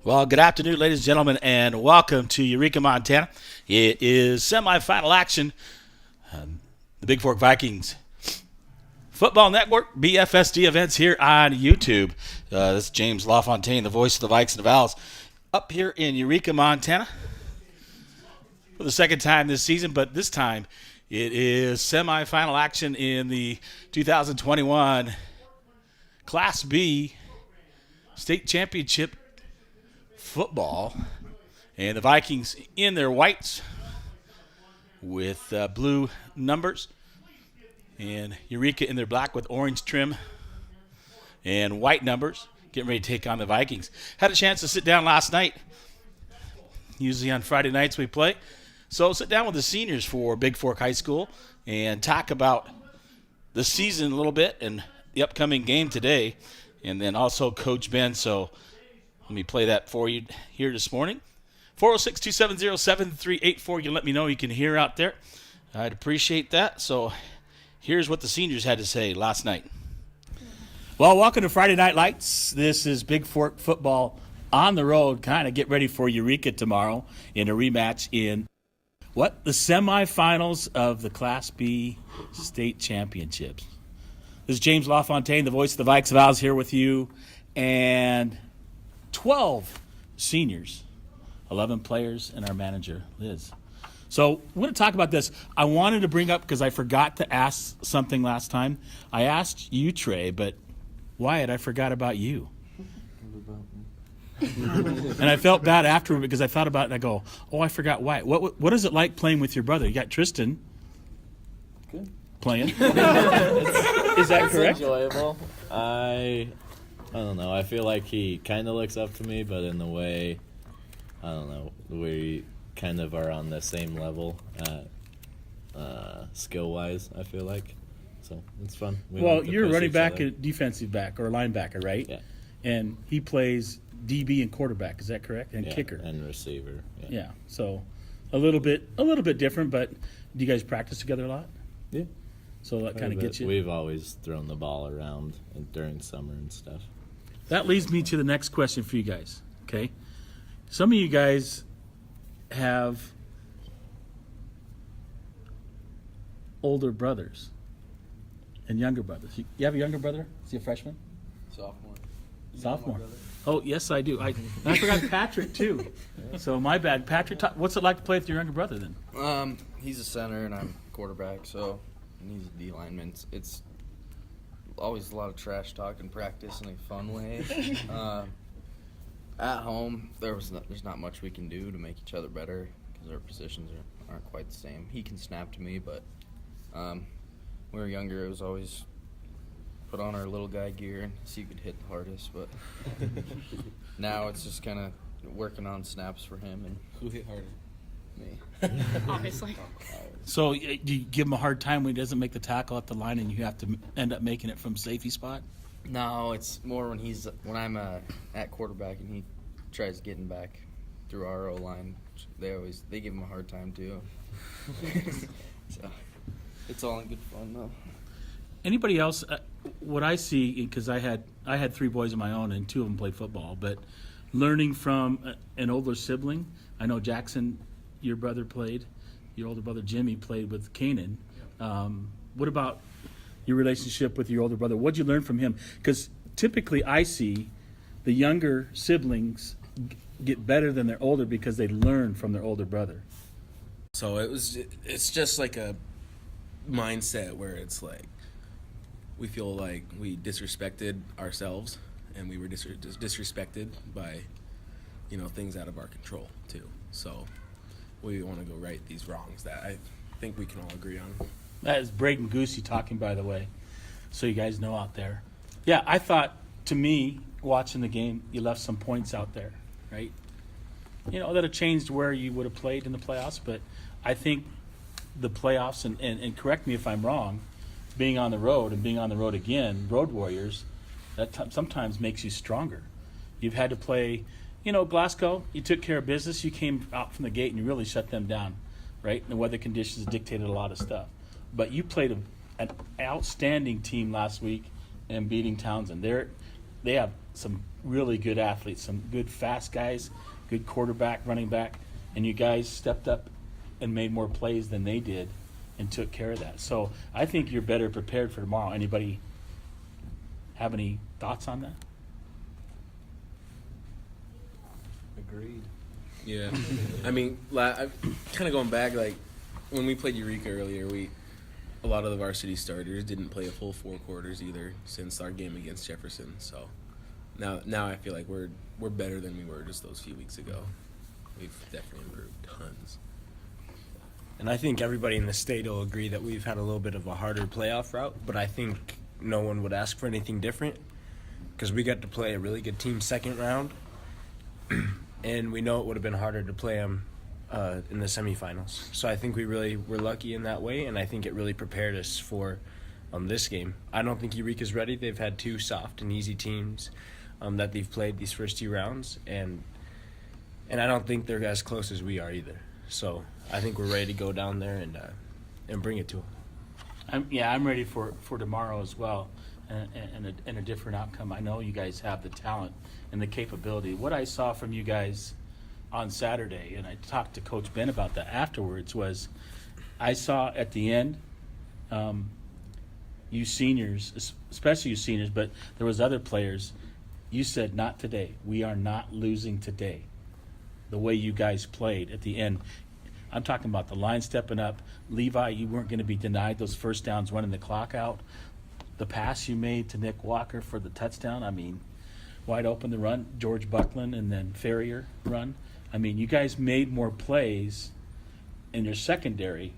Well, good afternoon, ladies and gentlemen, and welcome to Eureka, Montana. It is semifinal action. The Bigfork Vikings Football Network BFSD events here on YouTube. This is James LaFontaine, the voice of the Vikes and the Vals, up here in Eureka, Montana for the second time this season, but this time it is semifinal action in the 2021 Class B State Championship football, and the Vikings in their whites with blue numbers, and Eureka in their black with orange trim and white numbers, getting ready to take on the Vikings. Had a chance to sit down last night. Usually on Friday nights we play, so sit down with the seniors for Bigfork High School and talk about the season a little bit and the upcoming game today, and then also Coach Ben. So let me play that for you here this morning. 406-270-7384. You let me know you can hear out there. I'd appreciate that. So here's what the seniors had to say last night. Well, welcome to Friday Night Lights. This is Bigfork football on the road. Kind of get ready for Eureka tomorrow in a rematch in the semifinals of the Class B State Championships. This is James LaFontaine, the voice of the Vikes and Vals, here with you. And 12 seniors, 11 players, and our manager, Liz. So we're going to talk about this. I wanted to bring up, because I forgot to ask something last time. I asked you, Trey, but Wyatt, I forgot about you. And I felt bad afterward because I thought about it and I go, oh, I forgot Wyatt. What is it like playing with your brother? You got Tristan. Good. Playing. Is that correct? It's enjoyable. I don't know. I feel like he kind of looks up to me, but in the way, I don't know, we kind of are on the same level skill-wise, I feel like. So it's fun. Well, you're a running back, a defensive back, or a linebacker, right? Yeah. And he plays DB and quarterback. Is that correct? And kicker. And receiver. Yeah. So a little bit different, but do you guys practice together a lot? Yeah. So that kind of gets you. We've always thrown the ball around during summer and stuff. That leads me to the next question for you guys, okay? Some of you guys have older brothers and younger brothers. You have a younger brother? Is he a freshman? Sophomore. Oh, yes, I do. I forgot Patrick, too. Yeah. So my bad. Patrick, what's it like to play with your younger brother, then? He's a center, and I'm quarterback, and he's a D lineman. It's always a lot of trash talk in practice in a fun way. At home, there's not much we can do to make each other better because our positions aren't quite the same. He can snap to me, but when we were younger, it was always put on our little guy gear and see who could hit the hardest. But now it's just kind of working on snaps for him. And who hit harder? Me. Obviously. So do you give him a hard time when he doesn't make the tackle at the line and you have to end up making it from safety spot? No, it's more when I'm at quarterback and he tries getting back through our O-line. They give him a hard time too. So it's all in good fun though. Anybody else? What I see, because I had 3 boys of my own and 2 of them played football, but learning from an older sibling. I know Jackson, your brother played. Your older brother Jimmy played with Kanan. What about your relationship with your older brother? What'd you learn from him? Because typically I see the younger siblings get better than their older because they learn from their older brother. So it's just like a mindset where it's like we feel like we disrespected ourselves and we were disrespected by things out of our control too. So we want to go right these wrongs that I think we can all agree on. That is Braden Goosey talking, by the way, so you guys know out there. Yeah, I thought, to me, watching the game, you left some points out there, right? That have changed where you would have played in the playoffs, but I think the playoffs, and correct me if I'm wrong, being on the road and being on the road again, road warriors, that sometimes makes you stronger. You've had to play, Glasgow, you took care of business, you came out from the gate and you really shut them down, right? And the weather conditions dictated a lot of stuff. But you played an outstanding team last week and beating Townsend. They have some really good athletes, some good fast guys, good quarterback, running back, and you guys stepped up and made more plays than they did and took care of that. So I think you're better prepared for tomorrow. Anybody have any thoughts on that? Agreed. Yeah, I mean, kind of going back, like when we played Eureka earlier, a lot of the varsity starters didn't play a full 4 quarters either since our game against Jefferson. So now I feel like we're better than we were just those few weeks ago. We've definitely improved tons. And I think everybody in the state will agree that we've had a little bit of a harder playoff route, but I think no one would ask for anything different because we got to play a really good team second round, and we know it would have been harder to play them in the semifinals. So I think we really were lucky in that way, and I think it really prepared us for this game. I don't think Eureka's ready. They've had 2 soft and easy teams that they've played these first 2 rounds, and I don't think they're as close as we are either. So I think we're ready to go down there and bring it to them. I'm ready for tomorrow as well, and a different outcome. I know you guys have the talent and the capability. What I saw from you guys on Saturday, and I talked to Coach Ben about that afterwards, was I saw at the end, you seniors, especially you seniors, but there was other players, you said, not today. We are not losing today. The way you guys played at the end. I'm talking about the line stepping up. Levi, you weren't going to be denied those first downs running the clock out. The pass you made to Nick Walker for the touchdown, I mean, wide open the run, George Buckland and then Ferrier run. I mean, you guys made more plays in your secondary,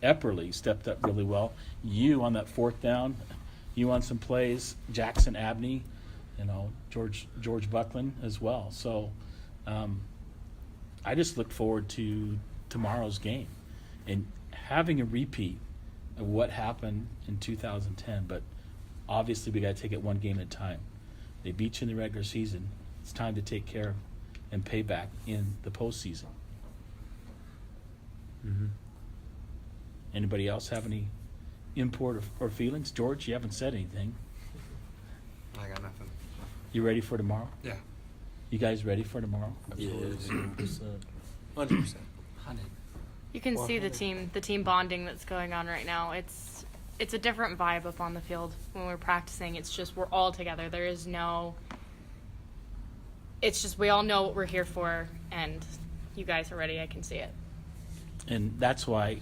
Epperly stepped up really well. You on that 4th down, you on some plays, Jackson Abney, George Buckland as well. So I just look forward to tomorrow's game and having a repeat of what happened in 2010. But obviously we got to take it one game at a time. They beat you in the regular season. It's time to take care of and pay back in the postseason. Mm-hmm. Anybody else have any import or feelings? George, you haven't said anything. I got nothing. You ready for tomorrow? Yeah. You guys ready for tomorrow? Yes, 100%. You can see the team bonding that's going on right now. It's a different vibe up on the field when we're practicing. It's just we're all together. There is no. It's just we all know what we're here for, and you guys are ready. I can see it. And that's why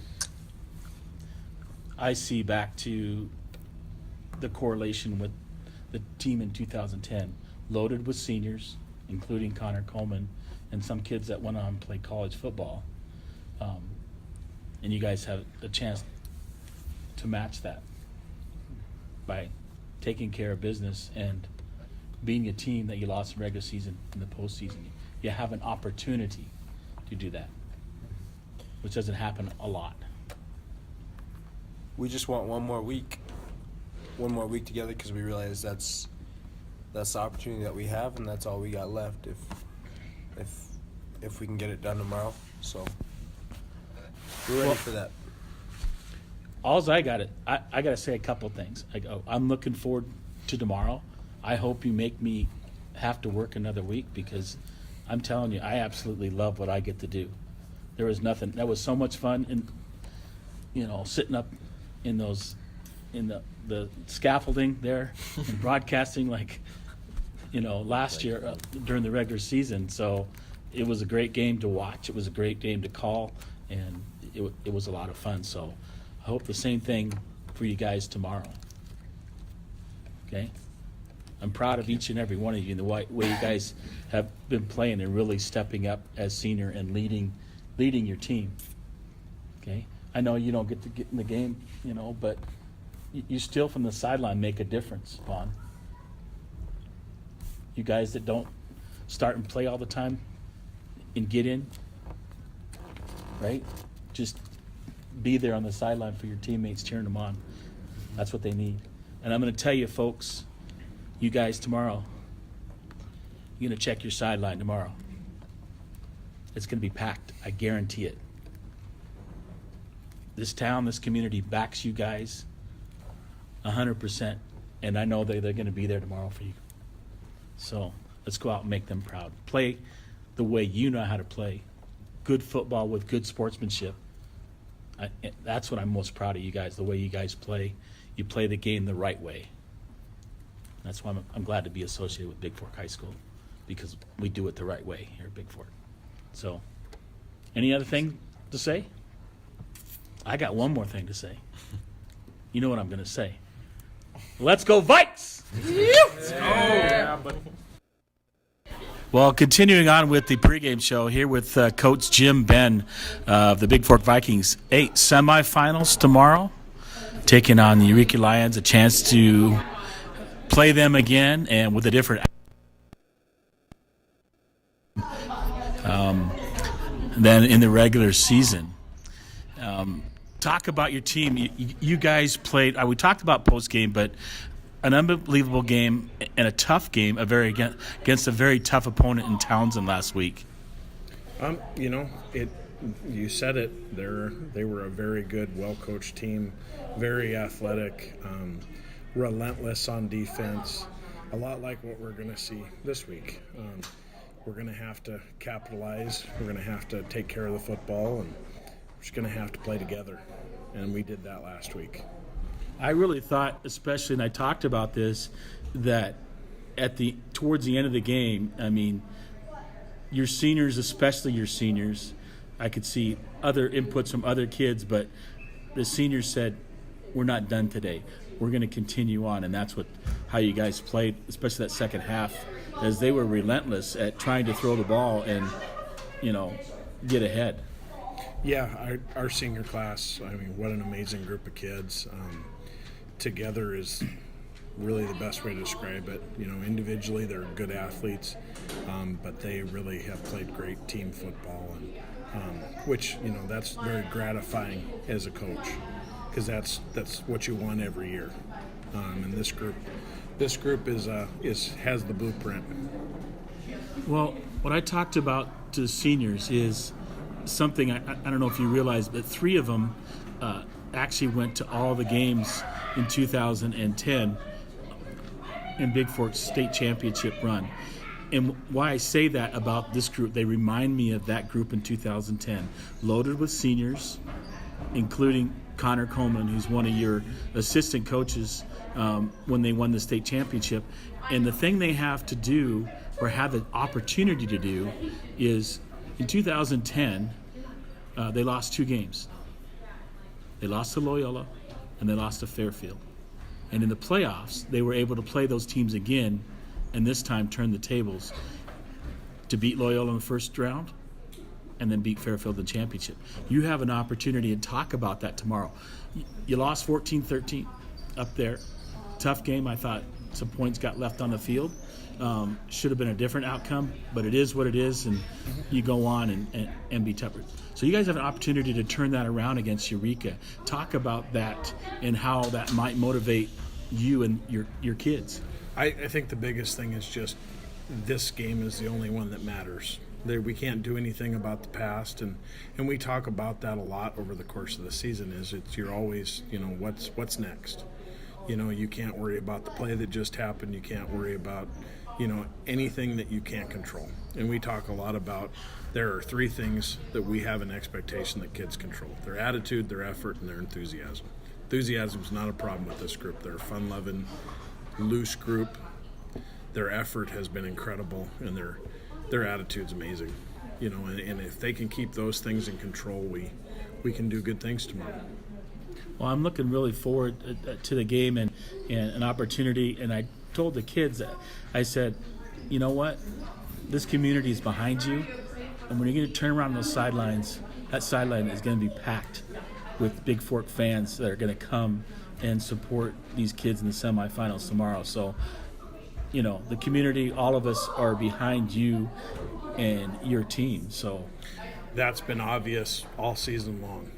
I see back to the correlation with the team in 2010, loaded with seniors, including Connor Coleman and some kids that went on and played college football. And you guys have a chance to match that by taking care of business and being a team that you lost in regular season in the postseason. You have an opportunity to do that, which doesn't happen a lot. We just want one more week together because we realize that's the opportunity that we have, and that's all we got left if we can get it done tomorrow. So we're ready for that. I got to say a couple things. I'm looking forward to tomorrow. I hope you make me have to work another week because I'm telling you, I absolutely love what I get to do. There was nothing. That was so much fun, and sitting up in the scaffolding there and broadcasting last year during the regular season. So it was a great game to watch. It was a great game to call, and it was a lot of fun. So I hope the same thing for you guys tomorrow. Okay? I'm proud of each and every one of you and the way you guys have been playing and really stepping up as senior and leading your team. Okay? I know you don't get to get in the game, but you still from the sideline make a difference, Vaughn. You guys that don't start and play all the time and get in, right? Just be there on the sideline for your teammates cheering them on. That's what they need. And I'm going to tell you, folks, you guys tomorrow, you're going to check your sideline tomorrow. It's going to be packed. I guarantee it. This town, this community backs you guys 100%, and I know they're going to be there tomorrow for you. So let's go out and make them proud. Play the way you know how to play. Good football with good sportsmanship. That's what I'm most proud of you guys, the way you guys play. You play the game the right way. That's why I'm glad to be associated with Bigfork High School, because we do it the right way here at Bigfork. So, any other thing to say? I got one more thing to say. You know what I'm going to say. Let's go Vikes! Well, continuing on with the pregame show here with Coach Jim Ben of the Bigfork Vikings. 8 semifinals tomorrow, taking on the Eureka Lions, a chance to play them again and with a different than in the regular season. Talk about your team. You guys played. We talked about post game, but an unbelievable game and a tough game, against a very tough opponent in Townsend last week. You said it. They were a very good, well-coached team, very athletic, relentless on defense. A lot like what we're going to see this week. We're going to have to capitalize. We're going to have to take care of the football, and we're just going to have to play together. And we did that last week. I really thought, especially, and I talked about this, that towards the end of the game, I mean, your seniors, especially your seniors, I could see other inputs from other kids, but the seniors said, we're not done today. We're going to continue on, and that's how you guys played, especially that second half, as they were relentless at trying to throw the ball and, get ahead. Yeah, our senior class, I mean, what an amazing group of kids. Together is really the best way to describe it. Individually they're good athletes, but they really have played great team football, and which that's very gratifying as a coach, because that's what you want every year. And this group has the blueprint. Well, what I talked about to the seniors is something I don't know if you realize, but 3 of them actually went to all the games in 2010 in Bigfork's state championship run. And why I say that about this group, they remind me of that group in 2010, loaded with seniors, including Connor Coleman, who's one of your assistant coaches when they won the state championship. And the thing they have to do, or have the opportunity to do, is in 2010, they lost 2 games. They lost to Loyola, and they lost to Fairfield. And in the playoffs, they were able to play those teams again, and this time turn the tables to beat Loyola in the first round and then beat Fairfield in the championship. You have an opportunity to talk about that tomorrow. You lost 14-13 up there. Tough game. I thought some points got left on the field. Should have been a different outcome, but it is what it is, and you go on and be tougher. So you guys have an opportunity to turn that around against Eureka. Talk about that and how that might motivate you and your kids. I think the biggest thing is just this game is the only one that matters. We can't do anything about the past, and we talk about that a lot over the course of the season. You're always, what's next. You can't worry about the play that just happened. You can't worry about anything that you can't control. And we talk a lot about there are 3 things that we have an expectation that kids control: their attitude, their effort, and their enthusiasm. Enthusiasm is not a problem with this group. They're a fun-loving, loose group. Their effort has been incredible, and their attitude's amazing. And if they can keep those things in control, we can do good things tomorrow. Well, I'm looking really forward to the game and an opportunity. And I told the kids, I said, you know what? This community is behind you. And when you're going to turn around those sidelines, that sideline is going to be packed with Bigfork fans that are going to come and support these kids in the semifinals tomorrow. So, the community, all of us are behind you and your team. So that's been obvious all season long.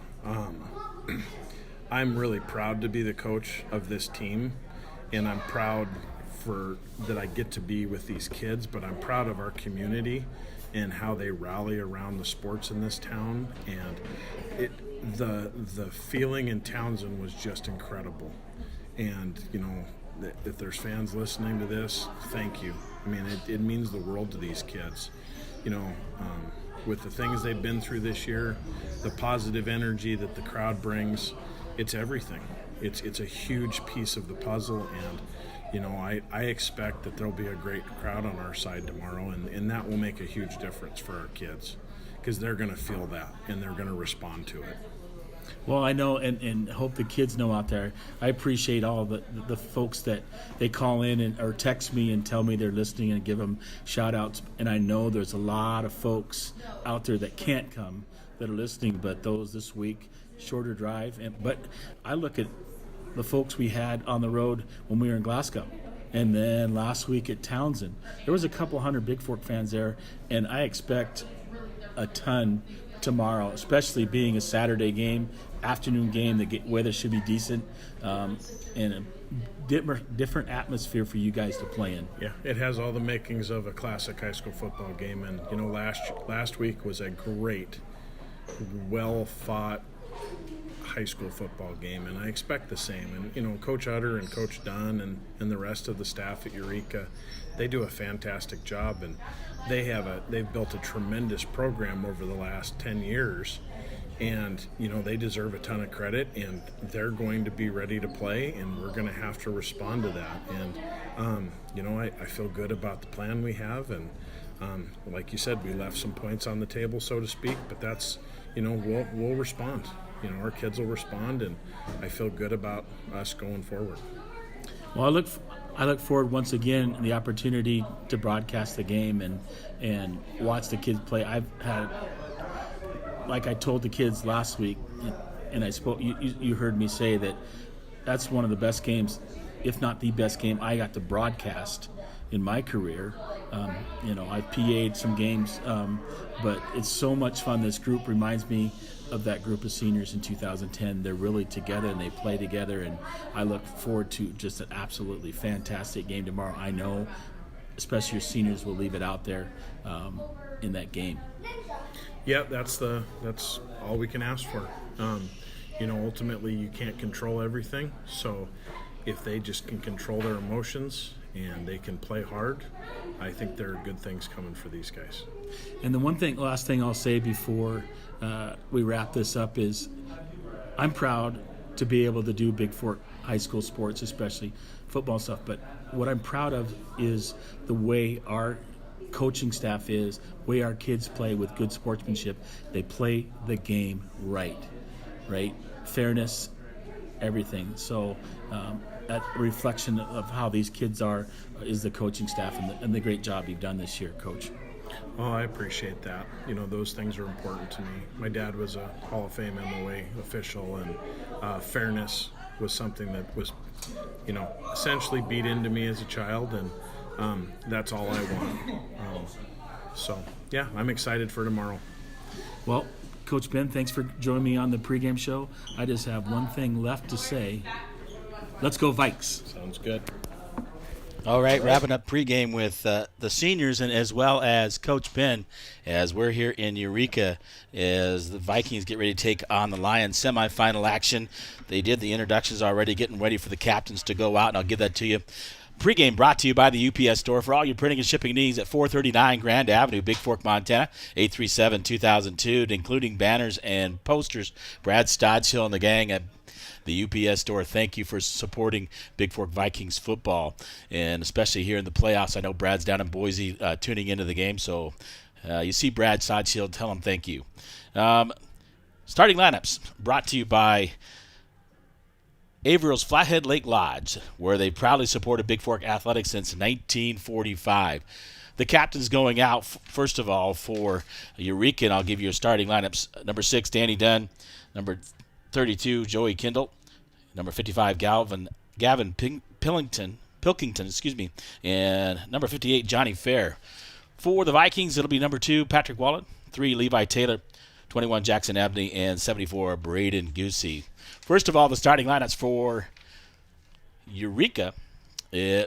I'm really proud to be the coach of this team, and I'm proud that I get to be with these kids, but I'm proud of our community and how they rally around the sports in this town. And the feeling in Townsend was just incredible. And if there's fans listening to this, thank you. I mean, it means the world to these kids. You know, with the things they've been through this year, the positive energy that the crowd brings, it's everything. It's a huge piece of the puzzle, and you know, I expect that there'll be a great crowd on our side tomorrow, and that will make a huge difference for our kids, because they're going to feel that and they're going to respond to it. Well, I know, and hope the kids know out there, I appreciate all the folks that they call in or text me and tell me they're listening and give them shout-outs. And I know there's a lot of folks out there that can't come that are listening, but those this week, shorter drive. But I look at the folks we had on the road when we were in Glasgow. And then last week at Townsend, there was a couple hundred Bigfork fans there, and I expect a ton tomorrow, especially being a Saturday game, afternoon game. The weather should be decent, and a different atmosphere for you guys to play in. Yeah, it has all the makings of a classic high school football game, and you know, last week was a great, well-fought high school football game, and I expect the same. And you know, Coach Utter and Coach Dunn and the rest of the staff at Eureka, they do a fantastic job, and they've built a tremendous program over the last 10 years, and you know, they deserve a ton of credit, and they're going to be ready to play, and we're going to have to respond to that. And you know, I feel good about the plan we have, and like you said, we left some points on the table, so to speak, but that's, you know, we'll respond. You know, our kids will respond, and I feel good about us going forward. Well, I look forward once again the opportunity to broadcast the game and watch the kids play. I've had, like I told the kids last week, and I spoke. You heard me say that that's one of the best games, if not the best game I got to broadcast in my career. You know, I've PA'd some games, but it's so much fun. This group reminds me of that group of seniors in 2010. They're really together and they play together, and I look forward to just an absolutely fantastic game tomorrow. I know especially your seniors will leave it out there in that game. Yeah, that's all we can ask for. You know, ultimately you can't control everything, so if they just can control their emotions and they can play hard, I think there are good things coming for these guys. And the last thing I'll say before we wrap this up is I'm proud to be able to do Bigfork high school sports, especially football stuff. But what I'm proud of is the way our coaching staff is, the way our kids play with good sportsmanship. They play the game right? Fairness, everything. So that reflection of how these kids are is the coaching staff and the great job you've done this year, Coach. Oh, I appreciate that. You know, those things are important to me. My dad was a Hall of Fame MOA official, and fairness was something that was, you know, essentially beat into me as a child, and that's all I want. So, yeah, I'm excited for tomorrow. Well, Coach Ben, thanks for joining me on the pregame show. I just have one thing left to say. Let's go Vikes. Sounds good. All right, wrapping up pregame with the seniors and as well as Coach Ben, as we're here in Eureka as the Vikings get ready to take on the Lions semifinal action. They did the introductions already, getting ready for the captains to go out, and I'll give that to you. Pregame brought to you by the UPS Store for all your printing and shipping needs at 439 Grand Avenue, Bigfork, Montana, 837-2002, including banners and posters. Brad Stodshill and the gang at the UPS Store, thank you for supporting Bigfork Vikings football, and especially here in the playoffs. I know Brad's down in Boise tuning into the game, so you see Brad Stodshill, tell him thank you. Starting lineups brought to you by Averill's Flathead Lake Lodge, where they proudly supported Bigfork athletics since 1945. The captains going out, first of all, for Eureka, and I'll give you your starting lineups. Number 6, Danny Dunn. Number 32, Joey Kindle. Number 55, Gavin Pilkington, and number 58, Johnny Fair. For the Vikings, it'll be number 2, Patrick Wallen. 3, Levi Taylor. 21, Jackson Abney, and 74, Braden Goosey. First of all, the starting lineups for Eureka. The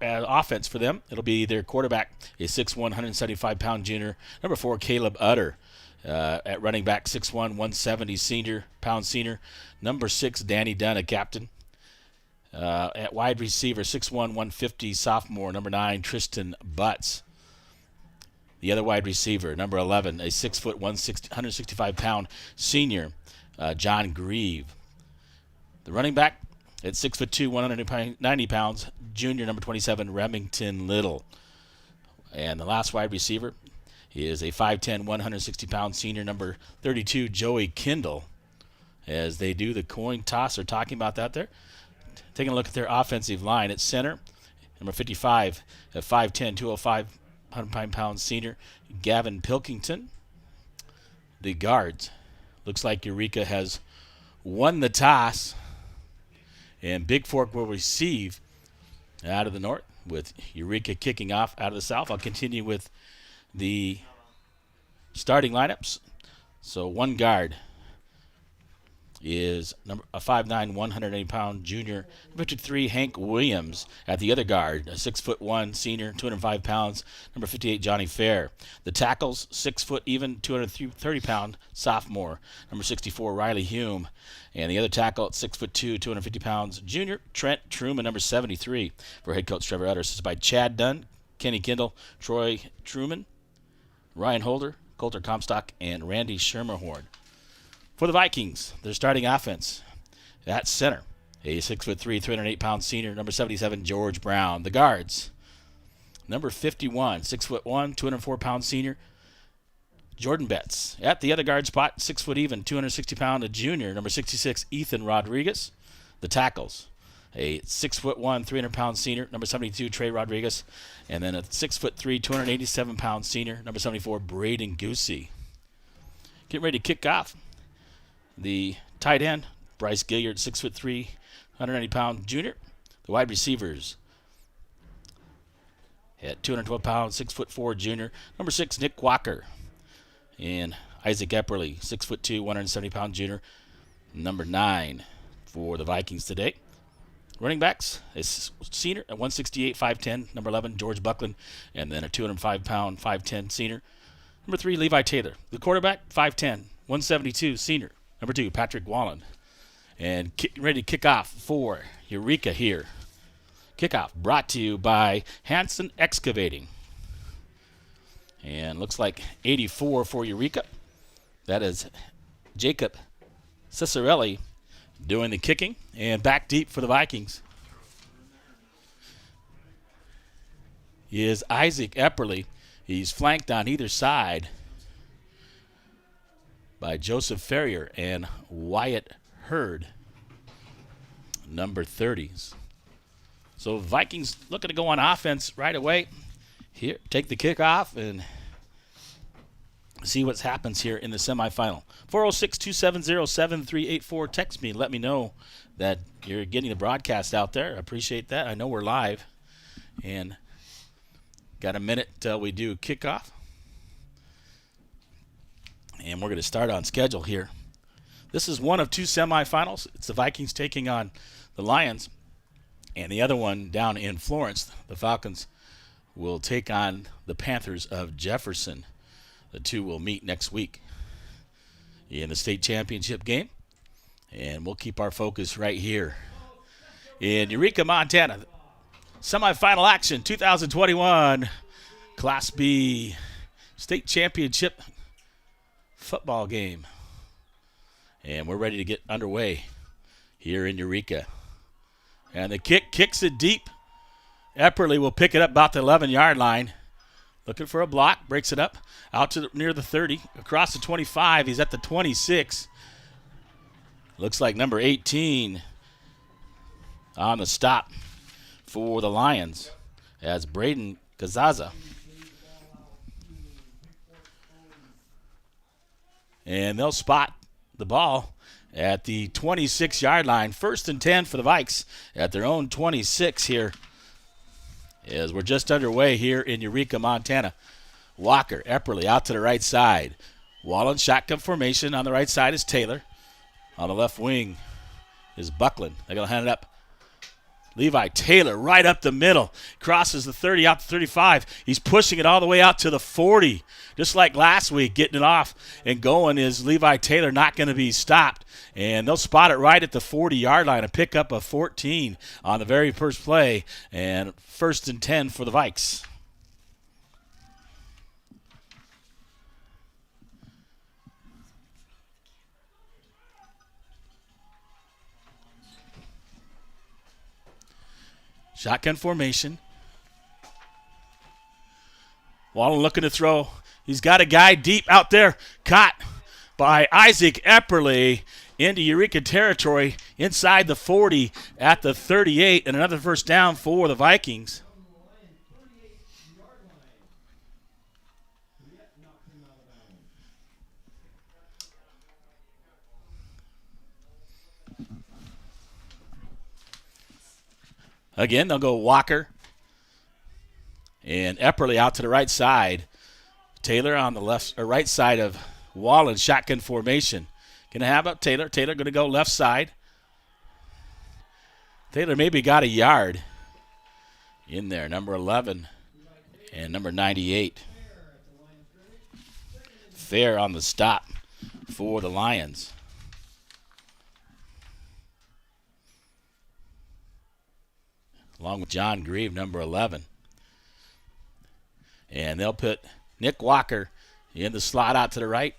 offense for them, it'll be their quarterback, a 6'1", 175-pound junior. Number 4, Caleb Utter. At running back, 6'1", 170 pound senior. Number 6, Danny Dunn, a captain. At wide receiver, 6'1", 150, sophomore, number 9, Tristan Butts. The other wide receiver, number 11, a 6 foot, 165-pound senior, John Grieve. The running back at 6'2", 190 pounds, junior, number 27, Remington Little. And the last wide receiver is a 5'10", 160-pound senior, number 32, Joey Kindle. As they do the coin toss, they're talking about that there. Taking a look at their offensive line at center, number 55, at 5'10", 205, 100-pound senior, Gavin Pilkington. The guards, looks like Eureka has won the toss, and Bigfork will receive out of the north, with Eureka kicking off out of the south. I'll continue with the starting lineups. So one guard is a 5'9", 180-pound junior, 53, Hank Williams. At the other guard, a 6'1", senior, 205 pounds, number 58, Johnny Fair. The tackles, 6 foot even, 230-pound sophomore, number 64, Riley Hume. And the other tackle at 6'2", 250 pounds, junior, Trent Truman, number 73. For head coach Trevor Utter, assisted by Chad Dunn, Kenny Kindle, Troy Truman, Ryan Holder, Coulter Comstock, and Randy Schermerhorn. For the Vikings, their starting offense at center, a 6'3", 308-pound senior, number 77, George Brown. The guards, number 51, 6'1", 204-pound senior, Jordan Betts. At the other guard spot, 6 foot even, 260-pound junior, number 66, Ethan Rodriguez. The tackles, a 6'1", 300-pound senior, number 72, Trey Rodriguez, and then a 6'3", 287-pound senior, number 74, Braden Goosey. Getting ready to kick off. The tight end, Bryce Gilliard, 6'3", 190-pound junior. The wide receivers at 212 pounds, 6'4", junior, number 6, Nick Walker. And Isaac Epperly, 6'2", 170-pound junior, number 9 for the Vikings today. Running backs, a senior at 168, 5'10", number 11, George Buckland, and then a 205-pound, 5'10", senior, number 3, Levi Taylor. The quarterback, 5'10", 172, senior, number 2, Patrick Wallen. And ready to kick off for Eureka here. Kickoff brought to you by Hanson Excavating. And looks like 84 for Eureka. That is Jacob Cicerelli doing the kicking. And back deep for the Vikings is Isaac Epperly. He's flanked on either side by Joseph Ferrier and Wyatt Hurd, number 30s. So Vikings looking to go on offense right away. Here, take the kickoff and see what happens here in the semifinal. 406-270-7384. Text me. Let me know that you're getting the broadcast out there. I appreciate that. I know we're live. And got a minute till we do kickoff. And we're going to start on schedule here. This is one of two semifinals. It's the Vikings taking on the Lions. And the other one down in Florence, the Falcons will take on the Panthers of Jefferson. The two will meet next week in the state championship game. And we'll keep our focus right here in Eureka, Montana. Semifinal action 2021 Class B state championship football game. And we're ready to get underway here in Eureka. And the kick kicks it deep. Epperly will pick it up about the 11-yard line. Looking for a block, breaks it up out to near the 30, across the 25. He's at the 26. Looks like number 18 on the stop for the Lions as Braden Gazaza. And they'll spot the ball at the 26-yard line. 1st and 10 for the Vikes at their own 26 here as we're just underway here in Eureka, Montana. Walker, Epperly out to the right side. Wallen shotgun formation. On the right side is Taylor. On the left wing is Buckland. They're going to hand it up Levi Taylor right up the middle. Crosses the 30 out to 35. He's pushing it all the way out to the 40. Just like last week, getting it off and going is Levi Taylor, not going to be stopped. And they'll spot it right at the 40-yard line, a pickup of 14 on the very first play. And 1st and 10 for the Vikes. Shotgun formation. Wallen looking to throw. He's got a guy deep out there. Caught by Isaac Epperly into Eureka territory inside the 40 at the 38. And another first down for the Vikings. Again, they'll go Walker and Epperly out to the right side. Taylor on the left or right side of Wallen, shotgun formation. Gonna have up Taylor. Taylor gonna go left side. Taylor maybe got a yard in there. Number 11 and number 98. Fair on the stop for the Lions. Along with John Grieve, number 11. And they'll put Nick Walker in the slot out to the right.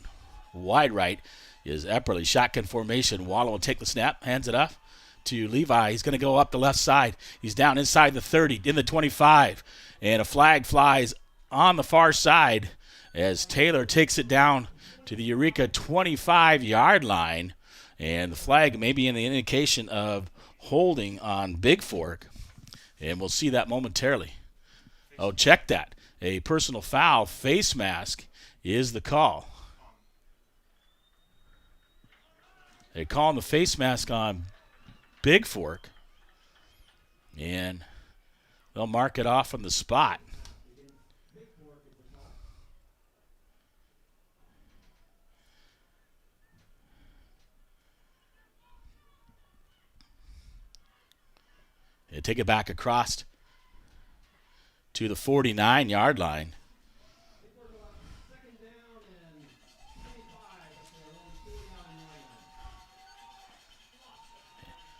Wide right is Epperly. Shotgun formation. Wallen will take the snap, hands it off to Levi. He's going to go up the left side. He's down inside the 30, in the 25. And a flag flies on the far side as Taylor takes it down to the Eureka 25-yard line. And the flag may be an indication of holding on Bigfork. And we'll see that momentarily. Oh, check that. A personal foul, face mask, is the call. They're calling the face mask on Bigfork. And they'll mark it off on the spot. They take it back across to the 49-yard line.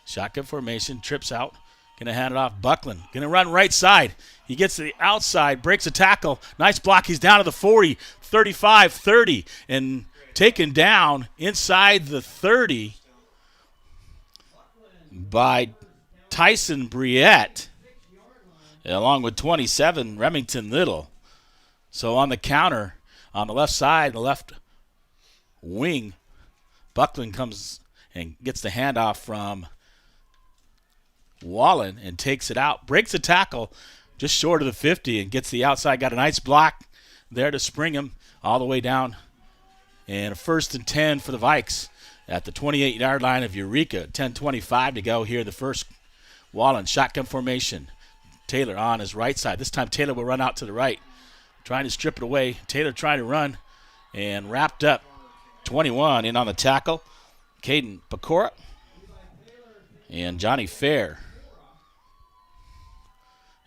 Shotgun formation, trips out. Going to hand it off. Buckland going to run right side. He gets to the outside, breaks a tackle. Nice block. He's down to the 40, 35, 30, and taken down inside the 30 by Tyson Briette, along with 27, Remington Little. So on the counter, on the left side, the left wing, Buckland comes and gets the handoff from Wallen and takes it out. Breaks a tackle just short of the 50 and gets the outside. Got a nice block there to spring him all the way down. And a 1st and 10 for the Vikes at the 28-yard line of Eureka. 10:25 to go here in the first. Wallen, shotgun formation. Taylor on his right side. This time Taylor will run out to the right, trying to strip it away. Taylor trying to run and wrapped up. 21 in on the tackle. Caden Pecora and Johnny Fair.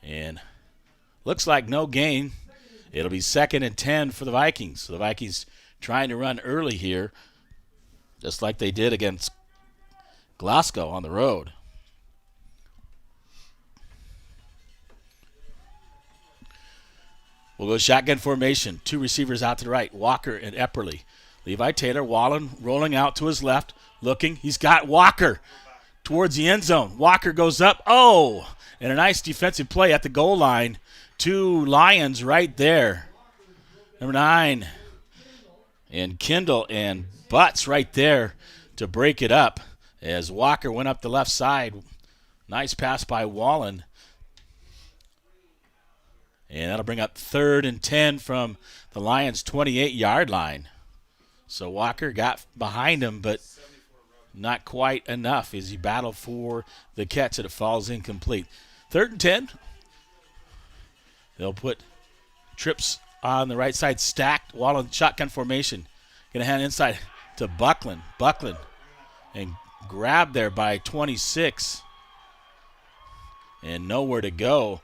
And looks like no gain. It'll be 2nd and 10 for the Vikings. So the Vikings trying to run early here, just like they did against Glasgow on the road. We'll go shotgun formation. 2 receivers out to the right, Walker and Epperly. Levi Taylor, Wallen rolling out to his left, looking. He's got Walker towards the end zone. Walker goes up. Oh, and a nice defensive play at the goal line. 2 Lions right there. Number 9. And Kendall and Butts right there to break it up as Walker went up the left side. Nice pass by Wallen. And that'll bring up 3rd and 10 from the Lions' 28-yard line. So Walker got behind him, but not quite enough as he battled for the catch and it falls incomplete. 3rd and 10. They'll put trips on the right side, stacked. Wallen shotgun formation. Going to hand inside to Buckland. Buckland and grabbed there by 26. and nowhere to go.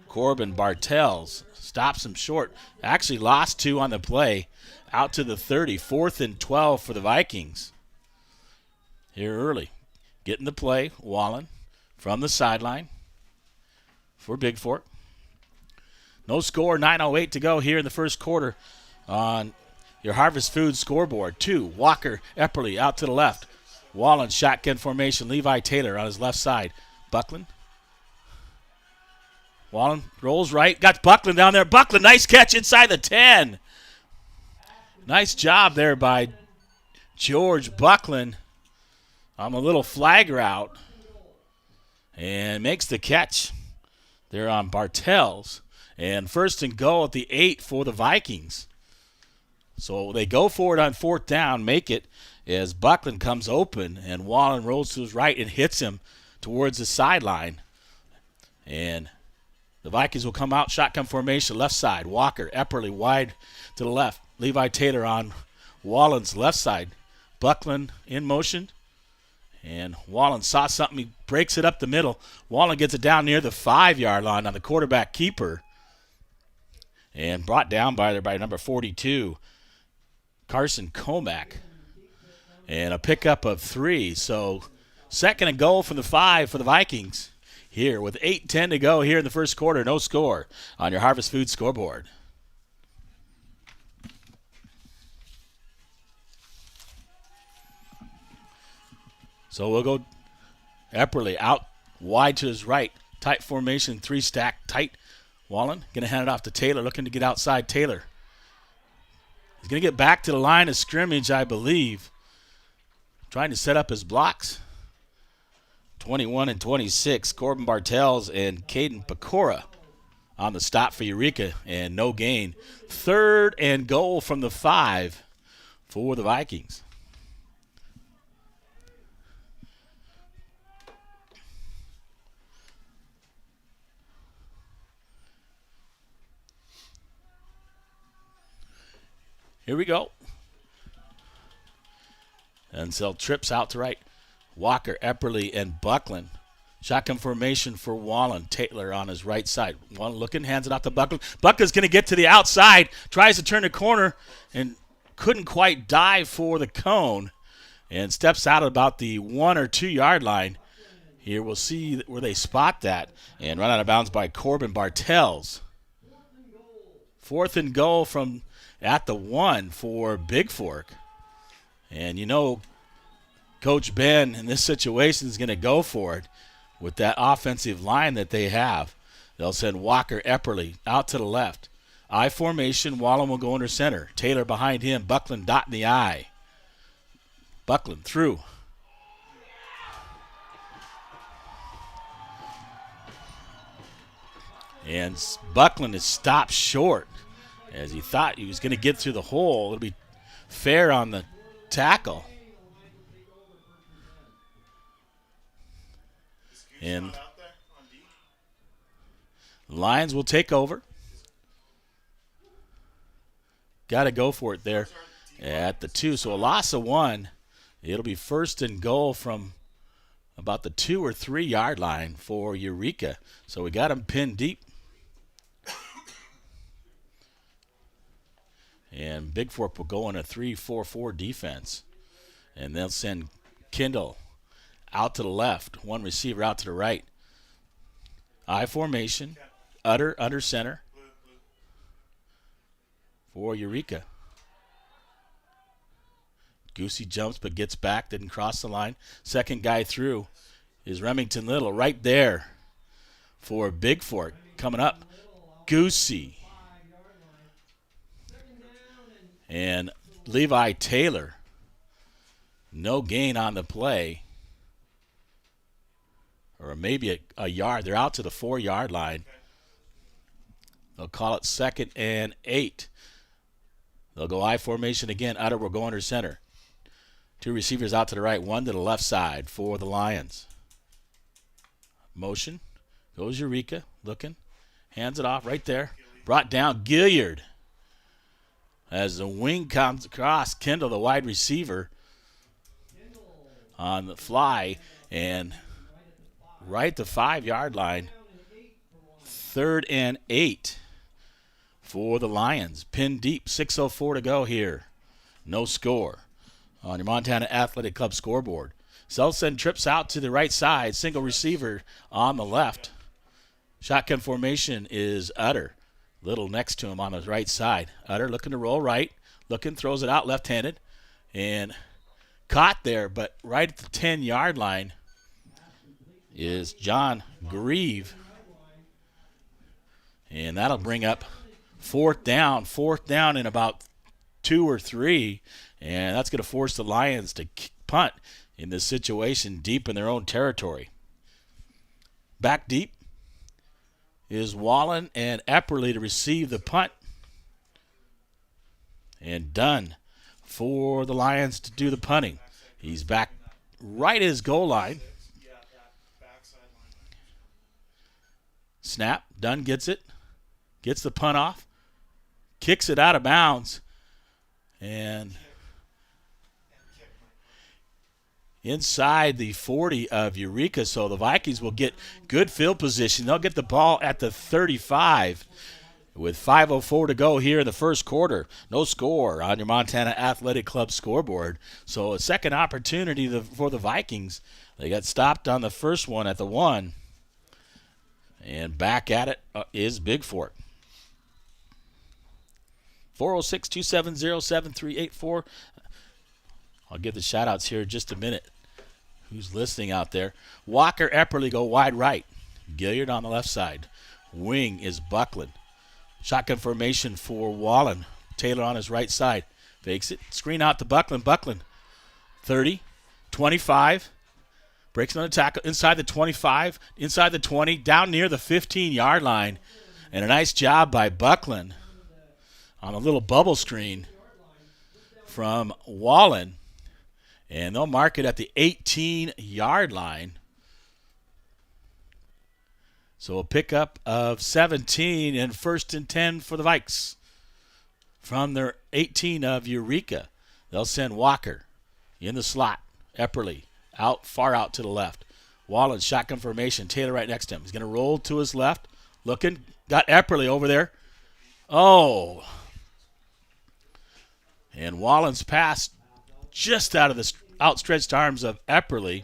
Corbin Bartels stops him short. Actually lost 2 on the play. Out to the 30. 4th and 12 for the Vikings. Here early. Getting the play. Wallen from the sideline for Bigfork. No score. 9:08 to go here in the first quarter on your Harvest Foods scoreboard. 2. Walker Epperly out to the left. Wallen shotgun formation. Levi Taylor on his left side. Buckland. Wallen rolls right. Got Buckland down there. Buckland, nice catch inside the 10. Nice job there by George Buckland on a little flag route. And makes the catch there on Bartels. And 1st and goal at the 8 for the Vikings. So they go for it on 4th down, make it as Buckland comes open, and Wallen rolls to his right and hits him towards the sideline. And the Vikings will come out, shotgun formation, left side. Walker, Epperly wide to the left. Levi Taylor on Wallen's left side. Buckland in motion. And Wallen saw something. He breaks it up the middle. Wallen gets it down near the 5-yard line on the quarterback keeper. And brought down by number 42, Carson Comack. And a pickup of 3. So 2nd and goal from the 5 for the Vikings. Here with 8:10 to go here in the first quarter. No score on your Harvest Foods scoreboard. So we'll go Epperly out wide to his right. Tight formation, 3-stack, tight. Wallen going to hand it off to Taylor, looking to get outside Taylor. He's going to get back to the line of scrimmage, I believe. Trying to set up his blocks. 21 and 26, Corbin Bartels and Caden Pecora on the stop for Eureka, and no gain. 3rd and goal from the 5 for the Vikings. Here we go. And so trips out to right. Walker, Epperly, and Buckland. Shotgun formation for Wallen. Taylor on his right side. Wallen looking, hands it off to Buckland. Buckland's going to get to the outside. Tries to turn the corner and couldn't quite dive for the cone. And steps out about the 1 or 2 yard line. Here we'll see where they spot that. And run out of bounds by Corbin Bartels. 4th and goal from at the 1 for Bigfork. And you know, Coach Ben in this situation is going to go for it with that offensive line that they have. They'll send Walker Epperly out to the left. I formation, Wallen will go under center. Taylor behind him, Buckland dotting the I. Buckland through. And Buckland is stopped short as he thought he was going to get through the hole. It'll be fair on the tackle. And Lions will take over. Got to go for it there at the 2. So a loss of 1. It'll be 1st and goal from about the 2 or 3 yard line for Eureka. So we got him pinned deep. And Bigfork will go in a 3-4-4 defense. And they'll send Kendall out to the left. 1 receiver out to the right. I formation. Under center for Eureka. Goosey jumps but gets back. Didn't cross the line. 2nd guy through is Remington Little right there for Bigfork. Coming up, Goosey. And Levi Taylor. No gain on the play. Or maybe a yard. They're out to the 4 yard line. They'll call it 2nd and 8. They'll go I formation again. Utter will go under center. 2 receivers out to the right, 1 to the left side for the Lions. Motion. Goes Eureka. Looking. Hands it off right there. Brought down Gilliard. As the wing comes across, Kendall, the wide receiver, on the fly. And right at the 5-yard line. 3rd and 8 for the Lions. Pinned deep, 6:04 to go here. No score on your Montana Athletic Club scoreboard. Selson trips out to the right side. Single receiver on the left. Shotgun formation is Utter. Little next to him on the right side. Utter looking to roll right. Looking, throws it out left-handed. And caught there, but right at the 10-yard line is John Grieve. And that'll bring up 4th down. 4th down in about 2 or 3. And that's going to force the Lions to punt in this situation deep in their own territory. Back deep is Wallen and Epperly to receive the punt. And done for the Lions to do the punting. He's back right at his goal line. Snap. Dunn gets it. Gets the punt off. Kicks it out of bounds. And inside the 40 of Eureka, so the Vikings will get good field position. They'll get the ball at the 35 with 5:04 to go here in the first quarter. No score on your Montana Athletic Club scoreboard. So a second opportunity for the Vikings. They got stopped on the first one at the 1. And back at it is Bigfork. 406-270-7384. I'll give the shout-outs here in just a minute. Who's listening out there? Walker Epperly go wide right. Gilliard on the left side. Wing is Buckland. Shotgun formation for Wallen. Taylor on his right side. Fakes it. Screen out to Buckland. Buckland. 30. 25. Breaks another tackle. Inside the 25. Inside the 20. Down near the 15-yard line. And a nice job by Buckland on a little bubble screen from Wallen. And they'll mark it at the 18-yard line. So a pickup of 17 and 1st and 10 for the Vikes. From their 18 of Eureka, they'll send Walker in the slot. Epperly out, far out to the left. Wallen, shotgun formation. Taylor right next to him. He's going to roll to his left. Looking. Got Epperly over there. Oh. And Wallen's pass just out of the outstretched arms of Epperly.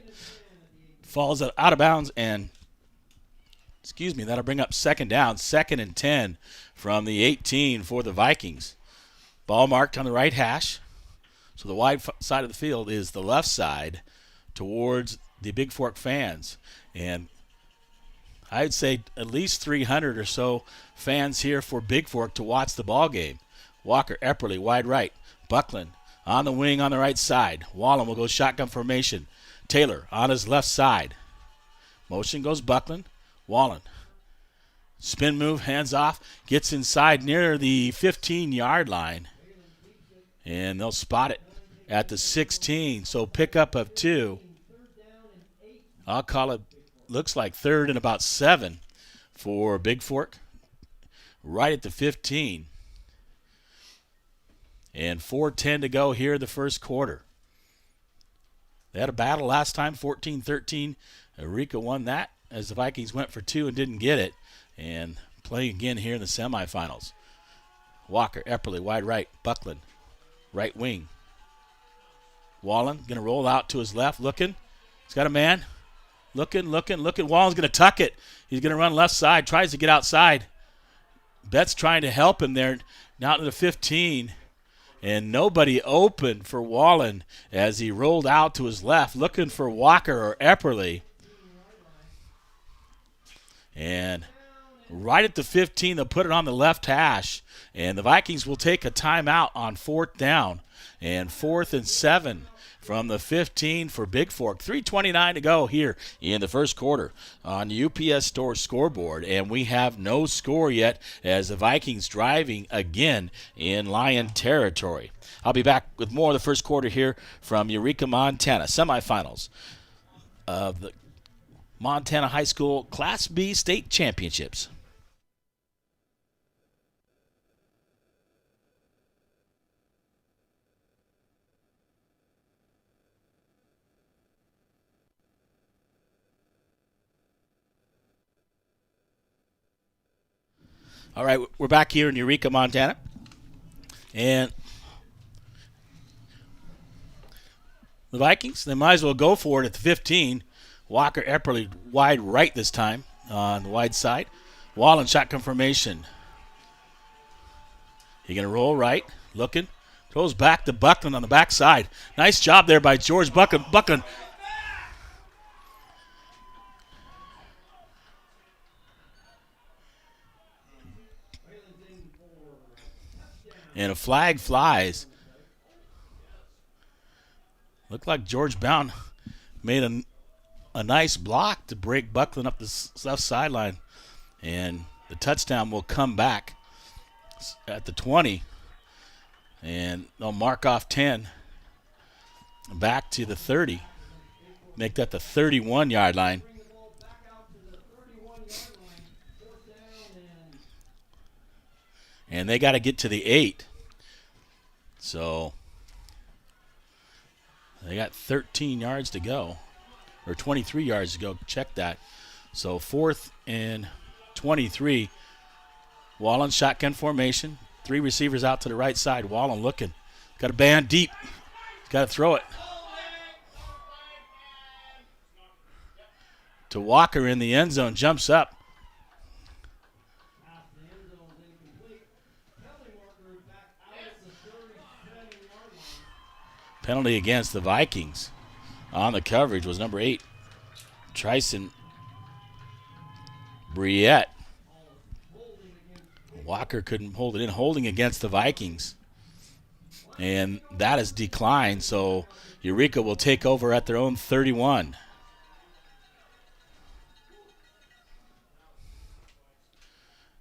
Falls out of bounds and that'll bring up 2nd down, 2nd and 10 from the 18 for the Vikings. Ball marked on the right hash. So the wide side of the field is the left side towards the Bigfork fans. And I'd say at least 300 or so fans here for Bigfork to watch the ball game. Walker, Epperly, wide right. Buckland on the wing on the right side. Wallen will go shotgun formation. Taylor on his left side. Motion goes Buckland. Wallen. Spin move, hands off. Gets inside near the 15-yard line. And they'll spot it at the 16. So pickup of 2. I'll call it, looks like 3rd and about 7 for Bigfork. Right at the 15. And 4:10 to go here in the first quarter. They had a battle last time, 14-13. Eureka won that as the Vikings went for 2 and didn't get it. And playing again here in the semifinals. Walker, Epperly, wide right. Buckland, right wing. Wallen going to roll out to his left, looking. He's got a man. Looking. Wallen's going to tuck it. He's going to run left side, tries to get outside. Betts trying to help him there. Now to the 15. And nobody open for Wallen as he rolled out to his left, looking for Walker or Epperly. And right at the 15, they'll put it on the left hash. And the Vikings will take a timeout on 4th down. And 4th and 7 from the 15 for Bigfork. 3:29 to go here in the first quarter on the UPS Store scoreboard. And we have no score yet as the Vikings driving again in Lion territory. I'll be back with more of the first quarter here from Eureka, Montana. Semifinals of the Montana High School Class B State Championships. All right, we're back here in Eureka, Montana. And the Vikings, they might as well go for it at the 15. Walker Epperly wide right this time on the wide side. Wallen shotgun formation. You're going to roll right, looking. Throws back to Buckland on the backside. Nice job there by George Buckland. Buckland. And a flag flies. Looked like George Bound made a nice block to break Buckland up the left sideline. And the touchdown will come back at the 20. And they'll mark off 10 back to the 30. Make that the 31-yard line. And they got to get to the 8. So they got 13 yards to go, or 23 yards to go. Check that. So 4th and 23. Wallen shotgun formation. 3 receivers out to the right side. Wallen looking. Got a band deep. Got to throw it. To Walker in the end zone. Jumps up. Penalty against the Vikings. On the coverage was number 8, Tryson Briette. Walker couldn't hold it in. Holding against the Vikings. And that has declined, so Eureka will take over at their own 31.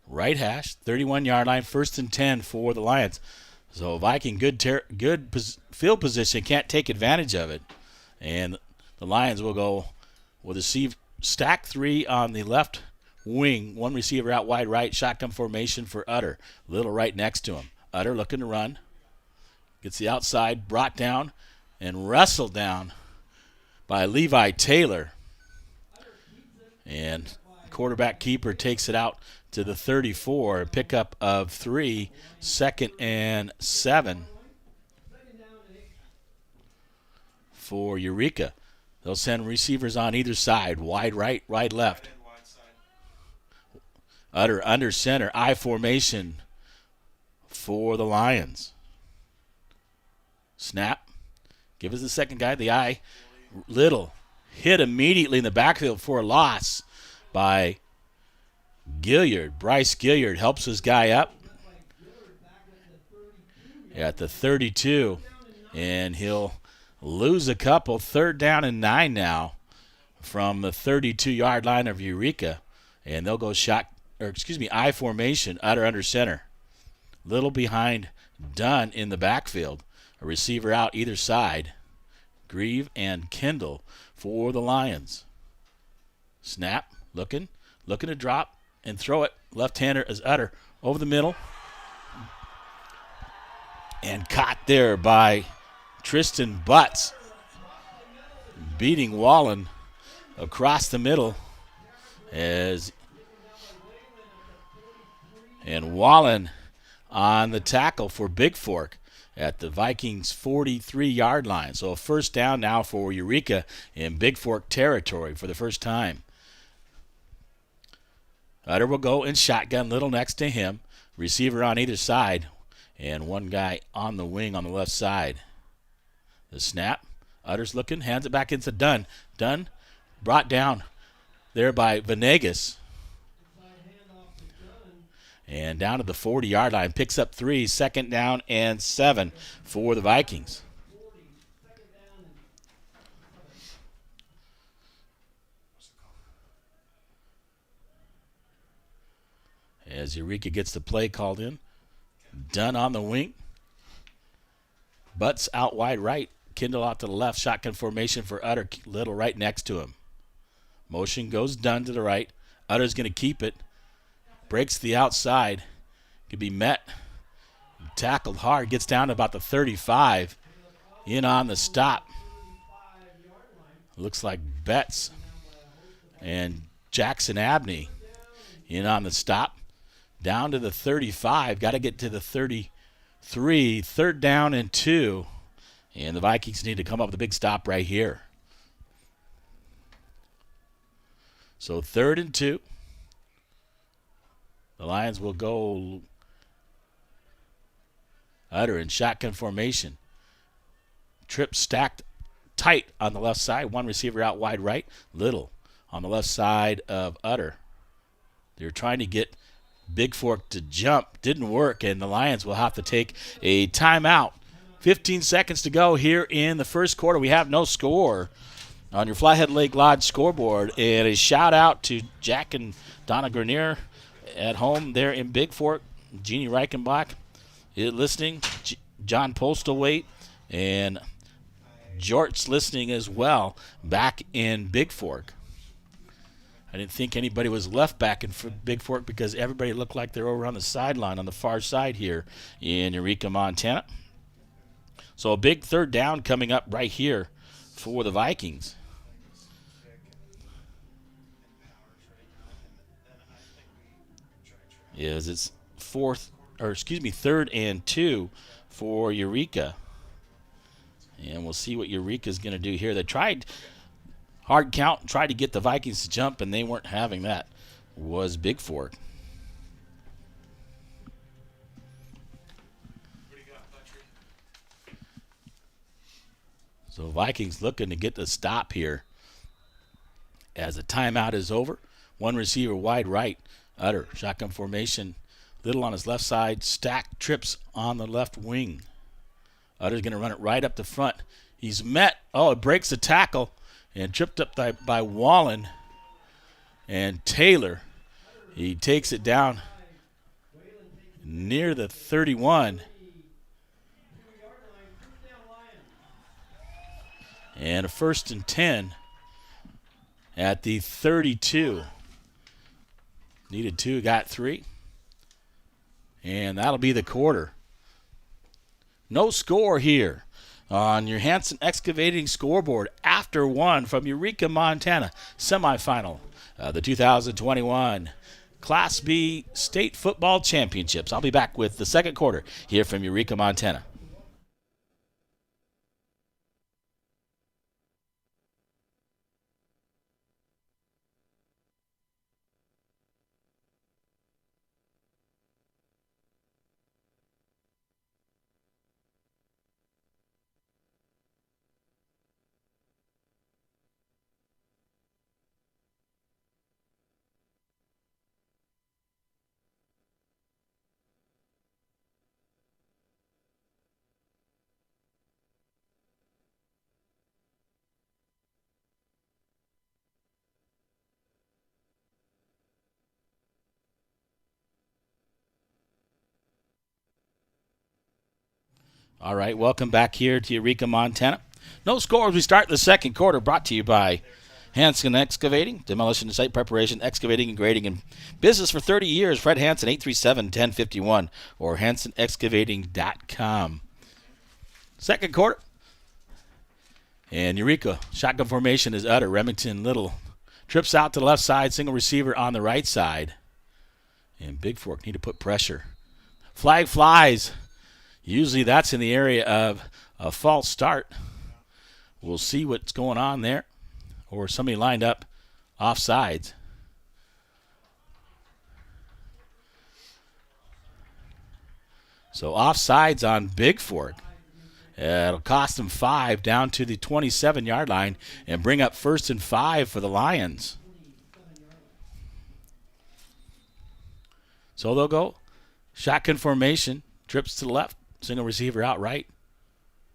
Right hash, 31-yard line, 1st and 10 for the Lions. So Viking, good field position, can't take advantage of it. And the Lions will go with a stack 3 on the left wing. 1 receiver out wide right, shotgun formation for Utter. Little right next to him. Utter looking to run. Gets the outside, brought down, and wrestled down by Levi Taylor. And quarterback keeper takes it out to the 34. Pickup of 3, 2nd and 7 for Eureka. They'll send receivers on either side, wide right, wide left. Utter under center, I formation for the Lions. Snap. Give us the second guy, the I. Little. Hit immediately in the backfield for a loss by Gilliard. Bryce Gilliard helps his guy up at the 32. And he'll lose a couple. 3rd down and 9 now from the 32-yard line of Eureka. And they'll go I formation, Utter under center. Little behind Dunn in the backfield. A receiver out either side. Grieve and Kendall for the Lions. Snap, looking to drop and throw it. Left-hander is Utter over the middle. And caught there by Tristan Butts. Beating Wallen across the middle. And Wallen on the tackle for Bigfork at the Vikings 43-yard line. So a 1st down now for Eureka in Bigfork territory for the first time. Utter will go in shotgun, Little next to him. Receiver on either side. And 1 guy on the wing on the left side. The snap. Utter's looking, hands it back into Dunn. Dunn brought down there by Venegas. And down to the 40-yard line. Picks up 3, 2nd down and 7 for the Vikings. As Eureka gets the play called in. Dunn on the wing. Butts out wide right. Kendall out to the left. Shotgun formation for Utter. Little right next to him. Motion goes Dunn to the right. Utter's going to keep it. Breaks the outside. Could be met. Tackled hard. Gets down to about the 35. In on the stop. Looks like Betts and Jackson Abney in on the stop. down to the 35. Got to get to the 33. 3rd down and 2. And the Vikings need to come up with a big stop right here. So 3rd and 2. The Lions will go Utter in shotgun formation. Trip stacked tight on the left side. One receiver out wide right. Little on the left side of Utter. They're trying to get Bigfork to jump. Didn't work, and the Lions will have to take a timeout. 15 seconds to go here in the first quarter. We have no score on your Flathead Lake Lodge scoreboard. And a shout-out to Jack and Donna Grenier at home there in Bigfork. Jeannie Reichenbach listening. John Postlethwaite and Jort's listening as well back in Bigfork. I didn't think anybody was left back in Bigfork because everybody looked like they're over on the sideline on the far side here in Eureka, Montana. So a big 3rd down coming up right here for the Vikings. Yes, it's 3rd and 2 for Eureka. And we'll see what Eureka's going to do here. They tried hard count and tried to get the Vikings to jump, and they weren't having that. Was Bigfork. So Vikings looking to get the stop here as the timeout is over. One receiver wide right. Utter shotgun formation. Little on his left side. Stacked trips on the left wing. Utter's going to run it right up the front. He's met. Oh, it breaks the tackle and tripped up by Wallen and Taylor. He takes it down near the 31. And a 1st and 10 at the 32. Needed 2, got 3. And that'll be the quarter. No score here on your Hanson Excavating scoreboard after 1 from Eureka, Montana, semifinal. The 2021 Class B State Football Championships. I'll be back with the second quarter here from Eureka, Montana. All right, welcome back here to Eureka, Montana. No score as we start the second quarter, brought to you by Hanson Excavating, demolition and site preparation, excavating and grading in business for 30 years. Fred Hanson, 837-1051, or hansonexcavating.com. Second quarter. And Eureka, shotgun formation is Utter. Remington Little trips out to the left side, single receiver on the right side. And Bigfork need to put pressure. Flag flies. Usually that's in the area of a false start. We'll see what's going on there. Or somebody lined up offsides. So offsides on Bigfork. It'll cost them 5 down to the 27-yard line and bring up 1st and 5 for the Lions. So they'll go shotgun formation, trips to the left. Single receiver out right.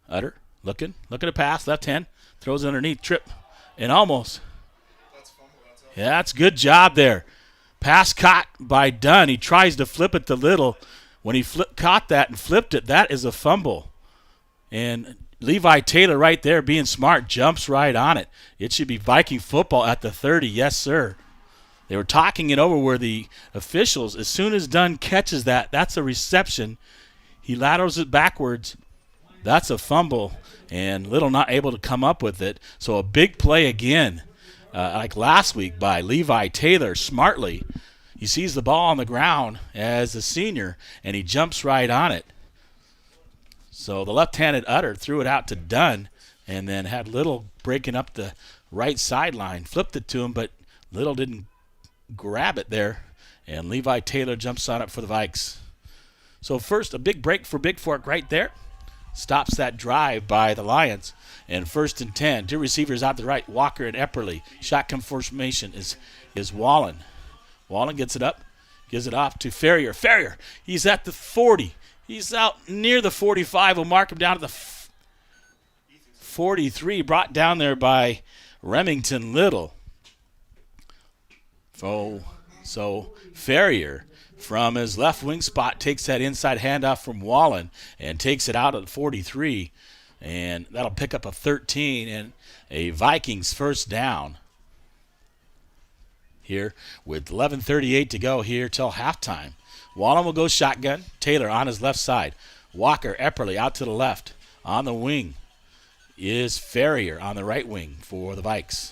Utter, looking to pass, left hand, throws it underneath, trip, and almost. Yeah, that's good job there. Pass caught by Dunn. He tries to flip it to Little. When he caught that and flipped it, that is a fumble. And Levi Taylor right there being smart, jumps right on it. It should be Viking football at the 30, yes, sir. They were talking it over where the officials, as soon as Dunn catches that, that's a reception. He laterals it backwards. That's a fumble, and Little not able to come up with it. So a big play again, like last week by Levi Taylor, smartly he sees the ball on the ground as a senior, and he jumps right on it. So the left-handed Utter threw it out to Dunn, and then had Little breaking up the right sideline. Flipped it to him, but Little didn't grab it there, and Levi Taylor jumps on it for the Vikes. So first, a big break for Bigfork right there. Stops that drive by the Lions. And 1st and 10. 2 receivers out the right. Walker and Epperly. Shotgun formation is Wallen. Wallen gets it up. Gives it off to Ferrier. Ferrier, he's at the 40. He's out near the 45. We'll mark him down to the 43. Brought down there by Remington Little. So Ferrier, from his left wing spot, takes that inside handoff from Wallen and takes it out at 43. And that'll pick up a 13 and a Vikings first down here with 11:38 to go here till halftime. Wallen will go shotgun. Taylor on his left side. Walker, Epperly out to the left. On the wing is Ferrier on the right wing for the Vikes.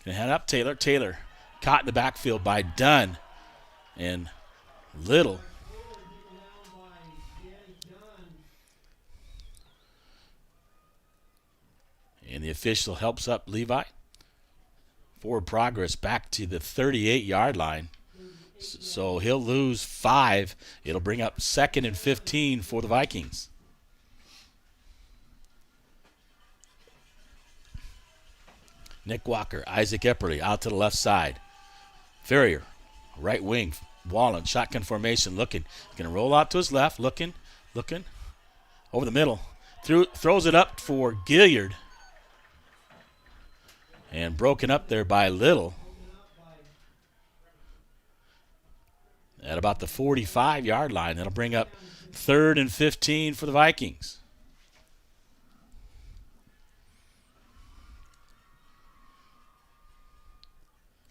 Gonna head up Taylor. Taylor caught in the backfield by Dunn and Little. And the official helps up Levi. Forward progress back to the 38-yard line. So he'll lose 5. It'll bring up 2nd and 15 for the Vikings. Nick Walker, Isaac Epperly out to the left side. Ferrier, right wing. Wallen, shotgun formation, looking. Going to roll out to his left, looking. Over the middle. Throws it up for Gilliard. And broken up there by Little. At about the 45-yard line. That'll bring up 3rd and 15 for the Vikings.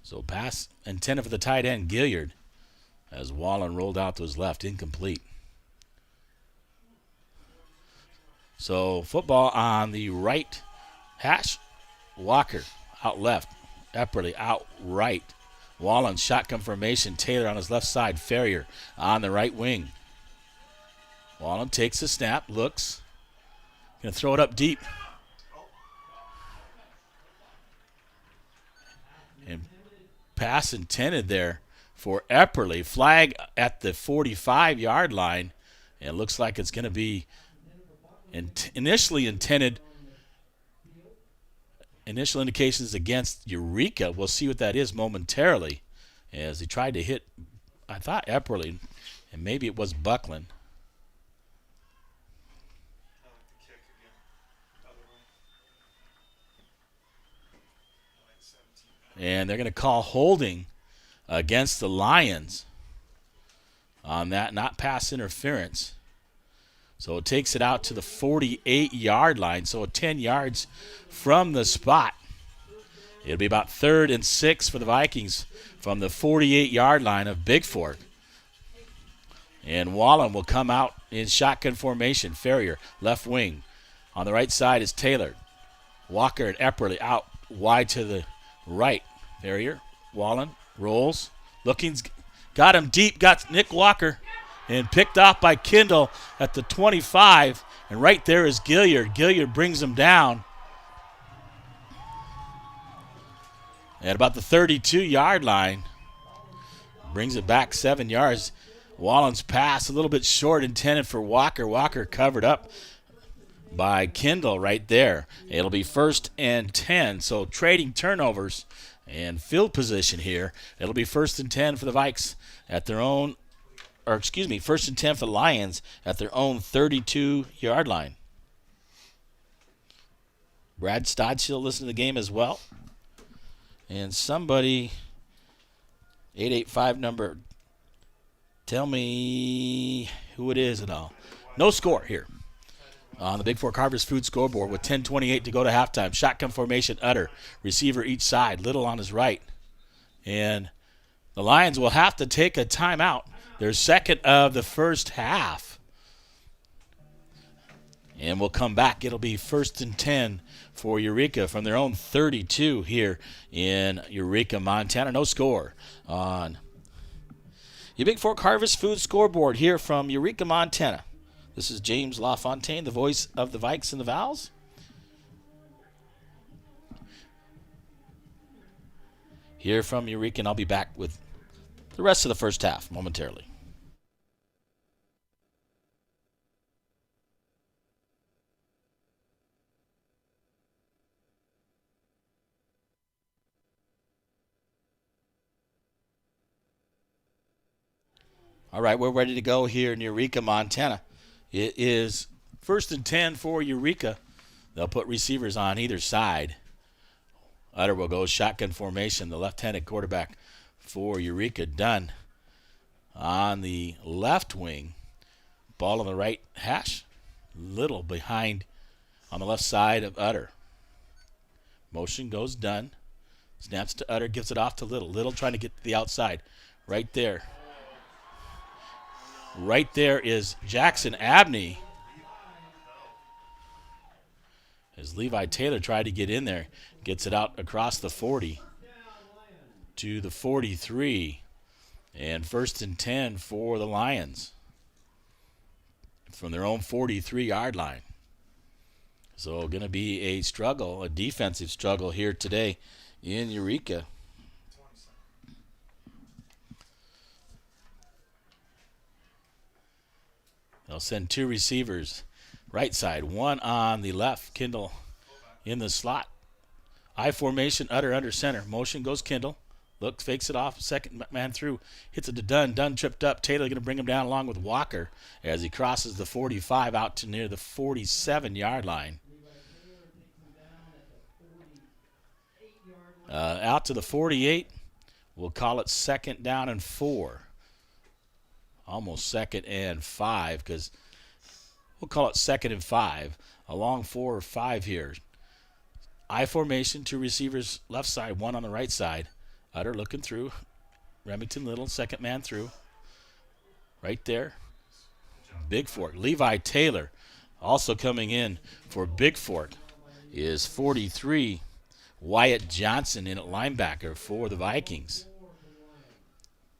So pass intended for the tight end, Gilliard, as Wallen rolled out to his left, incomplete. So football on the right hash. Walker out left. Epperly out right. Wallen shotgun formation. Taylor on his left side. Ferrier on the right wing. Wallen takes the snap. Looks. Going to throw it up deep. And pass intended there for Epperly. Flag at the 45-yard line. And it looks like it's going to be initially intended. Initial indications against Eureka. We'll see what that is momentarily as he tried to hit, I thought, Epperly, and maybe it was Buckland. And they're going to call holding against the Lions on that, not pass interference. So it takes it out to the 48-yard line, so 10 yards from the spot. It'll be about 3rd and 6 for the Vikings from the 48-yard line of Bigfork. And Wallen will come out in shotgun formation. Ferrier, left wing. On the right side is Taylor. Walker and Epperly out wide to the right. Ferrier, Wallen, rolls. Looking's got him deep, got Nick Walker. And picked off by Kindle at the 25. And right there is Gilliard. Gilliard brings him down. At about the 32-yard line. Brings it back 7 yards. Wallen's pass a little bit short, intended for Walker. Walker covered up by Kindle right there. It'll be 1st and 10. So trading turnovers and field position here. It'll be 1st and 10 for the Vikes at their own. 1st and 10 for the Lions at their own 32-yard line. Brad Stodstill listening to the game as well. And somebody, 885 number, tell me who it is and all. No score here on the Bigfork Harvest Food scoreboard with 10:28 to go to halftime. Shotgun formation, Utter. Receiver each side, Little on his right. And the Lions will have to take a timeout. Their second of the first half. And we'll come back. It'll be 1st and 10 for Eureka from their own 32 here in Eureka, Montana. No score on Your Big Fork Harvest Food Scoreboard here from Eureka, Montana. This is James LaFontaine, the voice of the Vikes and the Vals. Here from Eureka, and I'll be back with the rest of the first half momentarily. All right, we're ready to go here in Eureka, Montana. It is 1st and 10 for Eureka. They'll put receivers on either side. Utter will go shotgun formation, the left-handed quarterback for Eureka, Dunn on the left wing. Ball on the right hash, Little behind on the left side of Utter. Motion goes Dunn. Snaps to Utter, gives it off to Little. Little trying to get to the outside. Right there. Right there is Jackson Abney. As Levi Taylor tried to get in there, gets it out across the 40 to the 43. And 1st and 10 for the Lions from their own 43-yard line. So going to be a struggle, a defensive struggle here today in Eureka. They'll send 2 receivers right side, one on the left. Kindle in the slot. I formation, Utter under center. Motion goes Kindle. Looks, fakes it off. Second man through. Hits it to Dunn. Dunn tripped up. Taylor going to bring him down along with Walker as he crosses the 45 out to near the 47-yard line. Out to the 48. We'll call it 2nd down and 4. Almost 2nd and 5 because we'll call it 2nd and 5. A long 4 or 5 here. I formation, 2 receivers left side, 1 on the right side. Utter looking through. Remington Little, second man through. Right there. Bigfork. Levi Taylor also coming in for Bigfork is 43. Wyatt Johnson in at linebacker for the Vikings.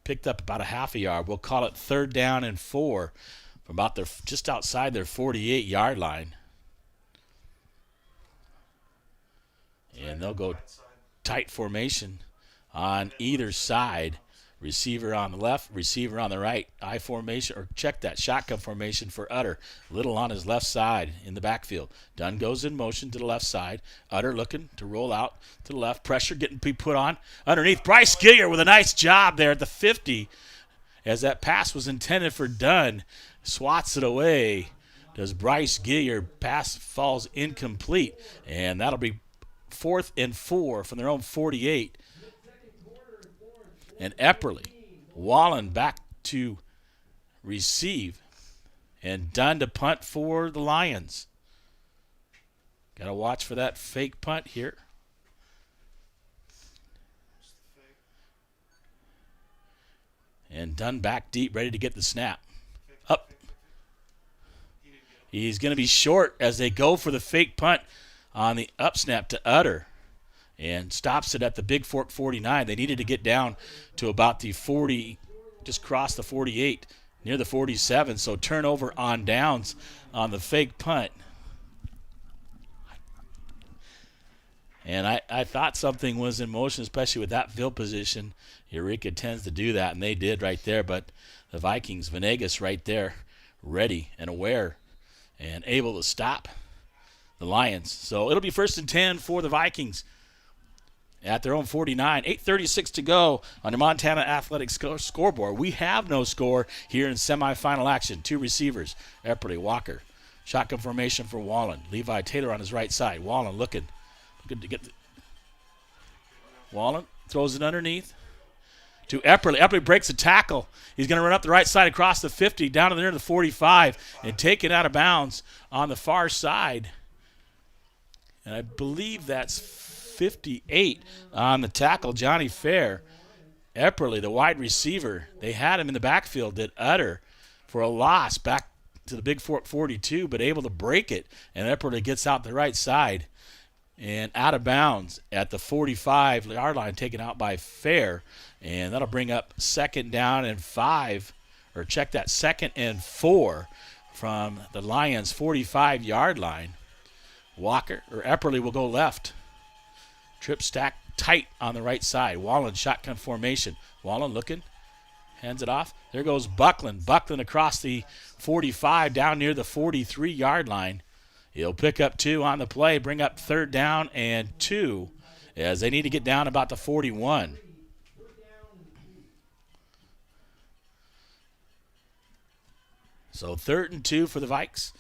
Picked up about a half a yard. We'll call it 3rd down and 4 from about their just outside their 48-yard line. And they'll go tight formation on either side. Receiver on the left, receiver on the right. I formation, or check that, shotgun formation for Utter. Little on his left side in the backfield. Dunn goes in motion to the left side. Utter looking to roll out to the left. Pressure getting put on underneath. Bryce Gillier with a nice job there at the 50 as that pass was intended for Dunn. Swats it away. Does Bryce Gillier. Pass falls incomplete. And that'll be 4th and 4 from their own 48. And Epperly, Wallen back to receive. And Dunn to punt for the Lions. Got to watch for that fake punt here. And Dunn back deep, ready to get the snap. Up. He's going to be short as they go for the fake punt on the up snap to Utter. And stops it at the Bigfork 49. They needed to get down to about the 40, just cross the 48, near the 47. So turnover on downs on the fake punt. And I thought something was in motion, especially with that field position. Eureka tends to do that, and they did right there. But the Vikings, Venegas right there, ready and aware and able to stop the Lions. So it'll be 1st and 10 for the Vikings at their own 49. 8:36 to go on the Montana Athletics scoreboard. We have no score here in semifinal action. 2 receivers, Epperly, Walker. Shotgun formation for Wallen. Levi Taylor on his right side. Wallen looking to get Wallen throws it underneath to Epperly. Epperly breaks a tackle. He's going to run up the right side across the 50, down to near the 45, and take it out of bounds on the far side. And I believe that's 58 on the tackle, Johnny Fair. Epperly, the wide receiver, they had him in the backfield, did Utter for a loss back to the Bigfork 42, but able to break it. And Epperly gets out the right side and out of bounds at the 45-yard line, taken out by Fair. And that'll bring up 2nd down and 5, or check that, 2nd and 4 from the Lions' 45-yard line. Epperly will go left. Trip stack tight on the right side. Wallen shotgun formation. Wallen looking. Hands it off. There goes Buckland. Buckland across the 45 down near the 43-yard line. He'll pick up 2 on the play, bring up 3rd down and 2 as they need to get down about the 41. So 3rd and 2 for the Vikes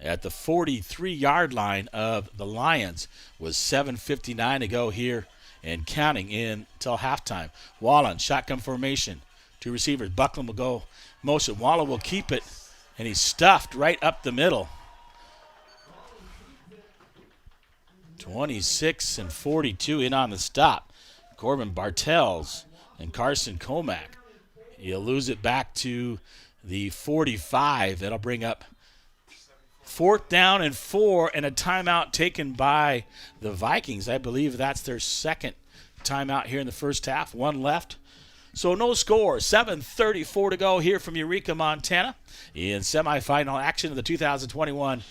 at the 43-yard line of the Lions with 7:59 to go here and counting in until halftime. Wallen, shotgun formation. 2 receivers. Buckland will go motion. Wallen will keep it, and he's stuffed right up the middle. 26 and 42 in on the stop. Corbin Bartels and Carson Comack. He'll lose it back to the 45. That'll bring up 4th down and 4 and a timeout taken by the Vikings. I believe that's their 2nd timeout here in the first half. 1 left. So no score. 7:34 to go here from Eureka, Montana in semifinal action of the 2021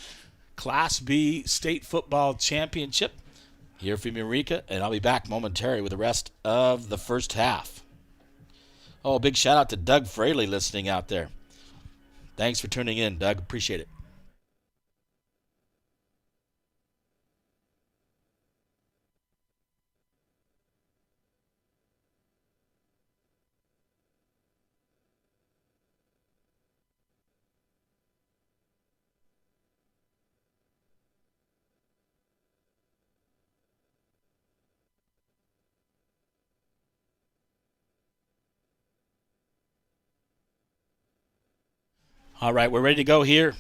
Class B State Football Championship here from Eureka, and I'll be back momentarily with the rest of the first half. Oh, big shout out to Doug Fraley listening out there. Thanks for tuning in, Doug. Appreciate it. All right, we're ready to go here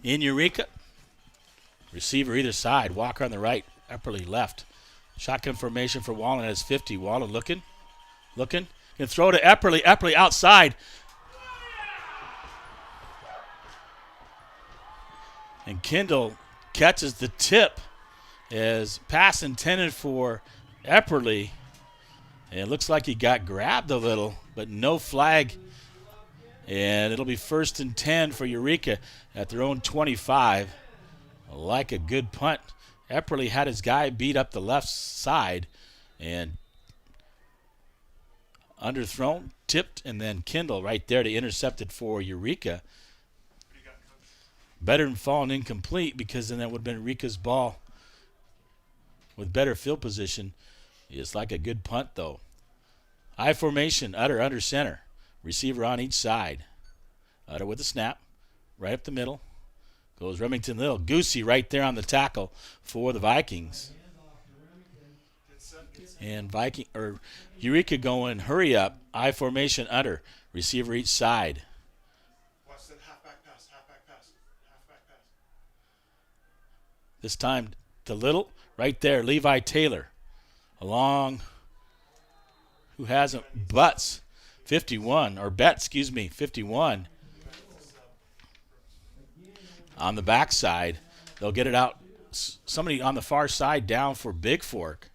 in Eureka. Receiver either side. Walker on the right. Epperly left. Shotgun formation for Wallen at his 50. Wallen looking. Can throw to Epperly. Epperly outside. And Kendall catches the tip as pass intended for Epperly. And it looks like he got grabbed a little, but no flag. And it'll be 1st and 10 for Eureka at their own 25. Like a good punt. Epperly had his guy beat up the left side and underthrown, tipped, and then Kendall right there to intercept it for Eureka. Better than falling incomplete, because then that would have been Eureka's ball with better field position. It's like a good punt, though. I formation, Utter under center. Receiver on each side. Utter with a snap. Right up the middle. Goes Remington Little. Goosey right there on the tackle for the Vikings. And Eureka going hurry up. I formation Utter. Receiver each side. Watch that halfback pass. This time to Little. Right there. Levi Taylor. Along. Who hasn't? Betts, 51. On the backside, they'll get it out. Somebody on the far side down for Bigfork.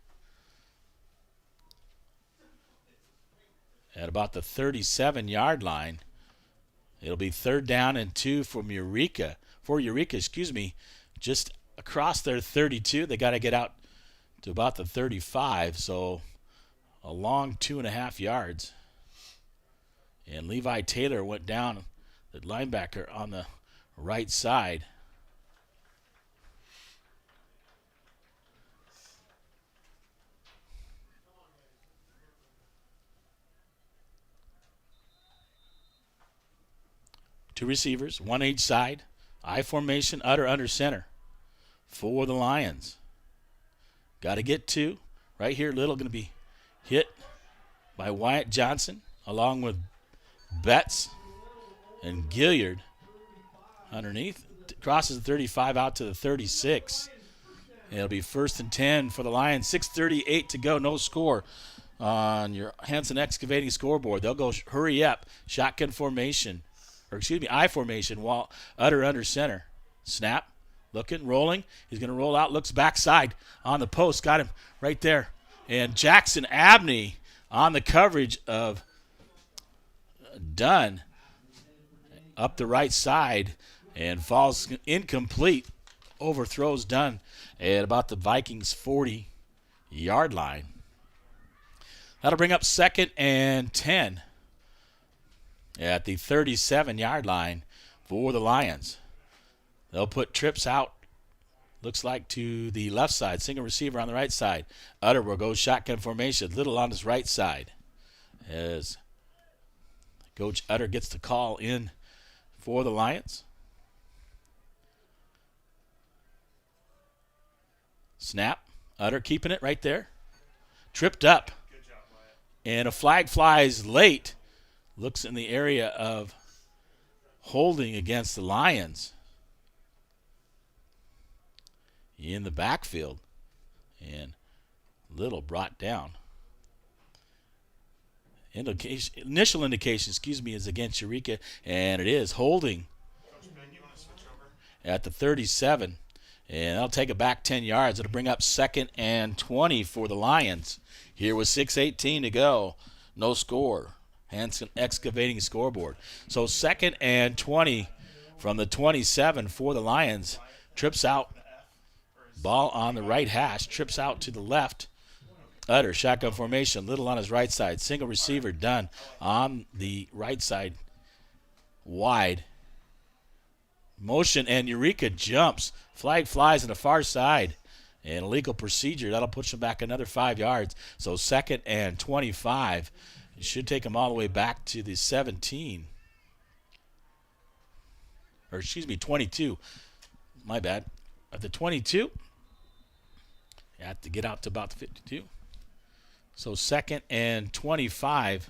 At about the 37-yard line. It'll be 3rd down and 2 from Eureka. Just across their 32. They got to get out to about the 35. So a long 2.5 yards. And Levi Taylor went down, the linebacker on the right side. Two receivers, one each side. I formation, Utter under center for the Lions. Got to get 2. Right here, Little going to be hit by Wyatt Johnson along with Betts and Gilliard underneath. Crosses the 35 out to the 36. It'll be 1st and 10 for the Lions. 6:38 to go. No score on your Hanson Excavating scoreboard. They'll go hurry up. Shotgun formation. I formation. While Utter under center. Snap. Looking. Rolling. He's going to roll out. Looks backside on the post. Got him right there. And Jackson Abney on the coverage of Dunn up the right side and falls incomplete. Overthrows Dunn at about the Vikings 40-yard line. That'll bring up 2nd and 10 at the 37-yard line for the Lions. They'll put trips out, looks like to the left side. Single receiver on the right side. Utter will go shotgun formation. Little on his right side as Coach Utter gets the call in for the Lions. Snap. Utter keeping it right there. Tripped up. And a flag flies late. Looks in the area of holding against the Lions in the backfield. And Little brought down. Initial indication, is against Eureka, and it is holding at the 37. And that'll take it back 10 yards. It'll bring up 2nd and 20 for the Lions. Here with 6:18 to go. No score. Hanson excavating scoreboard. So 2nd and 20 from the 27 for the Lions. Trips out. Ball on the right hash. Trips out to the left. Utter, shotgun formation. Little on his right side. Single receiver Dunn on the right side. Wide. Motion and Eureka jumps. Flag flies on the far side. And illegal procedure. That'll push him back another 5 yards. So 2nd and 25. It should take him all the way back to the 17. 22. My bad. At the 22. You have to get out to about the 52. So 2nd and 25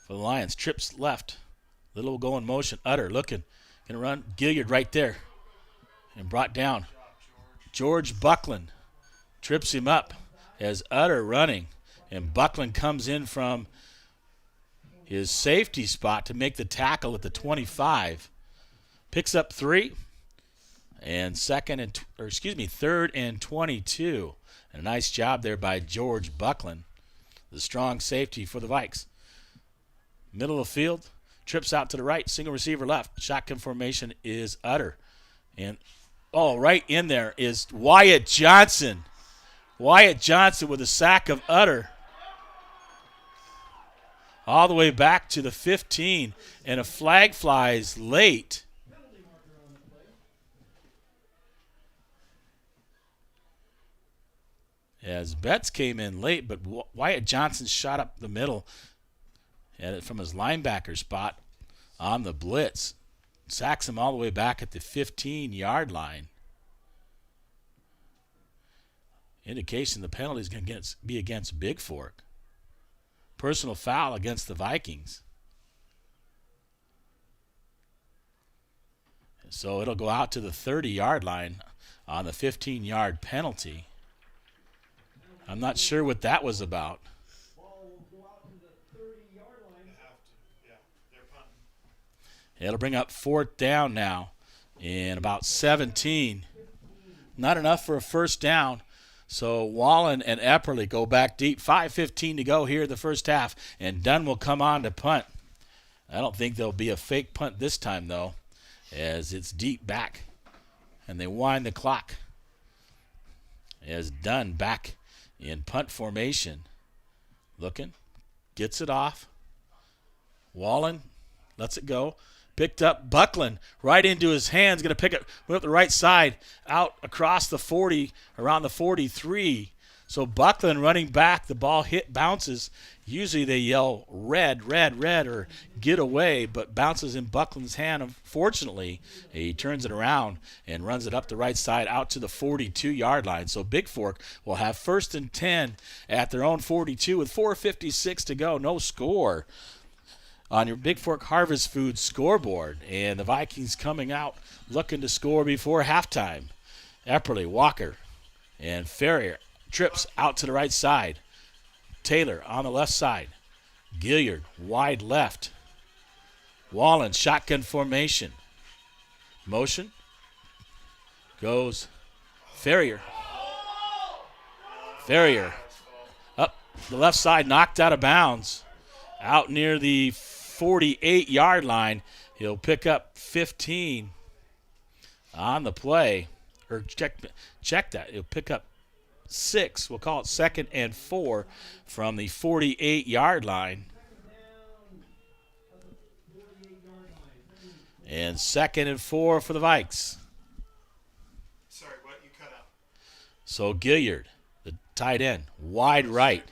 for the Lions. Trips left. Little will go in motion. Utter looking. Going to run. Gilliard right there. And brought down. George Buckland trips him up as Utter running. And Buckland comes in from his safety spot to make the tackle at the 25. Picks up 3. And 3rd and 22. And a nice job there by George Buckland, the strong safety for the Vikes. Middle of the field. Trips out to the right. Single receiver left. Shotgun formation is Utter. And right in there is Wyatt Johnson. Wyatt Johnson with a sack of Utter. All the way back to the 15. And a flag flies late. As Betts came in late, but Wyatt Johnson shot up the middle from his linebacker spot on the blitz. Sacks him all the way back at the 15-yard line. Indication the penalty is going to be against Bigfork. Personal foul against the Vikings. So it'll go out to the 30-yard line on the 15-yard penalty. I'm not sure what that was about. It'll bring up 4th down now in about 17. Not enough for a first down. So Wallen and Epperly go back deep. 5:15 to go here in the first half. And Dunn will come on to punt. I don't think there'll be a fake punt this time, though, as it's deep back. And they wind the clock. As Dunn back in punt formation. Looking. Gets it off. Wallen lets it go. Picked up Buckland right into his hands. Going to pick it up the right side out across the 40, around the 43. So Buckland running back. The ball bounces. Usually they yell red, red, red, or get away, but bounces in Buckland's hand. Unfortunately, he turns it around and runs it up the right side out to the 42-yard line. So Bigfork will have 1st and 10 at their own 42 with 4:56 to go. No score on your Bigfork Harvest Foods scoreboard. And the Vikings coming out looking to score before halftime. Epperly, Walker, and Ferrier trips out to the right side. Taylor on the left side. Gilliard wide left. Wallen shotgun formation. Motion. Goes Ferrier. Ferrier up the left side, knocked out of bounds out near the 48-yard line. He'll pick up 15 on the play. Or check that. He'll pick up 6. We'll call it 2nd and 4 from the 48-yard line. And 2nd and 4 for the Vikes. Sorry, what? You cut out. So Gilliard, the tight end, wide right.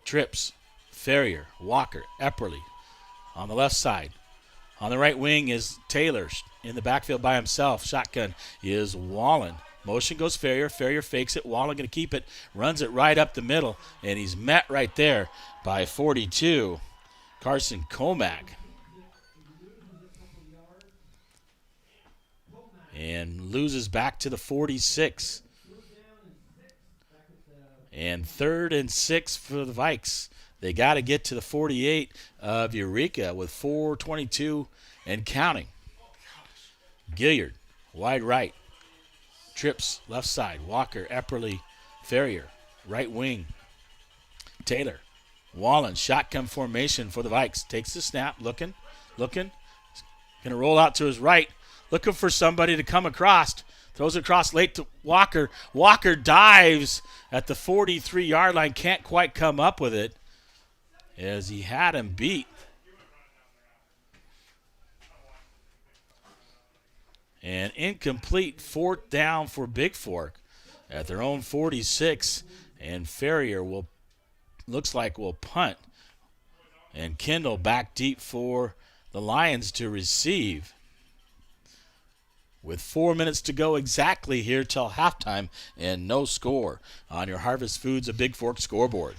Trips, Ferrier, Walker, Epperly on the left side. On the right wing is Taylor in the backfield by himself. Shotgun is Wallen. Motion goes Ferrier. Ferrier fakes it. Wallen going to keep it. Runs it right up the middle. And he's met right there by 42, Carson Comack. And loses back to the 46. And 3rd and 6 for the Vikes. They got to get to the 48 of Eureka with 4:22 and counting. Gilliard, wide right. Trips, left side. Walker, Epperly, Ferrier, right wing. Taylor, Wallen, shotgun formation for the Vikes. Takes the snap, looking. Going to roll out to his right. Looking for somebody to come across. Throws it across late to Walker. Walker dives at the 43-yard line. Can't quite come up with it as he had him beat. And incomplete 4th down for Bigfork at their own 46. And Ferrier looks like will punt. And Kendall back deep for the Lions to receive. With 4 minutes to go exactly here till halftime and no score on your Harvest Foods of Bigfork scoreboard.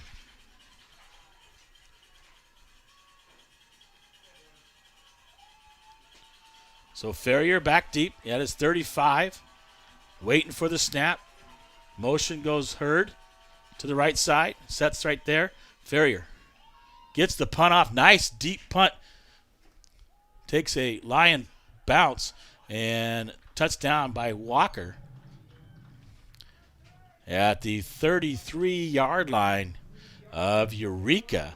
So Ferrier back deep at his 35, waiting for the snap. Motion goes Hurd to the right side, sets right there. Ferrier gets the punt off. Nice deep punt. Takes a Lion bounce and touchdown by Walker at the 33-yard line of Eureka.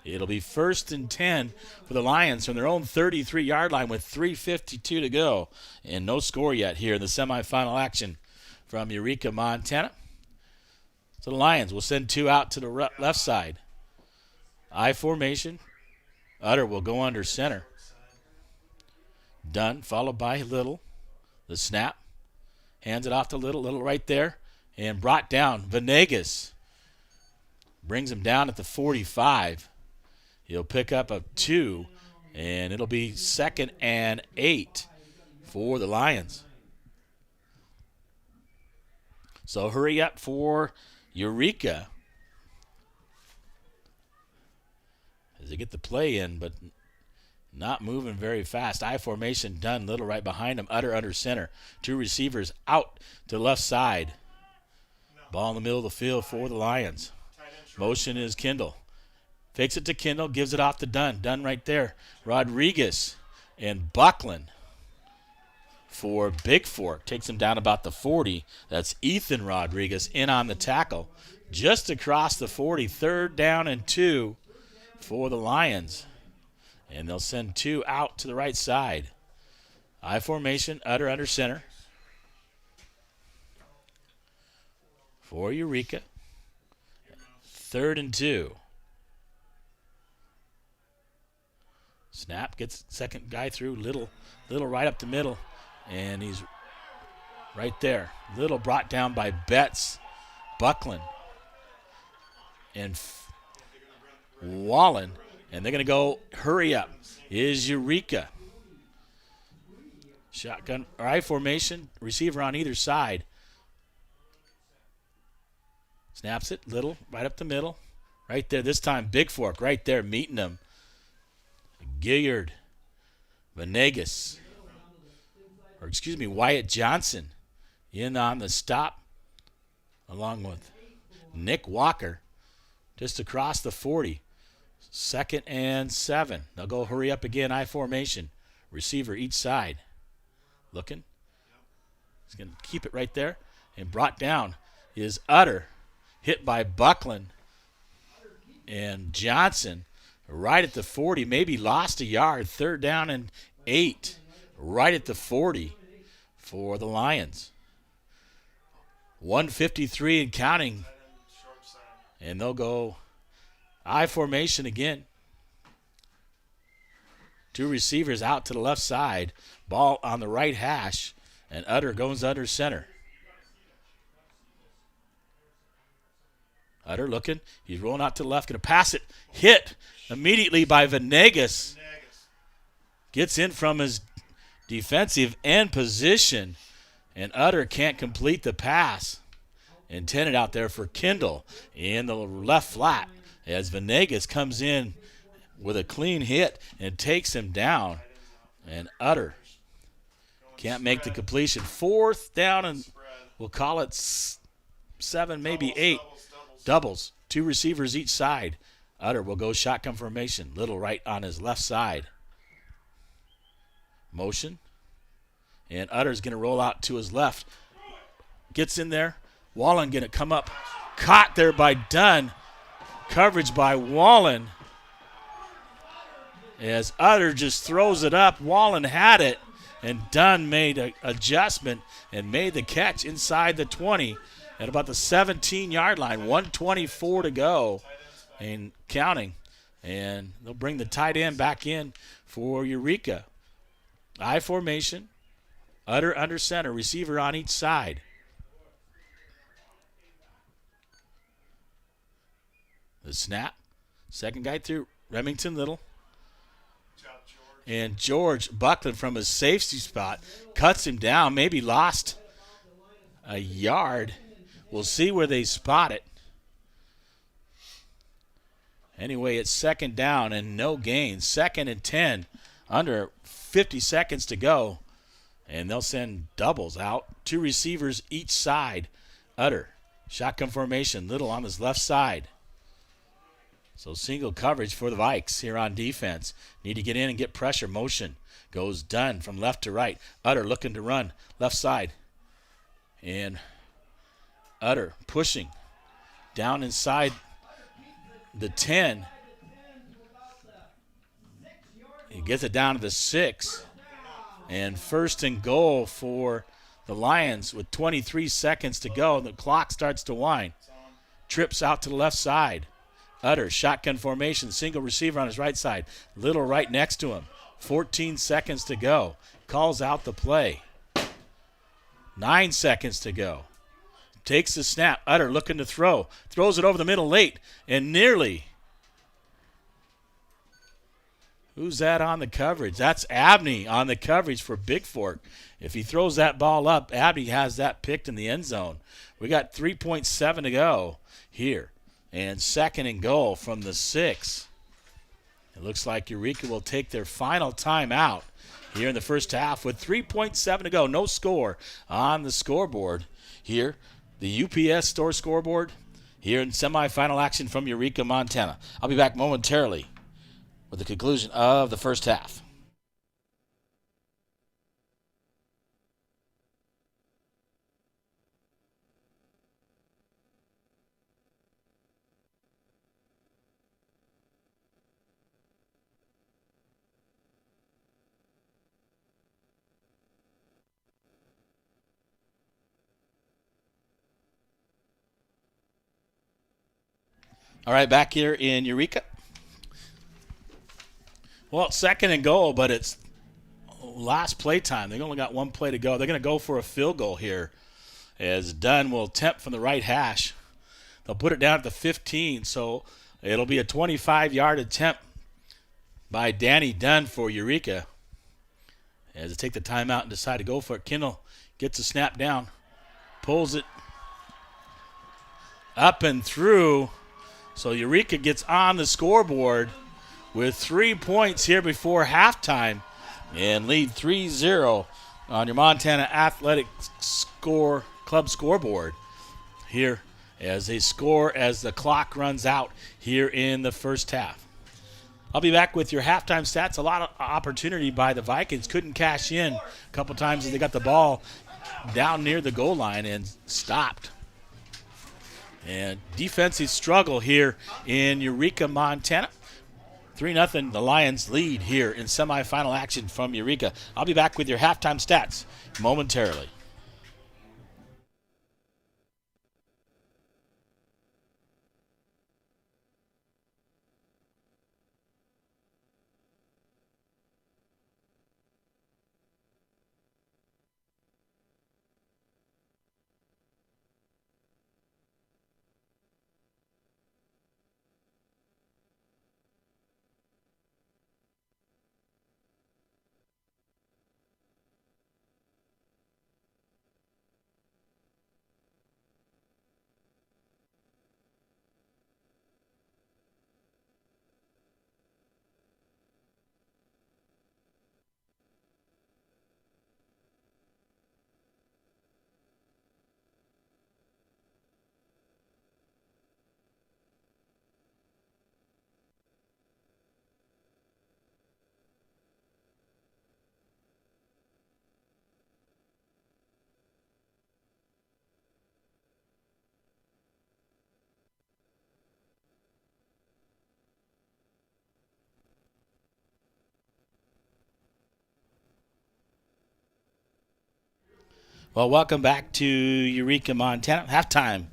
It'll be 1st and 10 for the Lions from their own 33-yard line with 3:52 to go. And no score yet here in the semifinal action from Eureka, Montana. So the Lions will send 2 out to the left side. I formation. Utter will go under center. Dunn, followed by Little. The snap. Hands it off to Little. Little right there. And brought down. Venegas brings him down at the 45. He'll pick up a 2, and it'll be 2nd and 8 for the Lions. So hurry up for Eureka as they get the play in, but not moving very fast. I formation done. Little right behind him. Utter under center. 2 receivers out to the left side. Ball in the middle of the field for the Lions. Motion is Kendall. Fakes it to Kendall. Gives it off to Dunn. Dunn right there. Rodriguez and Buckland for Bigfork. Takes him down about the 40. That's Ethan Rodriguez in on the tackle. Just across the 40. 3rd down and 2 for the Lions. And they'll send 2 out to the right side. I formation, Utter under center. For Eureka. 3rd and 2. Snap, gets second guy through. Little right up the middle. And he's right there. Little brought down by Betts. Buckland. And Wallen. And they're going to go hurry up. Is Eureka. Shotgun, or I formation. Receiver on either side. Snaps it. Little right up the middle. Right there. This time Bigfork right there meeting him. Gilliard. Venegas. Wyatt Johnson in on the stop along with Nick Walker just across the 40. 2nd and 7. They'll go hurry up again. I formation. Receiver each side. Looking. He's going to keep it right there. And brought down is Utter hit by Buckland. And Johnson right at the 40, maybe lost a yard. 3rd down and 8, right at the 40 for the Lions. 153 and counting. And they'll go I formation again. 2 receivers out to the left side. Ball on the right hash. And Utter goes under center. Utter looking. He's rolling out to the left. Going to pass it. Hit immediately by Venegas. Gets in from his defensive end position. And Utter can't complete the pass. Intended out there for Kendall in the left flat as Venegas comes in with a clean hit and takes him down. And Utter can't make the completion. 4th down, and we'll call it 7, maybe 8. Doubles. 2 receivers each side. Utter will go shotgun formation. Little right on his left side. Motion. And Utter's going to roll out to his left. Gets in there. Wallen going to come up. Caught there by Dunn. Coverage by Wallen. As Utter just throws it up. Wallen had it. And Dunn made an adjustment and made the catch inside the 20 at about the 17-yard line. 1:24 to go and counting. And they'll bring the tight end back in for Eureka. I formation. Utter under center. Receiver on each side. The snap. Second guy through. Remington Little. And George Buckland from his safety spot cuts him down. Maybe lost a yard. We'll see where they spot it. Anyway, it's 2nd down and no gain. 2nd and 10. Under 50 seconds to go. And they'll send doubles out. 2 receivers each side. Utter. Shotgun formation. Little on his left side. So single coverage for the Vikes here on defense. Need to get in and get pressure. Motion goes Dunn from left to right. Utter looking to run left side. And Utter pushing down inside the 10. He gets it down to the 6. And 1st and goal for the Lions with 23 seconds to go. The clock starts to wind. Trips out to the left side. Utter, shotgun formation, single receiver on his right side. Little right next to him. 14 seconds to go. Calls out the play. 9 seconds to go. Takes the snap. Utter looking to throw. Throws it over the middle late and nearly. Who's that on the coverage? That's Abney on the coverage for Bigfork. If he throws that ball up, Abney has that picked in the end zone. We got 3.7 to go here. And 2nd and goal from the 6. It looks like Eureka will take their final timeout here in the first half with 3.7 to go. No score on the scoreboard here. The UPS store scoreboard here in semifinal action from Eureka, Montana. I'll be back momentarily with the conclusion of the first half. All right, back here in Eureka. Well, it's 2nd and goal, but it's last play time. They've only got 1 play to go. They're going to go for a field goal here as Dunn will attempt from the right hash. They'll put it down at the 15, so it'll be a 25-yard attempt by Danny Dunn for Eureka as they take the timeout and decide to go for it. Kendall gets a snap down, pulls it up and through. So Eureka gets on the scoreboard with 3 points here before halftime and lead 3-0 on your Montana Athletic Club scoreboard here as they score as the clock runs out here in the first half. I'll be back with your halftime stats. A lot of opportunity by the Vikings. Couldn't cash in a couple times as they got the ball down near the goal line and stopped. And defensive struggle here in Eureka, Montana. 3-0, the Lions lead here in semifinal action from Eureka. I'll be back with your halftime stats momentarily. Well, welcome back to Eureka, Montana. Halftime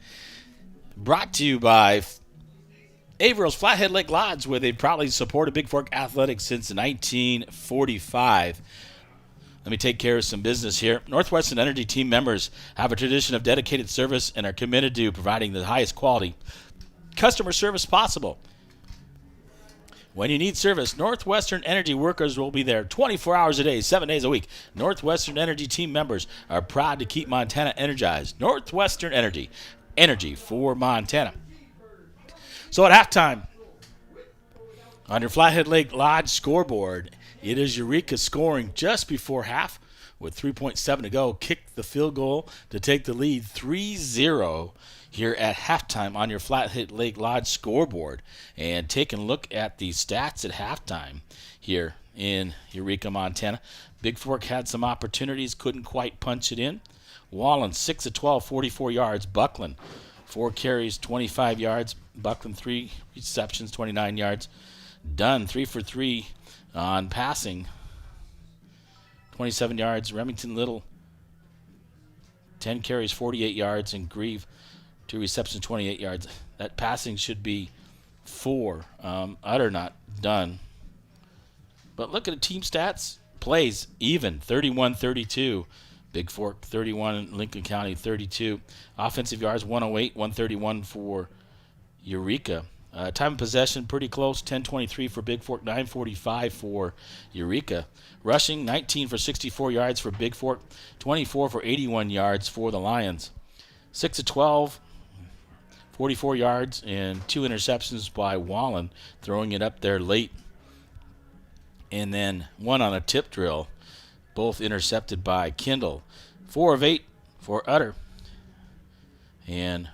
brought to you by Averill's Flathead Lake Lodge, where they've proudly supported Bigfork athletics since 1945. Let me take care of some business here. Northwestern Energy team members have a tradition of dedicated service and are committed to providing the highest quality customer service possible. When you need service, Northwestern Energy workers will be there 24 hours a day, 7 days a week. Northwestern Energy team members are proud to keep Montana energized. Northwestern Energy, energy for Montana. So at halftime, on your Flathead Lake Lodge scoreboard, it is Eureka scoring just before half with 3.7 to go. Kicked the field goal to take the lead 3-0 here at halftime on your Flathead Lake Lodge scoreboard. And taking a look at the stats at halftime here in Eureka, Montana. Bigfork had some opportunities, couldn't quite punch it in. Wallen, 6 of 12, 44 yards. Buckland, 4 carries, 25 yards. Buckland, 3 receptions, 29 yards. Dunn, 3 for 3 on passing, 27 yards. Remington Little, 10 carries, 48 yards. And Grieve, 2 receptions, 28 yards. That passing should be 4. Utter not done. But look at the team stats. Plays even, 31-32. Bigfork 31, Lincoln County 32. Offensive yards 108, 131 for Eureka. Time of possession pretty close, 10:23 for Bigfork, 9:45 for Eureka. Rushing 19 for 64 yards for Bigfork, 24 for 81 yards for the Lions. 6 of 12, 44 yards, and 2 interceptions by Wallen, throwing it up there late. And then 1 on a tip drill, both intercepted by Kindle. 4 of 8 for Utter. And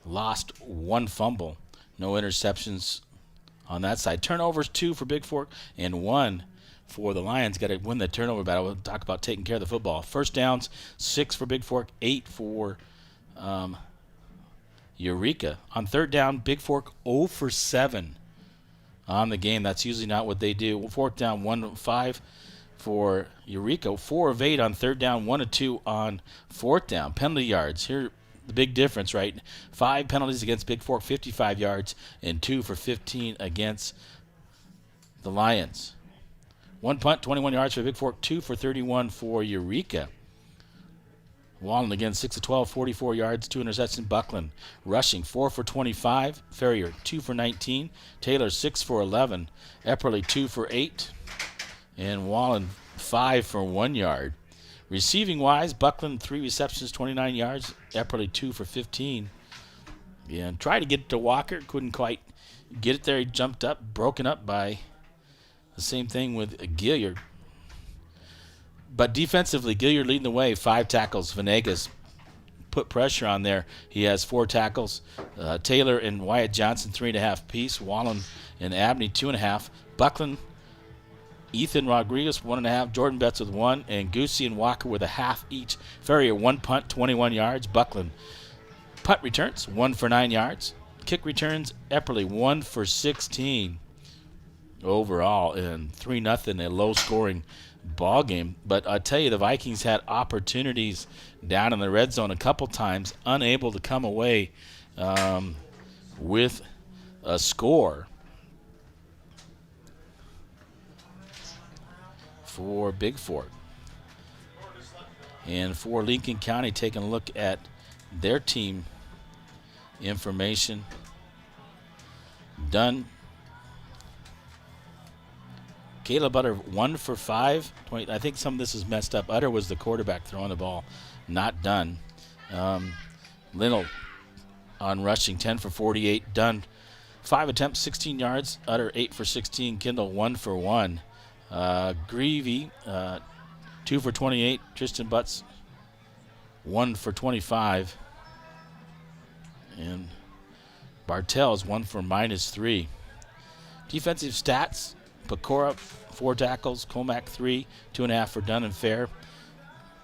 lost 1 fumble. No interceptions on that side. Turnovers 2 for Bigfork and 1 for the Lions. Got to win the turnover battle. We'll talk about taking care of the football. First downs, 6 for Bigfork, 8 for Eureka. On third down, Bigfork 0 for 7 on the game. That's usually not what they do. Fourth down, 1 of 5 for Eureka. 4 of 8 on third down, 1 of 2 on fourth down. Penalty yards. Here, the big difference, right? 5 penalties against Bigfork, 55 yards, and 2 for 15 against the Lions. 1 punt, 21 yards for Bigfork, 2 for 31 for Eureka. Wallen again, 6 of 12, 44 yards, 2 interceptions. Buckland rushing, 4 for 25. Ferrier, 2 for 19. Taylor, 6 for 11. Epperly, 2 for 8. And Wallen, 5 for 1 yard. Receiving wise, Buckland 3 receptions, 29 yards. Epperly 2 for 15. Yeah, and tried to get it to Walker, couldn't quite get it there. He jumped up, broken up by the same thing with Gilliard. But defensively, Gilliard leading the way, 5 tackles. Venegas put pressure on there. He has 4 tackles. Taylor and Wyatt Johnson 3.5 apiece. Wallen and Abney 2.5. Buckland Ethan Rodriguez, 1.5. Jordan Betts with 1. And Goosey and Walker with a half each. Ferrier, 1 punt, 21 yards. Buckland, punt returns, 1 for 9 yards. Kick returns, Epperly, 1 for 16 overall. And 3-0, a low-scoring ball game. But I tell you, the Vikings had opportunities down in the red zone a couple times, unable to come away with a score for Bigfork. And for Lincoln County, taking a look at their team information. Done. Caleb Utter, 1 for 5. I think some of this is messed up. Utter was the quarterback throwing the ball, not Dunn. Linnell on rushing, 10 for 48. Dunn, 5 attempts, 16 yards. Utter, 8 for 16. Kendall, 1 for 1. Greavy, 2 for 28. Tristan Butts, 1 for 25. And Bartels, 1 for -3. Defensive stats, Pecora, 4 tackles. Comac, 3. 2.5 for Dunn and Fair.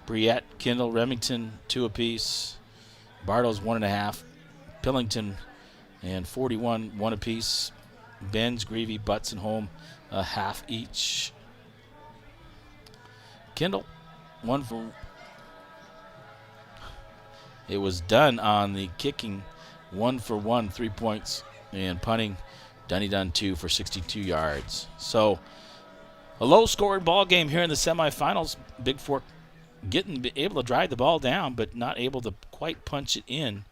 Briette, Kendall, Remington, 2 apiece. Bartles, 1.5. Pillington and 41, 1 apiece. Benz, Greavy, Butts, and Holm, a half each. Kendall, 1 for. It was done on the kicking, 1 for 1, 3 points, and punting, Dunny Dunn 2 for 62 yards. So a low-scoring ball game here in the semifinals. Bigfork able to drive the ball down, but not able to quite punch it in.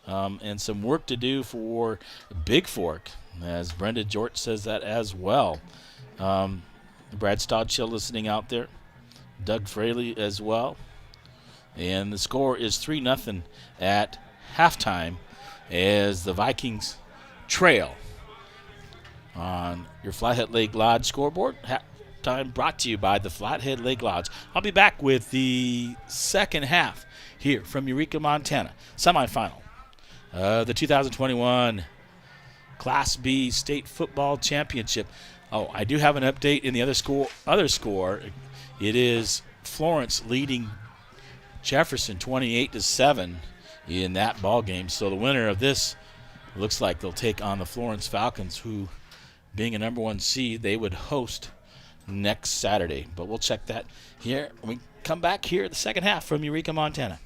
And some work to do for Bigfork, as Brenda Jort says that as well. Brad Stodchill listening out there. Doug Fraley as well. And the score is 3-0 at halftime as the Vikings trail on your Flathead Lake Lodge scoreboard. Halftime brought to you by the Flathead Lake Lodge. I'll be back with the second half here from Eureka, Montana. Semifinal. The 2021 Class B State Football Championship. Oh, I do have an update in the other score. It is Florence leading Jefferson 28-7 in that ball game. So the winner of this looks like they'll take on the Florence Falcons, who, being a number 1 seed, they would host next Saturday. But we'll check that here when we come back here the second half from Eureka, Montana.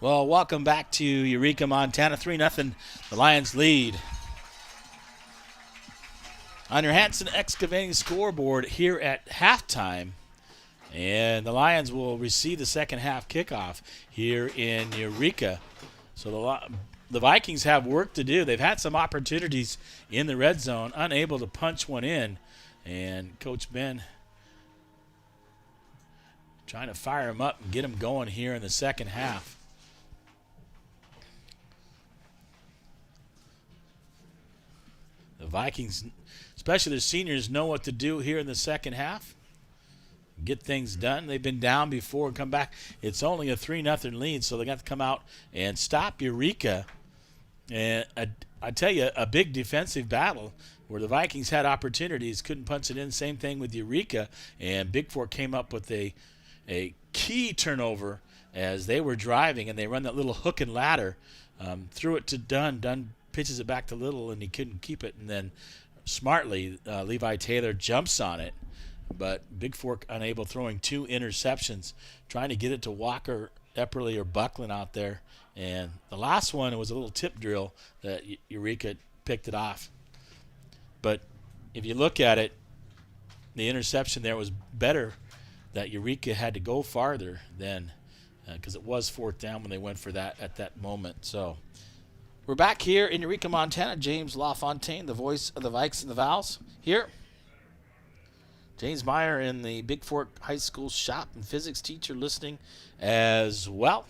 Well, welcome back to Eureka, Montana. 3-0. The Lions lead. On your Hanson Excavating scoreboard here at halftime. And the Lions will receive the second half kickoff here in Eureka. So the Vikings have work to do. They've had some opportunities in the red zone, unable to punch one in. And Coach Ben trying to fire him up and get him going here in the second half. The Vikings, especially the seniors, know what to do here in the second half. Get things done. They've been down before and come back. It's only a 3-0 lead, so they got to come out and stop Eureka. And I tell you, a big defensive battle where the Vikings had opportunities, couldn't punch it in. Same thing with Eureka, and Bigfork came up with a key turnover as they were driving, and they run that little hook and ladder, threw it to Dunn. Dunn pitches it back to Little, and he couldn't keep it. And then smartly, Levi Taylor jumps on it. But Bigfork unable, throwing 2 interceptions, trying to get it to Walker, Epperly, or Buckland out there. And the last one, it was a little tip drill that Eureka picked it off. But if you look at it, the interception there was better that Eureka had to go farther than because it was 4th down when they went for that at that moment. So we're back here in Eureka, Montana. James LaFontaine, the voice of the Vikes and the Vows, here. James Meyer in the Bigfork High School shop and physics teacher listening as well.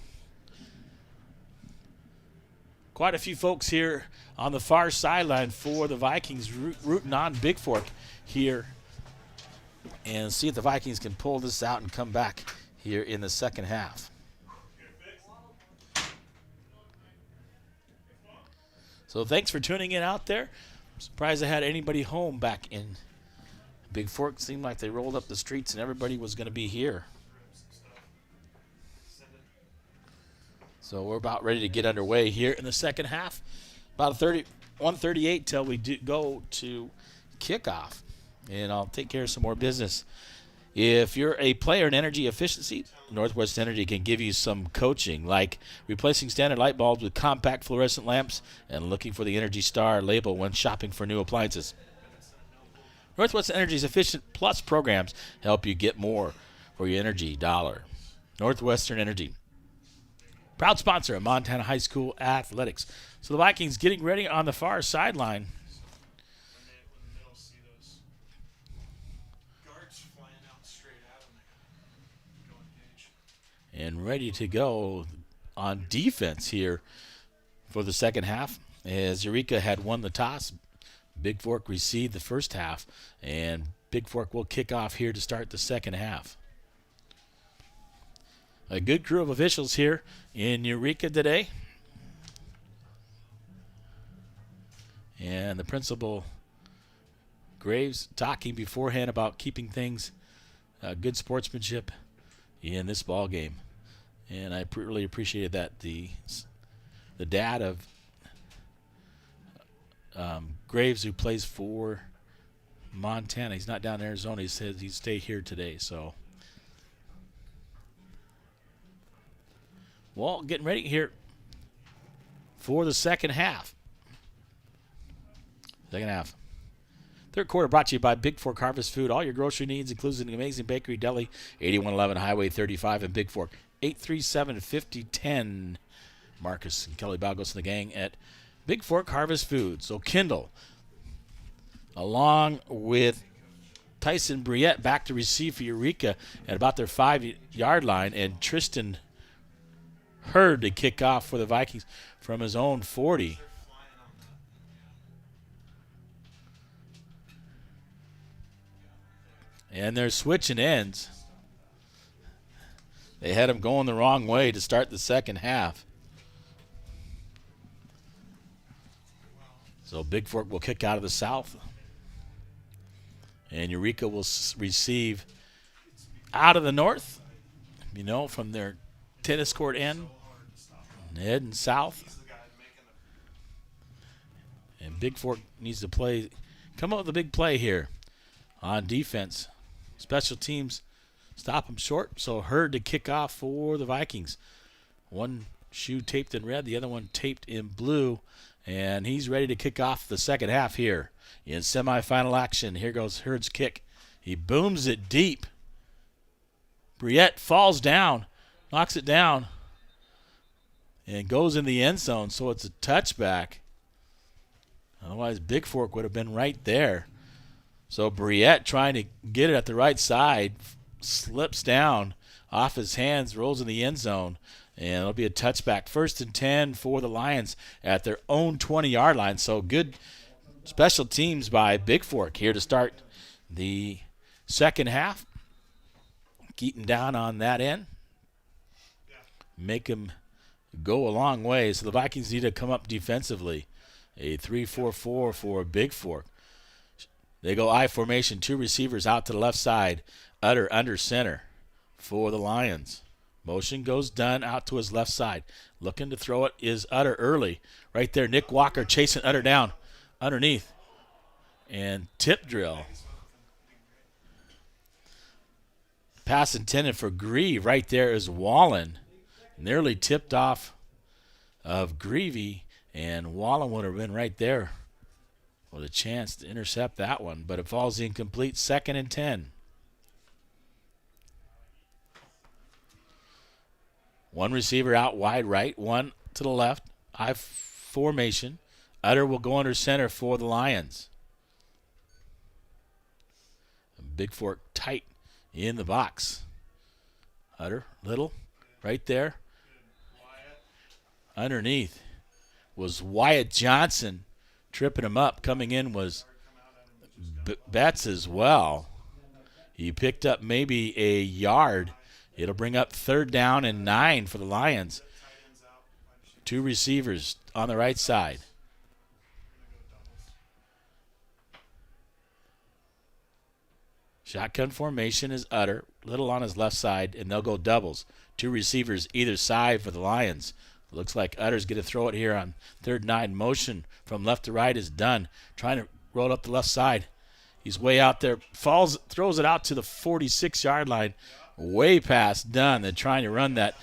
Quite a few folks here on the far sideline for the Vikings rooting on Bigfork here. And see if the Vikings can pull this out and come back here in the second half. So thanks for tuning in out there. I'm surprised I had anybody home back in Bigfork. Seemed like they rolled up the streets and everybody was going to be here. So we're about ready to get underway here in the second half. About 1:38 till we go to kickoff. And I'll take care of some more business. If you're a player in energy efficiency, Northwest Energy can give you some coaching, like replacing standard light bulbs with compact fluorescent lamps and looking for the Energy Star label when shopping for new appliances. Northwest Energy's Efficient Plus programs help you get more for your energy dollar. Northwestern Energy, proud sponsor of Montana High School athletics. So the Vikings getting ready on the far sideline. When they'll see those guards flying out straight at them, they go engage. And ready to go on defense here for the second half, as Eureka had won the toss. Bigfork received the first half, and Bigfork will kick off here to start the second half. A good crew of officials here in Eureka today. And the principal, Graves, talking beforehand about keeping things good sportsmanship in this ball game. And I really appreciated that. The dad of Graves, who plays for Montana, he's not down in Arizona. He says he'd stay here today. So, well, getting ready here for the second half. Second half. Third quarter brought to you by Bigfork Harvest Food. All your grocery needs, including an amazing bakery deli, 8111 Highway 35 in Bigfork. 837-5010. Marcus and Kelly Balgos and the gang at Bigfork Harvest Food. So Kendall, along with Tyson Briette, back to receive for Eureka at about their 5-yard line, and Tristan Hurd to kick off for the Vikings from his own 40. And they're switching ends. They had him going the wrong way to start the second half. So Bigfork will kick out of the south. And Eureka will receive out of the north, from their tennis court end, and heading south. And Bigfork needs to come up with a big play here on defense. Special teams stop him short, so Hurd to kick off for the Vikings. 1 shoe taped in red, the other one taped in blue. And he's ready to kick off the second half here in semifinal action. Here goes Hurd's kick. He booms it deep. Briette falls down, knocks it down, and goes in the end zone, so it's a touchback. Otherwise, Bigfork would have been right there. So Briette trying to get it at the right side, slips down off his hands, rolls in the end zone, and it'll be a touchback. 1st and 10 for the Lions at their own 20-yard line. So good special teams by Bigfork here to start the second half. Keaton down on that end. Make him go a long way. So the Vikings need to come up defensively. A 3-4-4 for Bigfork. They go I formation, 2 receivers out to the left side. Utter under center for the Lions. Motion goes Dunn out to his left side. Looking to throw it is Utter early. Right there, Nick Walker chasing Utter down underneath. And tip drill. Pass intended for Grieve. Right there is Wallen. Nearly tipped off of Greavy. And Wallen would have been right there with a chance to intercept that one. But it falls incomplete. 2nd and 10. One receiver out wide right, one to the left. I formation. Utter will go under center for the Lions. Bigfork tight in the box. Utter, little, right there. Underneath was Wyatt Johnson tripping him up. Coming in was Betts as well. He picked up maybe a yard. It'll bring up 3rd down and 9 for the Lions. 2 receivers on the right side. Shotgun formation is Utter. Little on his left side, and they'll go doubles. 2 receivers either side for the Lions. Looks like Utter's going to throw it here on 3rd and 9. Motion from left to right is done. Trying to roll up the left side. He's way out there. Falls, throws it out to the 46-yard line. Way past Dunn. They're trying to run that.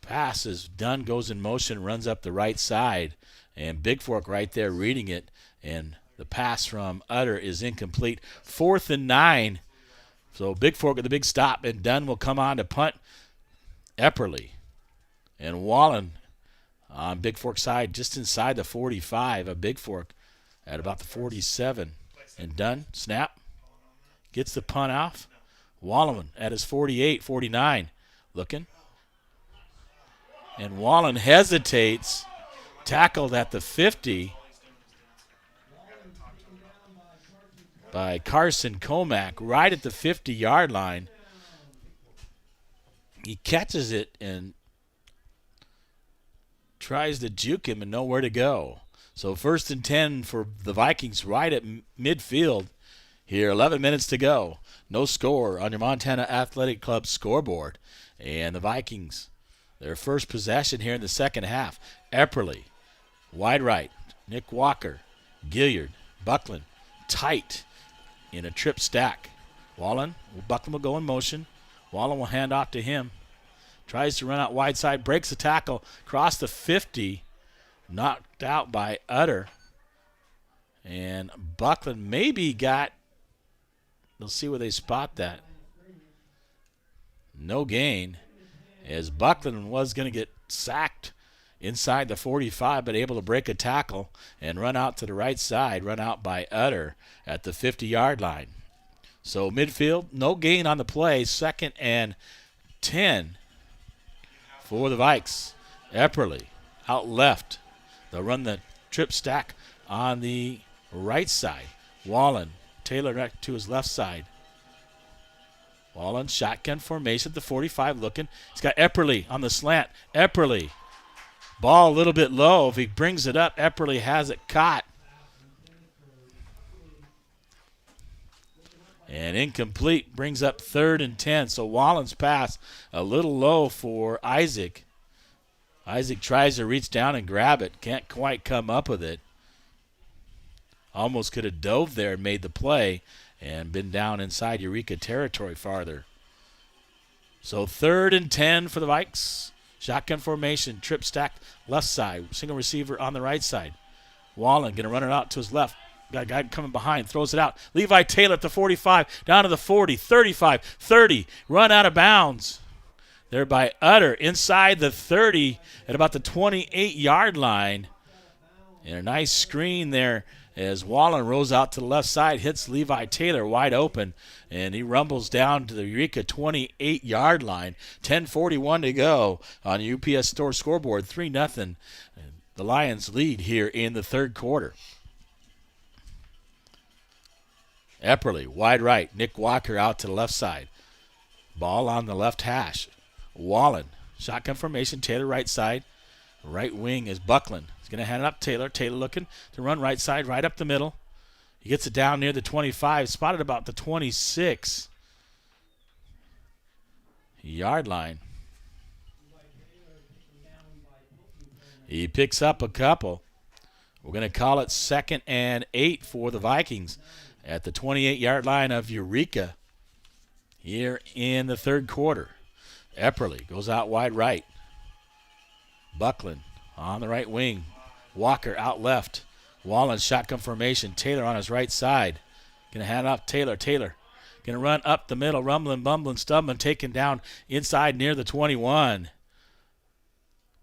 Pass is Dunn, goes in motion, runs up the right side. And Bigfork right there reading it. And the pass from Utter is incomplete. 4th and 9. So Bigfork at the big stop. And Dunn will come on to punt. Epperly. And Wallen on Bigfork's side just inside the 45 of Bigfork. At about the 47. And Dunn, snap. Gets the punt off. Wallen at his 48, 49. Looking. And Wallen hesitates. Tackled at the 50 by Carson Comack. Right at the 50-yard line. He catches it and tries to juke him and nowhere to go. So 1st and 10 for the Vikings right at midfield. Here, 11 minutes to go. No score on your Montana Athletic Club scoreboard. And the Vikings, their first possession here in the second half. Epperly, wide right. Nick Walker, Gilliard, Buckland, tight in a trip stack. Buckland will go in motion. Wallen will hand off to him. Tries to run out wide side, breaks the tackle, cross the 50. Knocked out by Utter. And Buckland maybe got, they'll see where they spot that. No gain, as Buckland was going to get sacked inside the 45, but able to break a tackle and run out to the right side, run out by Utter at the 50-yard line. So midfield, no gain on the play, 2nd and 10 for the Vikes. Epperly out left. They'll run the trip stack on the right side. Wallen, Taylor right to his left side. Wallen, shotgun formation at the 45 looking. He's got Epperly on the slant. Epperly, ball a little bit low. If he brings it up, Epperly has it caught. And incomplete, brings up 3rd and 10. So Wallen's pass a little low for Isaac. Isaac tries to reach down and grab it. Can't quite come up with it. Almost could have dove there and made the play and been down inside Eureka territory farther. So 3rd and 10 for the Vikes. Shotgun formation, trip stacked left side, single receiver on the right side. Wallen going to run it out to his left. Got a guy coming behind, throws it out. Levi Taylor at the 45, down to the 40, 35, 30, run out of bounds. There by Utter inside the 30 at about the 28-yard line. And a nice screen there as Wallen rolls out to the left side, hits Levi Taylor wide open, and he rumbles down to the Eureka 28-yard line. 10:41 to go on the UPS Store scoreboard, 3-0. The Lions lead here in the third quarter. Epperly, wide right. Nick Walker out to the left side. Ball on the left hash. Wallen, shotgun formation, Taylor right side. Right wing is Buckland. He's going to hand it up Taylor. Taylor looking to run right side, right up the middle. He gets it down near the 25, spotted about the 26-yard line. He picks up a couple. We're going to call it 2nd and 8 for the Vikings at the 28-yard line of Eureka here in the third quarter. Epperly goes out wide right. Buckland on the right wing. Walker out left. Wallen shotgun formation. Taylor on his right side. Going to hand off Taylor. Taylor going to run up the middle. Rumbling, bumbling, stumbling. Taken down inside near the 21.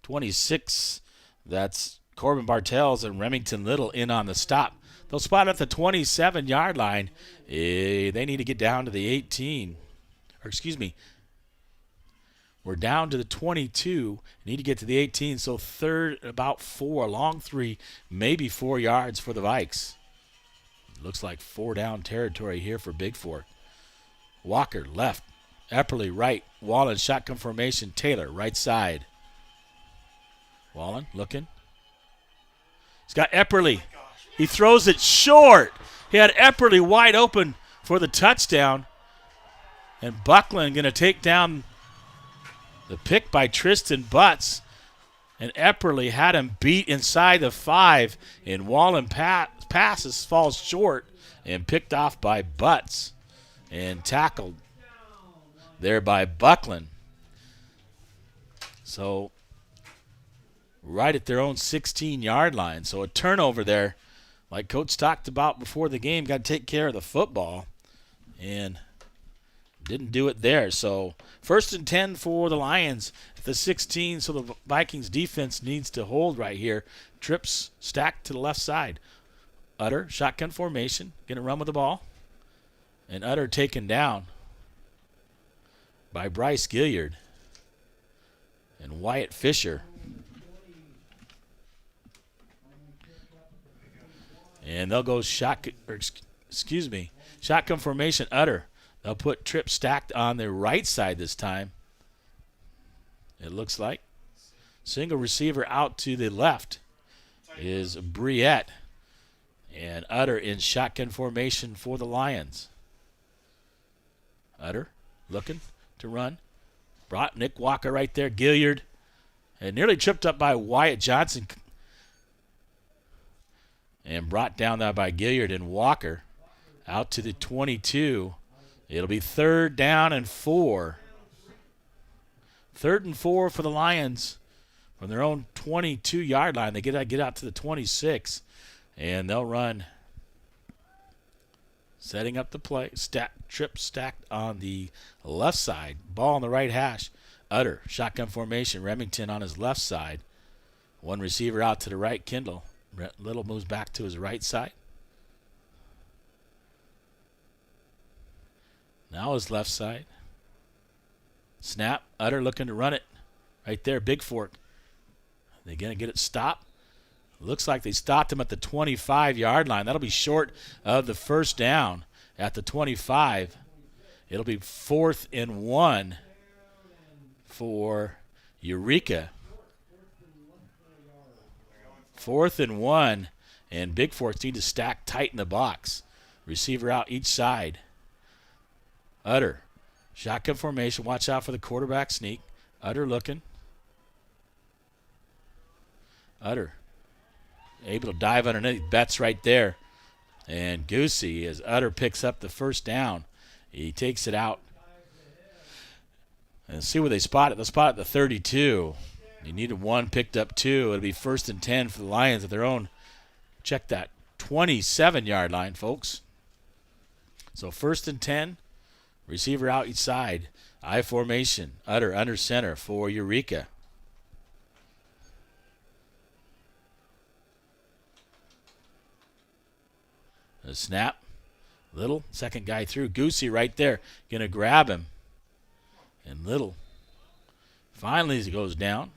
26. That's Corbin Bartels and Remington Little in on the stop. They'll spot at the 27-yard line. They need to get down to the 18. Or excuse me. We're down to the 22. Need to get to the 18. So 3rd, about 4. Long 3, maybe 4 yards for the Vikes. Looks like 4 down territory here for Bigfork. Walker left. Epperly right. Wallen shotgun formation. Taylor right side. Wallen looking. He's got Epperly. He throws it short. He had Epperly wide open for the touchdown. And Buckland going to take down the pick by Tristan Butts. And Epperly had him beat inside the 5. And Wallen passes, falls short, and picked off by Butts. And tackled there by Buckland. So right at their own 16-yard line. So a turnover there. Like Coach talked about before the game, got to take care of the football. And didn't do it there. So 1st and 10 for the Lions at the 16. So the Vikings defense needs to hold right here. Trips stacked to the left side. Utter, shotgun formation. Going to run with the ball. And Utter taken down by Bryce Gilliard and Wyatt Fisher. And they'll go shotgun formation, Utter. They'll put Tripp stacked on their right side this time. It looks like. Single receiver out to the left is Briette. And Utter in shotgun formation for the Lions. Utter looking to run. Brought Nick Walker right there. Gilliard. And nearly tripped up by Wyatt Johnson. And brought down there by Gilliard and Walker. Out to the 22. It'll be 3rd down and 4. 3rd and 4 for the Lions from their own 22-yard line. They get out to the 26. And they'll run. Setting up the play. Tripp stacked on the left side. Ball on the right hash. Utter. Shotgun formation. Remington on his left side. One receiver out to the right. Kindle. Little moves back to his right side. Now his left side. Snap. Utter looking to run it. Right there. Bigfork. They're going to get it stopped. Looks like they stopped him at the 25-yard line. That'll be short of the 1st down at the 25. It'll be 4th and 1 for Eureka. 4th and 1, and Bigforks need to stack tight in the box. Receiver out each side. Utter. Shotgun formation. Watch out for the quarterback sneak. Utter looking. Utter able to dive underneath. Betts right there. And Goosey, as Utter picks up the first down, he takes it out. And see where they spot it. They'll spot it at the 32. You needed 1, picked up 2. It'll be 1st and 10 for the Lions at their own. Check that, 27-yard line, folks. So 1st and 10, receiver out each side. I formation, Utter under center for Eureka. A snap, Little, second guy through. Goosey right there, gonna grab him. And Little finally goes down.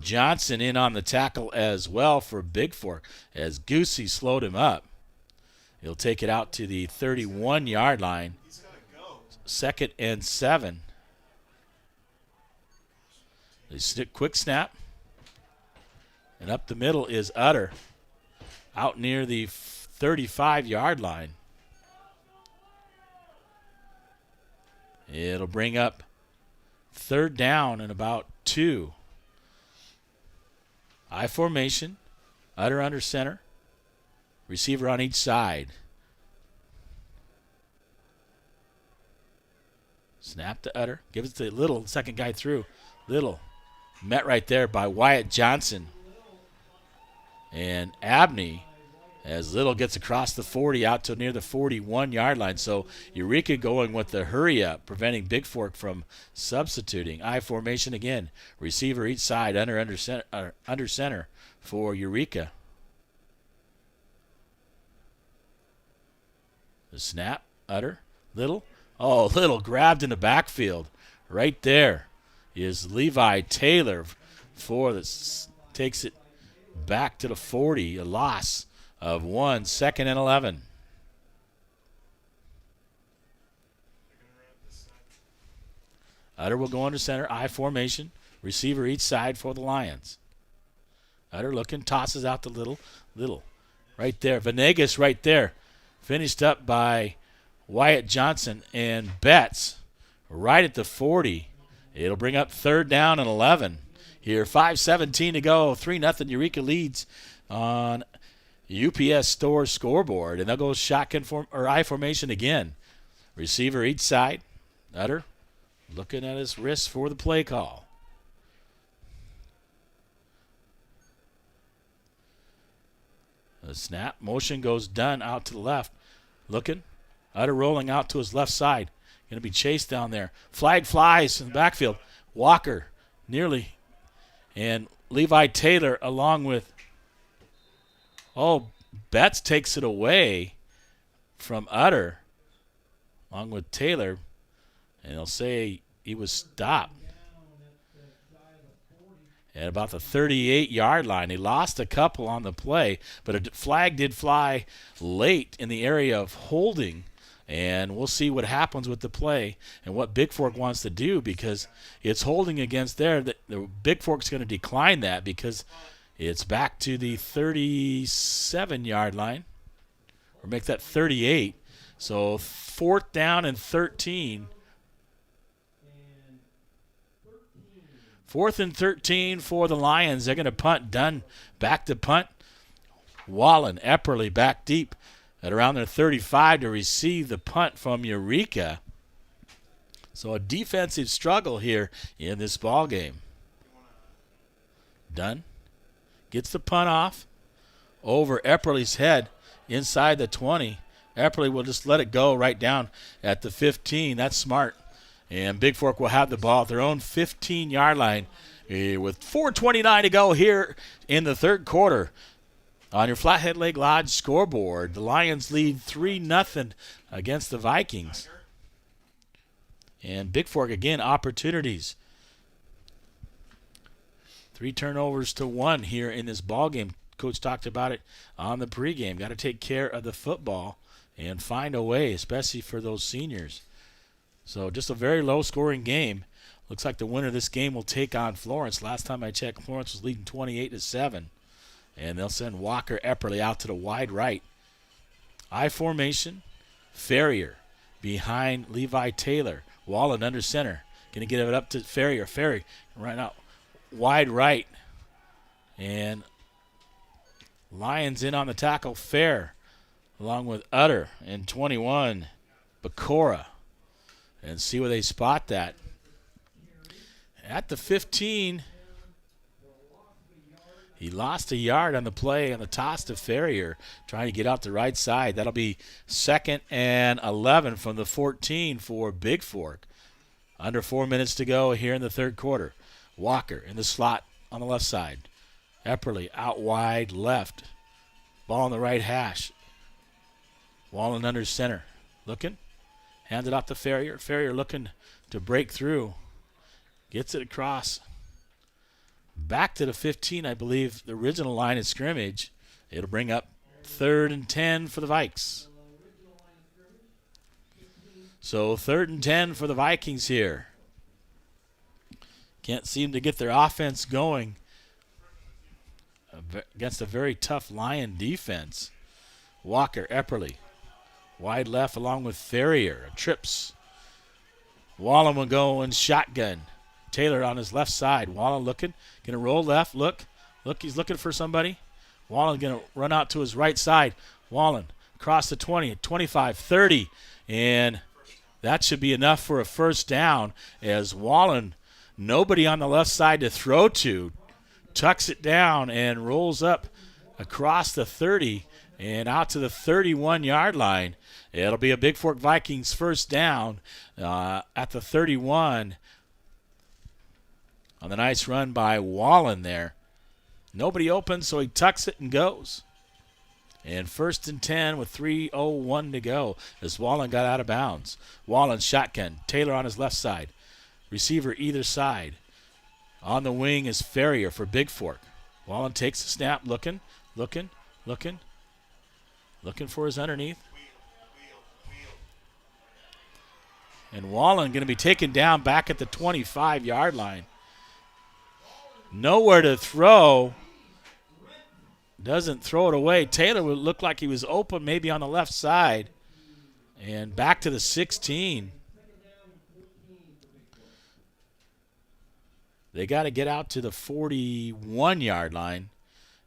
Johnson in on the tackle as well for Bigfork as Goosey slowed him up. He'll take it out to the 31-yard line. 2nd and 7. Quick snap. And up the middle is Utter. Out near the 35-yard line. It'll bring up 3rd down and about 2. I formation. Utter under center. Receiver on each side. Snap to Utter. Gives it to Little. Second guy through. Little. Met right there by Wyatt Johnson. And Abney, as Little gets across the 40 out to near the 41-yard line. So Eureka going with the hurry up, preventing Bigfork from substituting. I formation again. Receiver each side under center for Eureka. The snap, Utter, Little. Oh, Little grabbed in the backfield. Right there is Levi Taylor for this. Takes it back to the 40. A loss of 1, 2nd and 11. Utter will go under center. I formation. Receiver each side for the Lions. Utter looking, tosses out to Little. Little right there. Venegas right there. Finished up by Wyatt Johnson and Betts right at the 40. It'll bring up 3rd down and 11. Here, 5:17 to go. 3-0 Eureka leads on UPS Store scoreboard. And they'll go shotgun or I formation again. Receiver each side. Utter looking at his wrist for the play call. The snap. Motion goes done out to the left. Looking. Utter rolling out to his left side. Going to be chased down there. Flag flies in the backfield. Walker nearly. And Levi Taylor along with. Betts takes it away from Utter along with Taylor. And they'll say he was stopped at about the 38-yard line. He lost a couple on the play, but a flag did fly late in the area of holding, and we'll see what happens with the play and what Bigfork wants to do because it's holding against there. The Bigfork's going to decline that because it's back to the 37-yard line, or make that 38. So 4th down and 13. 4th and 13 for the Lions. They're going to punt. Dunn back to punt. Wallen, Epperly back deep at around their 35 to receive the punt from Eureka. So a defensive struggle here in this ball game. Dunn gets the punt off over Epperly's head inside the 20. Epperly will just let it go right down at the 15. That's smart. And Bigfork will have the ball at their own 15-yard line with 4:29 to go here in the 3rd quarter. On your Flathead Lake Lodge scoreboard, the Lions lead 3-0 against the Vikings. And Bigfork, again, opportunities. 3 turnovers to 1 here in this ball game. Coach talked about it on the pregame. Got to take care of the football and find a way, especially for those seniors. So just a very low-scoring game. Looks like the winner of this game will take on Florence. Last time I checked, Florence was leading 28-7. And they'll send Walker Epperly out to the wide right. I formation, Ferrier behind Levi Taylor. Wallen under center. Going to get it up to Ferrier. Ferrier right out wide right. And Lions in on the tackle. Fair along with Utter and 21, Bakora. And see where they spot that. At the 15, he lost a yard on the play on the toss to Ferrier, trying to get out the right side. That'll be 2nd and 11 from the 14 for Bigfork. Under 4 minutes to go here in the third quarter. Walker in the slot on the left side. Epperly out wide left. Ball on the right hash. Wallen under center. Looking. Handed off to Ferrier. Ferrier looking to break through. Gets it across. Back to the 15, I believe, the original line of scrimmage. It'll bring up 3rd and 10 for the Vikes. So 3rd and 10 for the Vikings here. Can't seem to get their offense going against a very tough Lion defense. Walker, Epperly. Wide left along with Ferrier. Trips. Wallen will go in shotgun. Taylor on his left side. Wallen looking. Going to roll left. Look, he's looking for somebody. Wallen going to run out to his right side. Wallen across the 20, 25, 30. And that should be enough for a first down as Wallen, nobody on the left side to throw to, tucks it down and rolls up across the 30 and out to the 31-yard line. It'll be a Bigfork Vikings first down at the 31 on the nice run by Wallen there. Nobody open, so he tucks it and goes. And 1st and 10 with 3:01 to go as Wallen got out of bounds. Wallen shotgun. Taylor on his left side. Receiver either side. On the wing is Ferrier for Bigfork. Wallen takes the snap, looking for his underneath. And Wallen going to be taken down back at the 25-yard line. Nowhere to throw. Doesn't throw it away. Taylor would look like he was open maybe on the left side. And back to the 16. They got to get out to the 41-yard line.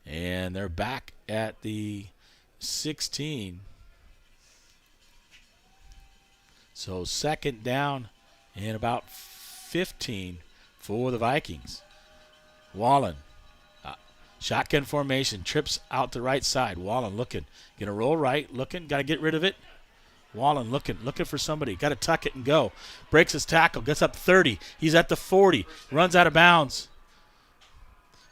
And they're back at the 16. So 2nd down and about 15 for the Vikings. Wallen. Shotgun formation. Trips out the right side. Wallen looking. Going to roll right. Looking. Got to get rid of it. Wallen looking for somebody. Got to tuck it and go. Breaks his tackle. Gets up 30. He's at the 40. Runs out of bounds.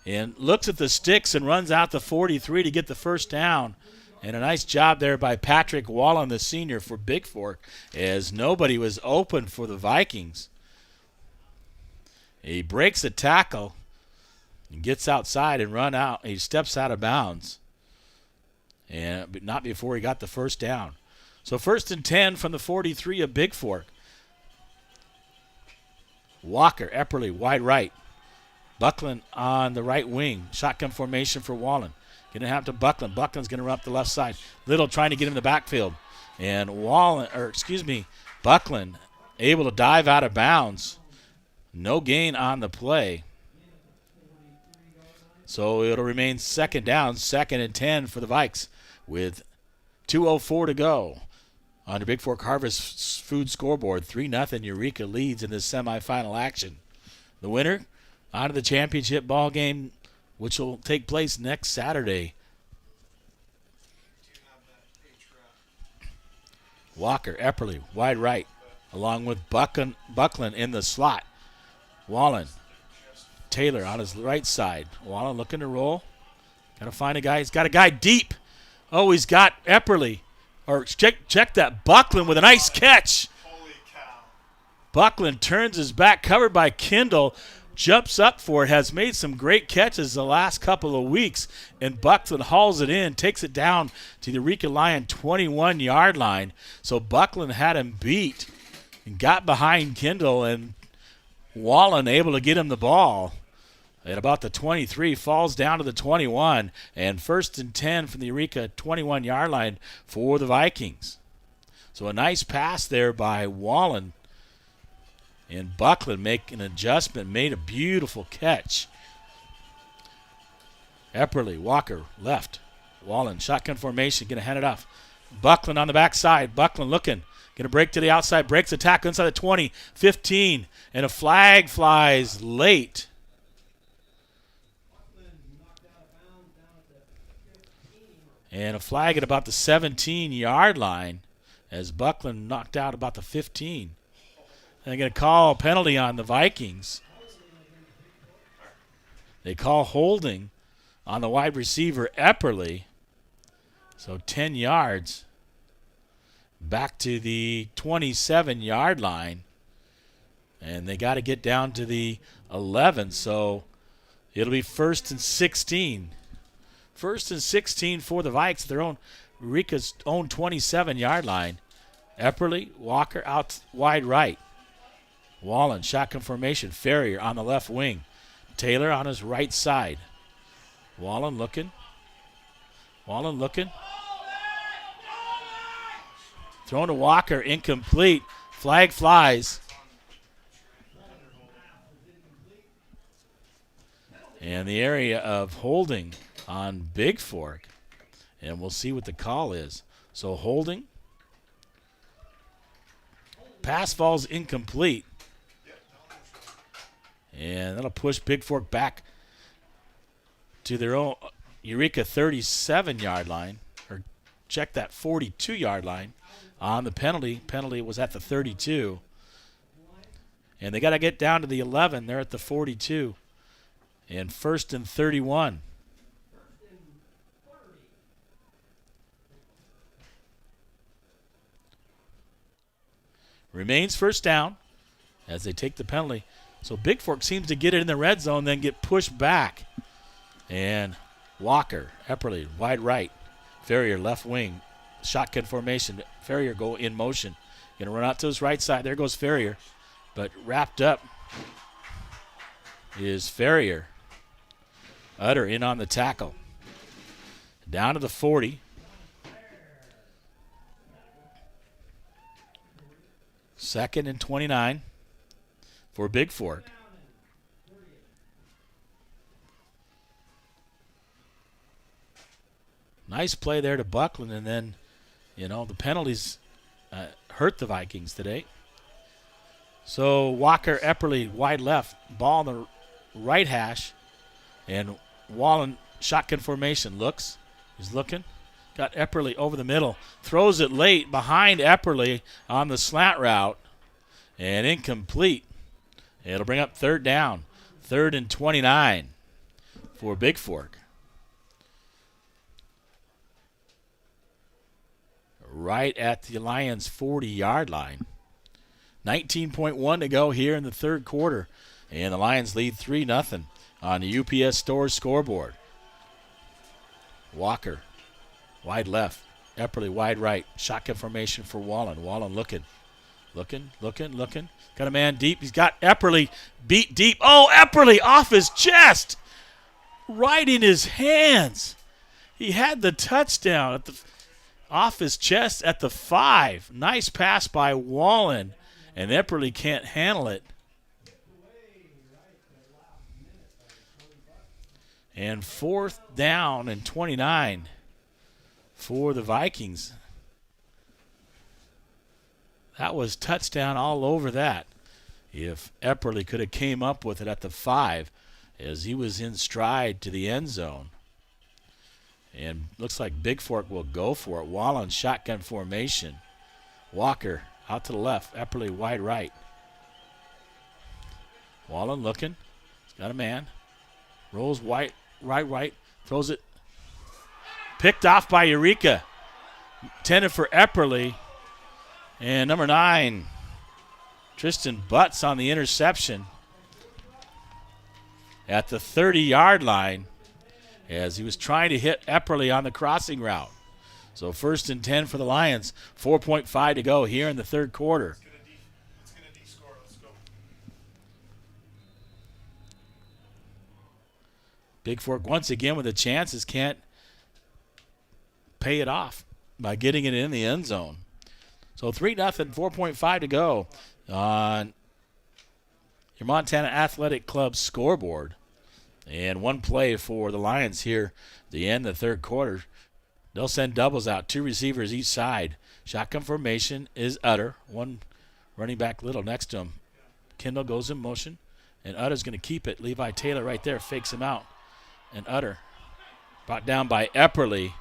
And looks at the sticks and runs out the 43 to get the first down. And a nice job there by Patrick Wallen, the senior, for Bigfork, as nobody was open for the Vikings. He breaks the tackle and gets outside and run out. He steps out of bounds. And not before he got the first down. So 1st and 10 from the 43 of Bigfork. Walker, Epperly, wide right. Buckland on the right wing. Shotgun formation for Wallen. Going to have to Buckland. Buckland's going to run up the left side. Little trying to get him in the backfield. And Buckland able to dive out of bounds. No gain on the play. So it'll remain 2nd down, 2nd and 10 for the Vikes with 2:04 to go. On the Bigfork Harvest Food scoreboard, 3-0 Eureka leads in this semifinal action. The winner out of the championship ball game, which will take place next Saturday. Walker, Epperly, wide right, along with Buckland in the slot. Wallen, Taylor on his right side. Wallen looking to roll. Got to find a guy. He's got a guy deep. Oh, he's got Epperly. Or check that. Buckland with a nice catch. Holy cow. Buckland turns his back, covered by Kindle. Jumps up for it, has made some great catches the last couple of weeks, and Buckland hauls it in, takes it down to the Eureka Lion 21-yard line. So Buckland had him beat and got behind Kindle, and Wallen able to get him the ball at about the 23, falls down to the 21, and 1st and 10 from the Eureka 21-yard line for the Vikings. So a nice pass there by Wallen. And Buckland make an adjustment, made a beautiful catch. Epperly, Walker, left. Wallen, shotgun formation, going to hand it off. Buckland on the backside. Buckland looking. Going to break to the outside. Breaks the tackle inside the 20, 15. And a flag flies late. And a flag at about the 17-yard line as Buckland knocked out about the 15. They're going to call a penalty on the Vikings. They call holding on the wide receiver Epperly. So 10 yards back to the 27-yard line. And they got to get down to the 11. So it'll be 1st and 16. 1st and 16 for the Vikes, their own Eureka's own 27-yard line. Epperly, Walker out wide right. Wallen, shotgun formation. Ferrier on the left wing. Taylor on his right side. Wallen looking. Thrown to Walker, incomplete. Flag flies. And the area of holding on Bigfork. And we'll see what the call is. So holding. Pass falls incomplete. And that'll push Bigfork back to their own Eureka 37-yard line. Or check that 42-yard line on the penalty. Penalty was at the 32. And they got to get down to the 11. They're at the 42. And 1st and 31. Remains first down as they take the penalty. So Bigfork seems to get it in the red zone, then get pushed back. And Walker, Epperly, wide right. Ferrier, left wing. Shotgun formation. Ferrier go in motion. Going to run out to his right side. There goes Ferrier. But wrapped up is Ferrier. Utter in on the tackle. Down to the 40. Second and 29 for Bigfork. Nice play there to Buckland, and then, the penalties hurt the Vikings today. So Walker, Epperly, wide left, ball on the right hash, and Wallen, shotgun formation, he's looking. Got Epperly over the middle. Throws it late behind Epperly on the slant route. And incomplete. It'll bring up 3rd down. 3rd and 29 for Bigfork. Right at the Lions' 40-yard line. 19.1 to go here in the 3rd quarter. And the Lions lead 3-0 on the UPS Stores scoreboard. Walker. Wide left. Epperly wide right. Shotgun formation for Wallen. Wallen looking. Got a man deep. He's got Epperly beat deep. Oh, Epperly off his chest. Right in his hands. He had the touchdown off his chest at the 5. Nice pass by Wallen. And Epperly can't handle it. And 4th down and 29. For the Vikings. That was touchdown all over that. If Epperly could have came up with it at the 5 as he was in stride to the end zone. And looks like Bigfork will go for it. Wallen shotgun formation. Walker out to the left. Epperly wide right. Wallen looking. He's got a man. Rolls right. Throws it. Picked off by Eureka. Intended for Epperly. And number 9, Tristan Butts on the interception at the 30-yard line as he was trying to hit Epperly on the crossing route. So 1st and 10 for the Lions. 4.5 to go here in the 3rd quarter. Let's get a D score. Let's go. Bigfork once again with the chances can't pay it off by getting it in the end zone. So 3-0, 4.5 to go on your Montana Athletic Club scoreboard. And one play for the Lions here at the end of the 3rd quarter. They'll send doubles out, 2 receivers each side. Shotgun formation is Utter. 1 running back Little next to him. Kendall goes in motion, and Utter's going to keep it. Levi Taylor right there fakes him out. And Utter brought down by Epperly.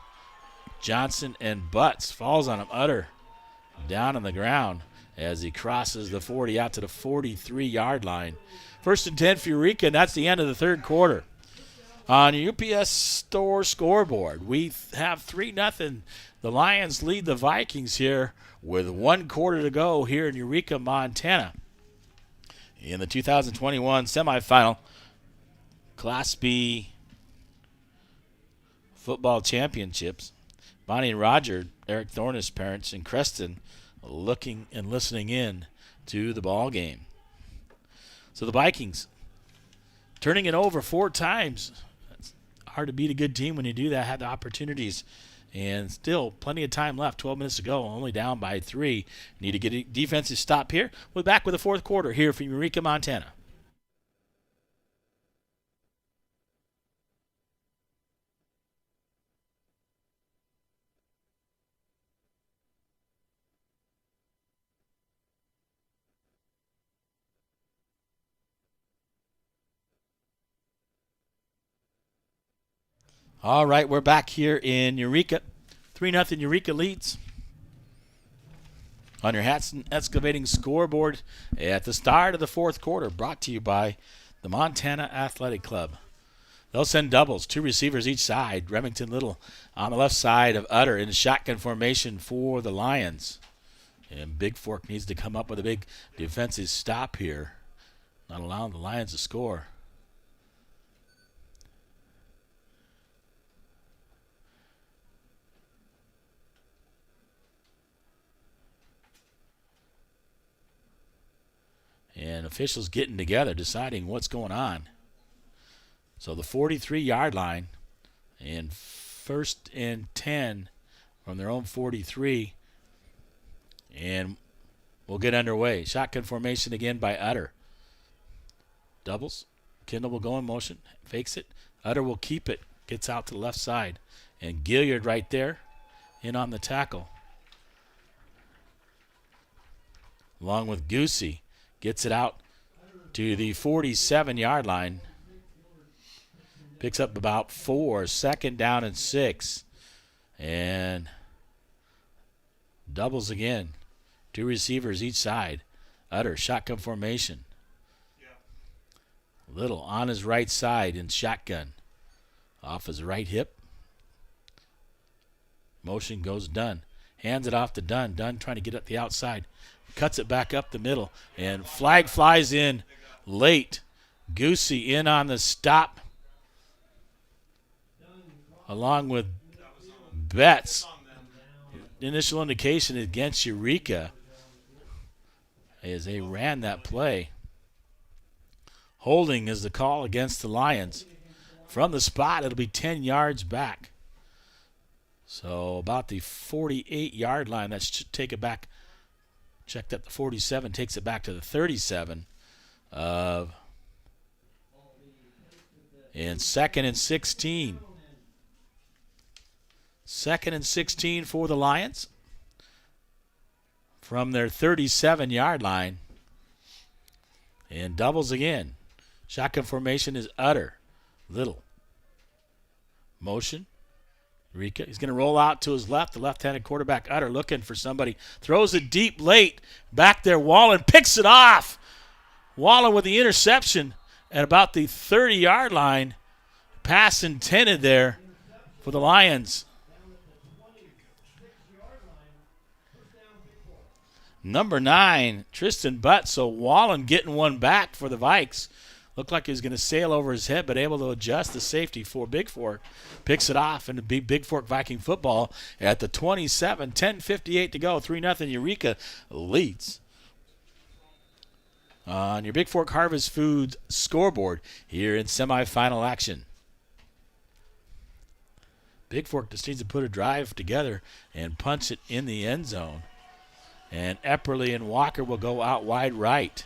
Johnson and Butts falls on him. Utter down on the ground as he crosses the 40 out to the 43-yard line. 1st and 10 for Eureka, and that's the end of the 3rd quarter. On your UPS Store scoreboard, we have 3-0. The Lions lead the Vikings here with 1 quarter to go here in Eureka, Montana. In the 2021 semifinal Class B football championships, Bonnie and Roger, Eric Thorn's parents, and Creston looking and listening in to the ball game. So the Vikings turning it over 4 times. It's hard to beat a good team when you do that, have the opportunities. And still plenty of time left, 12 minutes to go, only down by 3. Need to get a defensive stop here. We're back with the 4th quarter here from Eureka, Montana. All right, we're back here in Eureka. 3-0 Eureka leads. On your Hatson Excavating scoreboard at the start of the 4th quarter, brought to you by the Montana Athletic Club. They'll send doubles, 2 receivers each side. Remington Little on the left side of Utter in shotgun formation for the Lions. And Bigfork needs to come up with a big defensive stop here, not allowing the Lions to score. And officials getting together, deciding what's going on. So the 43-yard line, and 1st and 10 from their own 43. And we'll get underway. Shotgun formation again by Utter. Doubles. Kendall will go in motion, fakes it. Utter will keep it, gets out to the left side. And Gilliard right there in on the tackle. Along with Goosey. Gets it out to the 47-yard line. Picks up about 4. 2nd down and 6. And doubles again. 2 receivers each side. Utter shotgun formation. Little on his right side in shotgun. Off his right hip. Motion goes Dunn. Hands it off to Dunn. Dunn trying to get up the outside. Cuts it back up the middle, and flag flies in late. Goosey in on the stop, along with Betts. Initial indication against Eureka as they ran that play. Holding is the call against the Lions. From the spot, it'll be 10 yards back. So about the 48-yard line, that should take it back. Checked at the 47, takes it back to the 37 of and 2nd and 16. 2nd and 16 for the Lions from their 37-yard line. And doubles again. Shotgun formation is Utter. Little. Motion. Eureka. He's going to roll out to his left. The left-handed quarterback, Utter, looking for somebody. Throws it deep late. Back there, Wallen picks it off. Wallen with the interception at about the 30-yard line. Pass intended there for the Lions. Number 9, Tristan Butt. So Wallen getting one back for the Vikes. Looked like he was going to sail over his head, but able to adjust the safety for Bigfork. Picks it off, and be Bigfork Viking football at the 27. 10:58 to go. 3-0 Eureka leads. On your Bigfork Harvest Foods scoreboard here in semifinal action. Bigfork just needs to put a drive together and punch it in the end zone. And Epperly and Walker will go out wide right.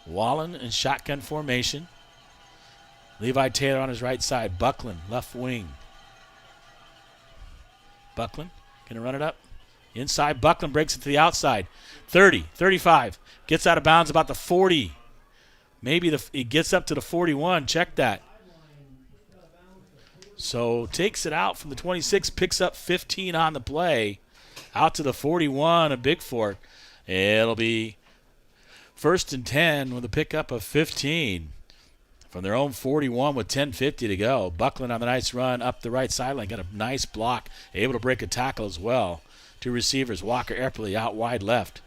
Wallen in shotgun formation. Levi Taylor on his right side. Buckland, left wing. Buckland going to run it up. Inside, Buckland breaks it to the outside. 30, 35. Gets out of bounds about the 40. Maybe he gets up to the 41. Check that. So takes it out from the 26, picks up 15 on the play. Out to the 41 of Bigfork. It'll be 1st and 10 with a pickup of 15 from their own 41 with 10:50 to go. Buckland on the nice run up the right sideline. Got a nice block. Able to break a tackle as well. 2 receivers. Walker Epperly out wide left.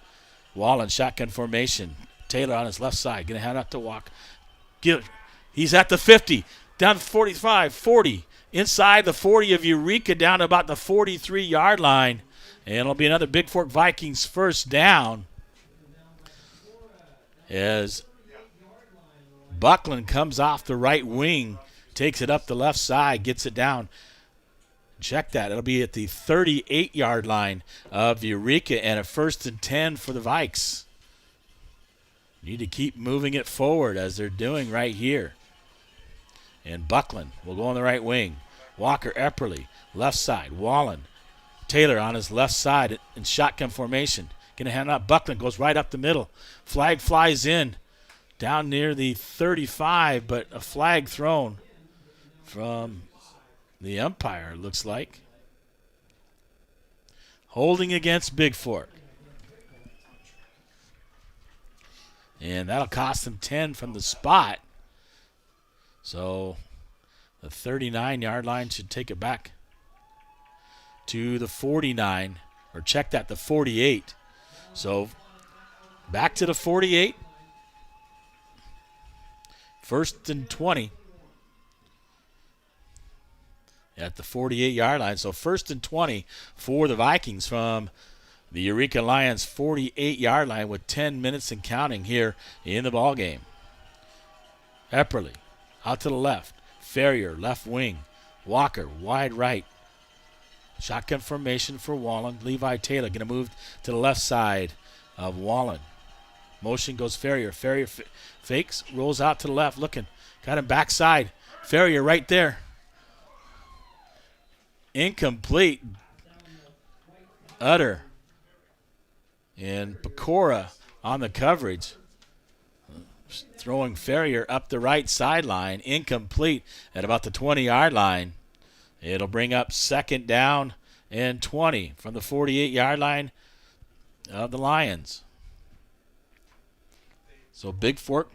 Wallen shotgun formation. Taylor on his left side. Going to hand up to Walk. He's at the 50. Down to 45, 40. Inside the 40 of Eureka down to about the 43-yard line. And it'll be another Bigfork Vikings first down as Buckland comes off the right wing, takes it up the left side, gets it down. Check that. It'll be at the 38-yard line of Eureka and a 1st and 10 for the Vikes. Need to keep moving it forward as they're doing right here. And Buckland will go on the right wing. Walker Epperly, left side. Wallen. Taylor on his left side in shotgun formation. Going to hand out. Buckland goes right up the middle. Flag flies in down near the 35, but a flag thrown from the umpire, looks like. Holding against Bigfork. And that'll cost them 10 from the spot. So the 39-yard line should take it back to the 49. Or check that, the 48. So back to the 48. 1st and 20. At the 48-yard line. So 1st and 20 for the Vikings from the Eureka Lions 48-yard line with 10 minutes and counting here in the ballgame. Epperly out to the left. Ferrier, left wing. Walker, wide right. Shotgun formation for Wallen. Levi Taylor going to move to the left side of Wallen. Motion goes Ferrier. Ferrier fakes, rolls out to the left, looking. Got him backside. Ferrier right there. Incomplete. Utter. And Pecora on the coverage. Throwing Ferrier up the right sideline. Incomplete at about the 20-yard line. It'll bring up 2nd down and 20 from the 48-yard line of the Lions. So Bigfork,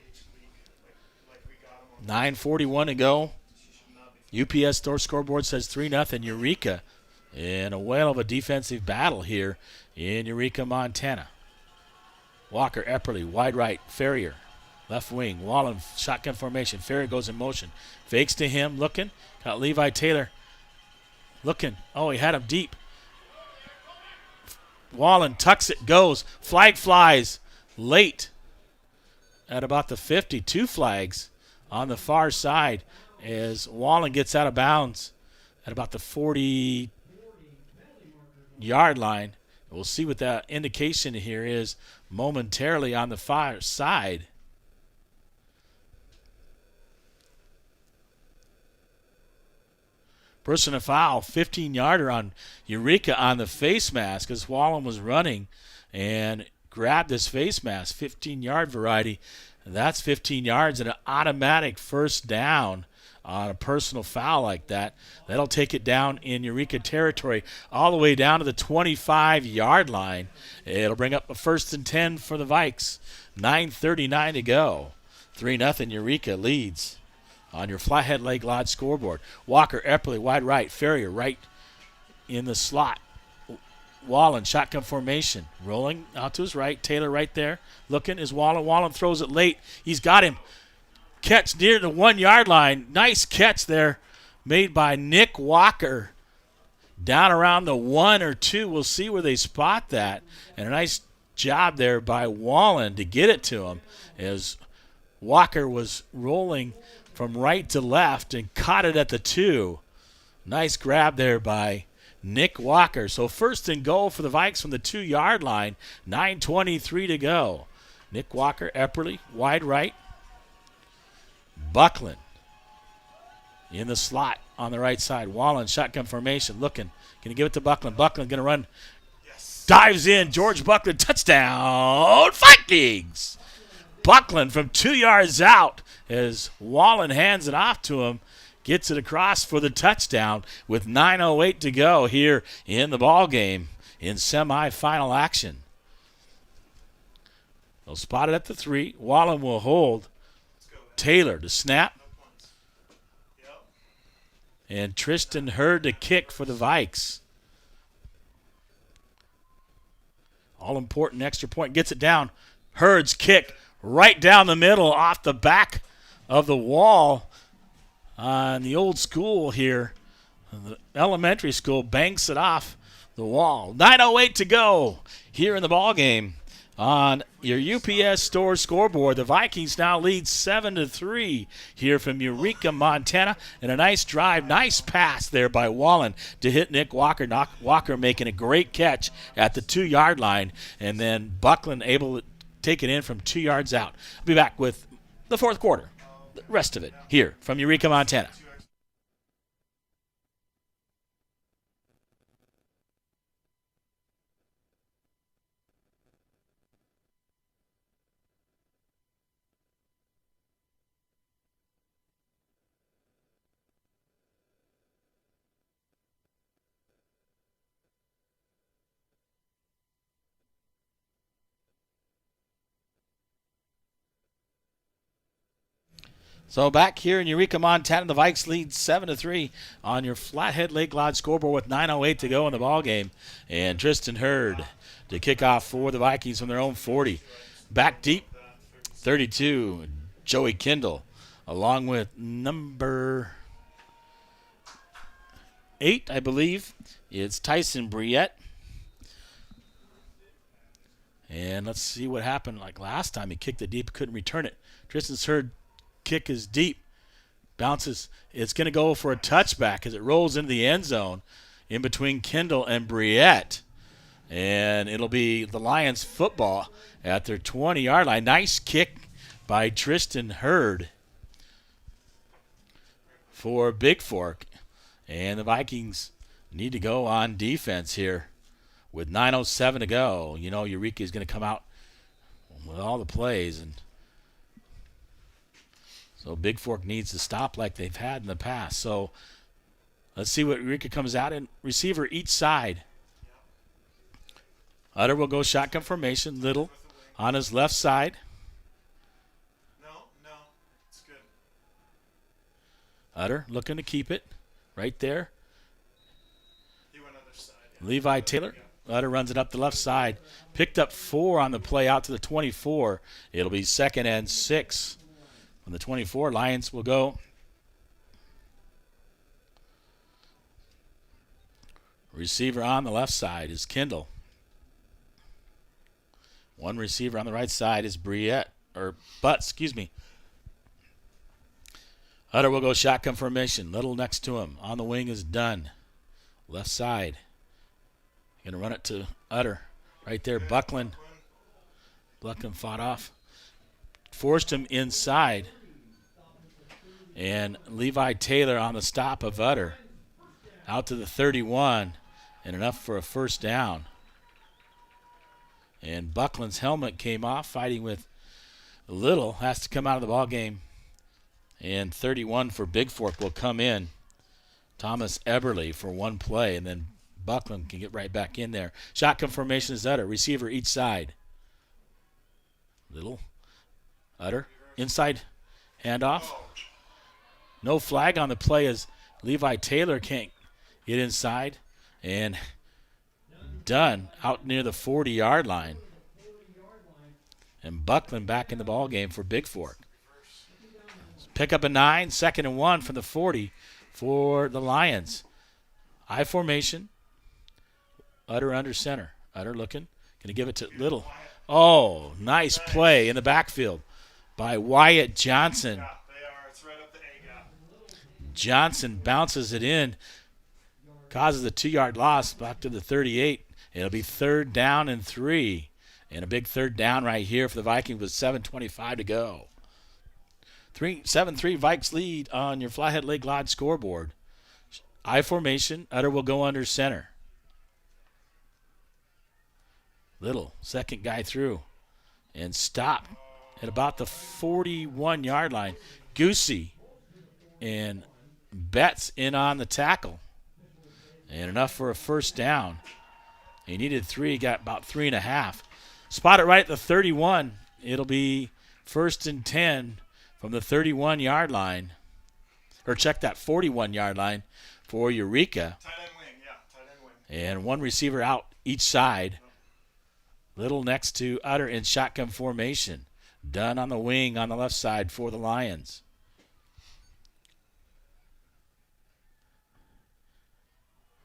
9:41 to go. UPS store scoreboard says 3-0 Eureka in a whale of a defensive battle here in Eureka, Montana. Walker Epperly, wide right. Ferrier, left wing. Wallen, shotgun formation. Ferrier goes in motion. Fakes to him, looking. Got Levi Taylor looking. Oh, he had him deep. Wallen tucks it, goes. Flag flies late at about the 50. 2 flags on the far side as Wallen gets out of bounds at about the 40-yard line. We'll see what that indication here is momentarily on the far side. Personal foul, 15-yarder on Eureka on the face mask as Wallen was running and grabbed this face mask, 15-yard variety. That's 15 yards and an automatic first down on a personal foul like that. That'll take it down in Eureka territory all the way down to the 25-yard line. It'll bring up a 1st and 10 for the Vikes. 9:39 to go. 3-0 Eureka leads on your Flathead Lake Lodge scoreboard. Walker Epperly, wide right. Ferrier right in the slot. Wallen, shotgun formation. Rolling out to his right. Taylor right there. Looking is Wallen. Wallen throws it late. He's got him. Catch near the 1-yard line. Nice catch there made by Nick Walker. Down around the 1 or 2. We'll see where they spot that. And a nice job there by Wallen to get it to him as Walker was rolling from right to left and caught it at the 2. Nice grab there by Nick Walker. So 1st and goal for the Vikes from the 2-yard line. 9:23 to go. Nick Walker, Epperly, wide right. Buckland in the slot on the right side. Wallen, shotgun formation, looking. Going to give it to Buckland. Buckland going to run. Dives in. George Buckland, touchdown, Vikings. Buckland from 2 yards out as Wallen hands it off to him. Gets it across for the touchdown with 9:08 to go here in the ball game in semifinal action. They'll spot it at the 3. Wallen will hold. Taylor to snap. And Tristan Hurd to kick for the Vikes. All-important extra point. Gets it down. Hurd's kick right down the middle off the back of the wall on the old school here. The elementary school banks it off the wall. 9:08 to go here in the ball game. On your UPS store scoreboard, the Vikings now lead 7-3 here from Eureka, Montana. And a nice drive, nice pass there by Wallen to hit Nick Walker. Walker making a great catch at the 2-yard line. And then Buckland able to take it in from 2 yards out. I'll be back with the fourth quarter, the rest of it here from Eureka, Montana. So back here in Eureka, Montana, the Vikes lead 7-3 on your Flathead Lake Lodge scoreboard with 9:08 to go in the ball game. And Tristan Hurd to kick off for the Vikings from their own 40. Back deep, 32, Joey Kindle, along with number 8, I believe. It's Tyson Briette. And let's see what happened. Like last time, he kicked it deep, couldn't return it. Tristan Hurd kick is deep, bounces. It's going to go for a touchback as it rolls into the end zone in between Kendall and Briette. And it'll be the Lions football at their 20-yard line. Nice kick by Tristan Hurd for Bigfork. And the Vikings need to go on defense here with 9:07 to go. You know, Eureka is going to come out with all the plays, and so Bigfork needs to stop like they've had in the past. So let's see what Eureka comes out in. Receiver each side. Utter will go shotgun formation. Little on his left side. No, it's good. Utter looking to keep it right there. He went other side. Yeah. Levi Taylor. Utter runs it up the left side. Picked up 4 on the play out to the 24. It'll be 2nd and 6. From the 24, Lions will go. Receiver on the left side is Kendall. One receiver on the right side is Butts. Utter will go shotgun formation. Little next to him. On the wing is Dunn. Left side. Going to run it to Utter. Right there, Buckland. Buckland fought off. Forced him inside. And Levi Taylor on the stop of Utter. Out to the 31. And enough for a first down. And Buckland's helmet came off, fighting with Little. Has to come out of the ball game. And 31 for Bigfork will come in. Thomas Eberly for one play. And then Buckland can get right back in there. Shotgun formation is Utter. Receiver each side. Little. Utter. Inside handoff. No flag on the play as Levi Taylor can't get inside. And Dunn out near the 40-yard line. And Buckland back in the ball game for Bigfork. Pick up a 9, 2nd and 1 from the 40 for the Lions. I formation. Utter under center. Utter looking. Going to give it to Little. Oh, nice play in the backfield by Wyatt Johnson. They are. It's right up the A gap. Johnson bounces it in. Causes a 2-yard loss back to the 38. It'll be 3rd down and 3. And a big 3rd down right here for the Vikings with 7:25 to go. 7-3 Vikes lead on your Flathead Lake Lodge scoreboard. I formation. Utter will go under center. Little, second guy through. And stop at about the 41-yard line. Goosey and Betts in on the tackle. And enough for a first down. He needed 3, got about 3.5. Spot it right at the 31. It'll be 1st and 10 from the 31-yard line. Or check that 41-yard line for Eureka. Tight end wing, yeah, tight end wing. And one receiver out each side. Little next to Utter in shotgun formation. Dunn on the wing on the left side for the Lions.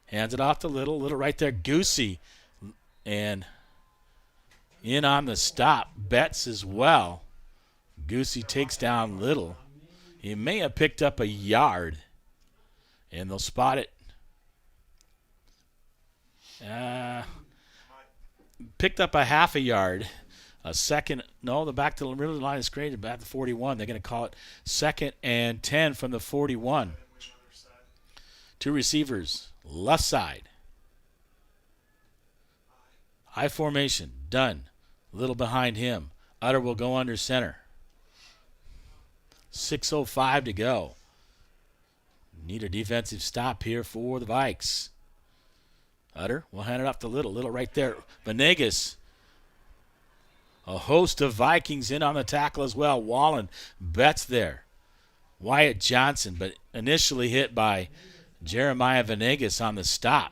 Hands it off to Little. Little right there. Goosey. And in on the stop. Betts as well. Goosey takes down Little. He may have picked up a yard. And they'll spot it. Picked up a half a yard. A second. No, the back to the middle of the line is created. Back to 41. They're going to call it 2nd and 10 from the 41. 2 receivers. Left side. I formation. Done. Little behind him. Utter will go under center. 6:05 to go. Need a defensive stop here for the Vikes. Utter will hand it off to Little. Little right there. Venegas. A host of Vikings in on the tackle as well. Wallen. Betts there. Wyatt Johnson, but initially hit by Jeremiah Venegas on the stop.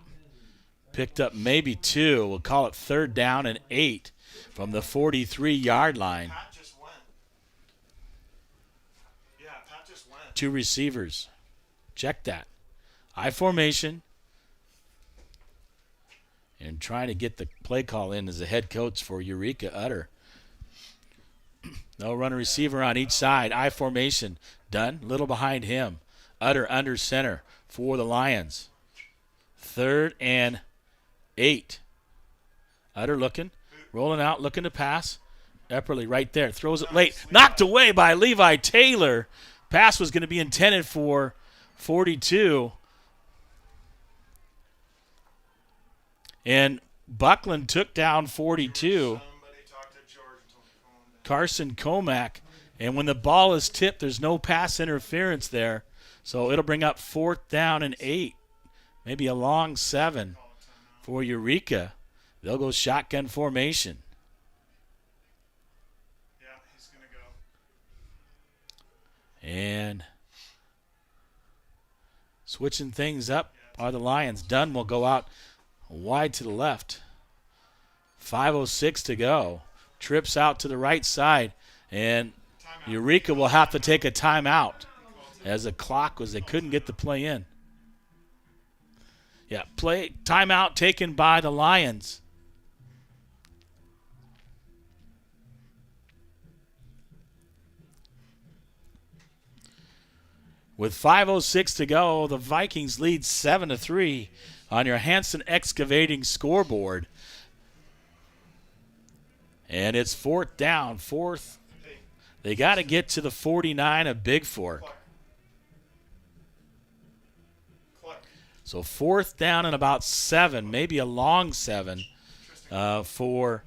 Picked up maybe 2. We'll call it 3rd down and 8 from the 43-yard line. Pat just went. Yeah, Pat just went. 2 receivers. Check that. I formation. And trying to get the play call in as the head coach for Eureka Utter. They'll run a receiver on each side. I formation. Done. Little behind him. Utter under center for the Lions. 3rd and 8. Utter looking. Rolling out. Looking to pass. Epperly right there. Throws it late. Knocked away by Levi Taylor. Pass was going to be intended for 42. And Buckland took down 42. Somebody talk to George until he phoned in. Carson Comack. And when the ball is tipped, there's no pass interference there. So it'll bring up 4th down and 8. Maybe a long 7 for Eureka. They'll go shotgun formation. Yeah, he's going to go. And switching things up are the Lions. Dunn will go out wide to the left. 5:06 to go. Trips out to the right side. And Eureka will have to take a timeout as the clock was, they couldn't get the play in. Yeah, timeout taken by the Lions. With 5:06 to go, the Vikings lead 7-3 on your Hanson Excavating scoreboard. And it's 4th down. 4th. They got to get to the 49 of Bigfork. So 4th down and about 7, maybe a long 7 for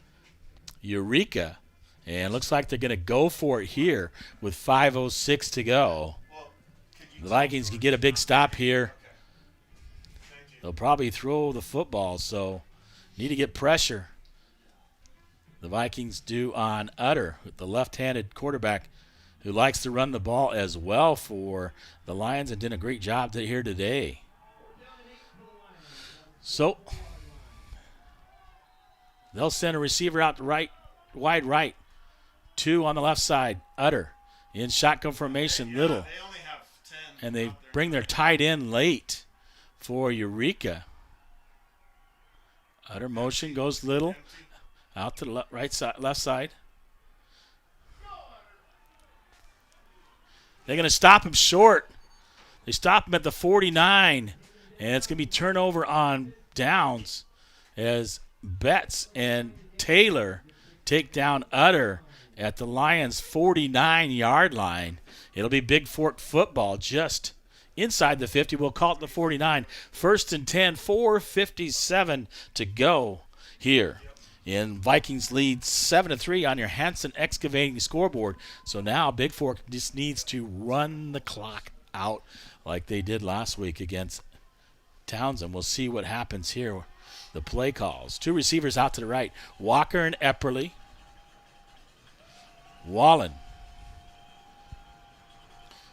Eureka. And looks like they're going to go for it here with 5:06 to go. The Vikings can get a big stop here. They'll probably throw the football, so need to get pressure. The Vikings do on Utter, the left-handed quarterback who likes to run the ball as well for the Lions and did a great job here today. So they'll send a receiver out to right, wide right. 2 on the left side. Utter in shotgun formation. Little. They only have 10. And they bring their tight end late for Eureka. Utter motion goes Little out to the right side, left side. They're going to stop him short. They stop him at the 49, and it's going to be turnover on downs as Betts and Taylor take down Utter at the Lions' 49-yard line. It'll be Bigfork football just inside the 50. We'll call it the 49. 1st and 10, 4:57 to go here. And Vikings lead 7-3 on your Hanson Excavating scoreboard. So now Bigfork just needs to run the clock out like they did last week against Townsend. We'll see what happens here. The play calls. 2 receivers out to the right. Walker and Epperly. Wallen.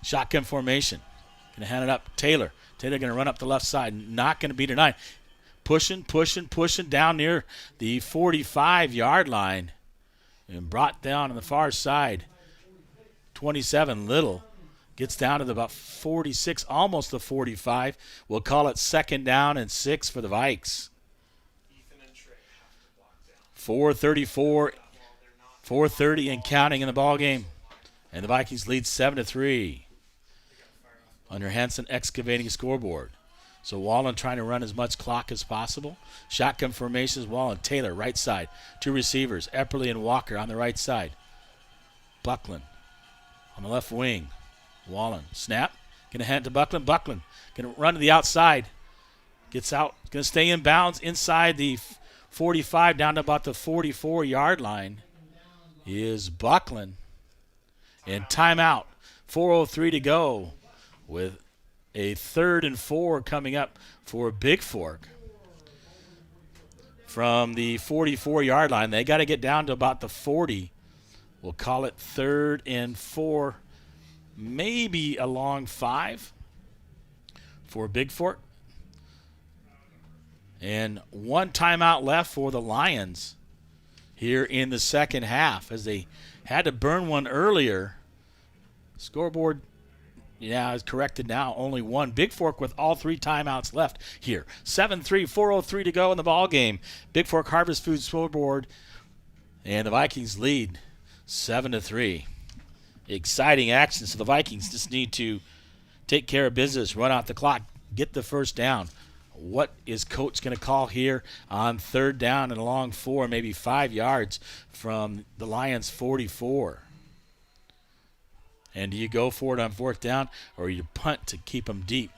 Shotgun formation. Going to hand it up. Taylor. Taylor going to run up the left side. Not going to beat a 9. Pushing down near the 45-yard line and brought down on the far side. 27, Little. Gets down to about 46, almost the 45. We'll call it 2nd down and 6 for the Vikes. 4:34, 4:30 and counting in the ball game. And the Vikings lead 7-3 on your Hanson Excavating scoreboard. So Wallen trying to run as much clock as possible. Shotgun formations, Wallen, Taylor, right side. 2 receivers, Epperly and Walker on the right side. Buckland on the left wing. Wallen, snap. Going to hand it to Buckland. Buckland going to run to the outside. Gets out, going to stay in bounds inside the 45 down to about the 44-yard line is Buckland. And timeout. 4:03 to go with a 3rd and 4 coming up for Bigfork. From the 44-yard line, they got to get down to about the 40. We'll call it 3rd and 4, maybe a long 5 for Bigfork. And 1 timeout left for the Lions here in the second half as they had to burn one earlier. Scoreboard, is corrected now. Only 1. Bigfork with all 3 timeouts left here. 7-3, 4:03 to go in the ball game. Bigfork Harvest Food scoreboard, and the Vikings lead 7-3. Exciting action. So the Vikings just need to take care of business, run out the clock, get the 1st down. What is Coach going to call here on 3rd down and a long 4, maybe 5 yards from the Lions' 44? And do you go for it on 4th down, or you punt to keep them deep?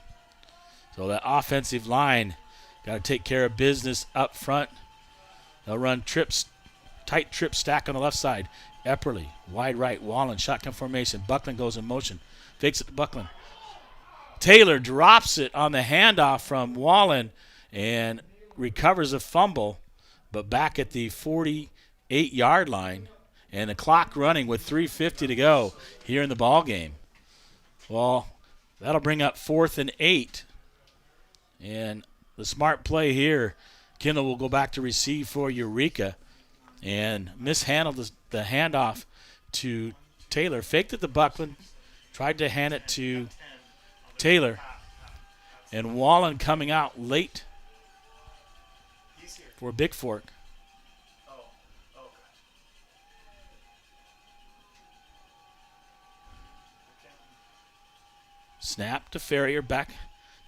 So that offensive line got to take care of business up front. They'll run tight trip stack on the left side. Epperly, wide right, Wallen, shotgun formation. Buckland goes in motion. Fakes it to Buckland. Taylor drops it on the handoff from Wallen and recovers a fumble, but back at the 48-yard line. And the clock running with 3:50 to go here in the ball game. Well, that'll bring up 4th and 8. And the smart play here, Kendall will go back to receive for Eureka and mishandled the handoff to Taylor. Faked it to Buckland, tried to hand it to Taylor. And Wallen coming out late for Bigfork. Snap to Ferrier, back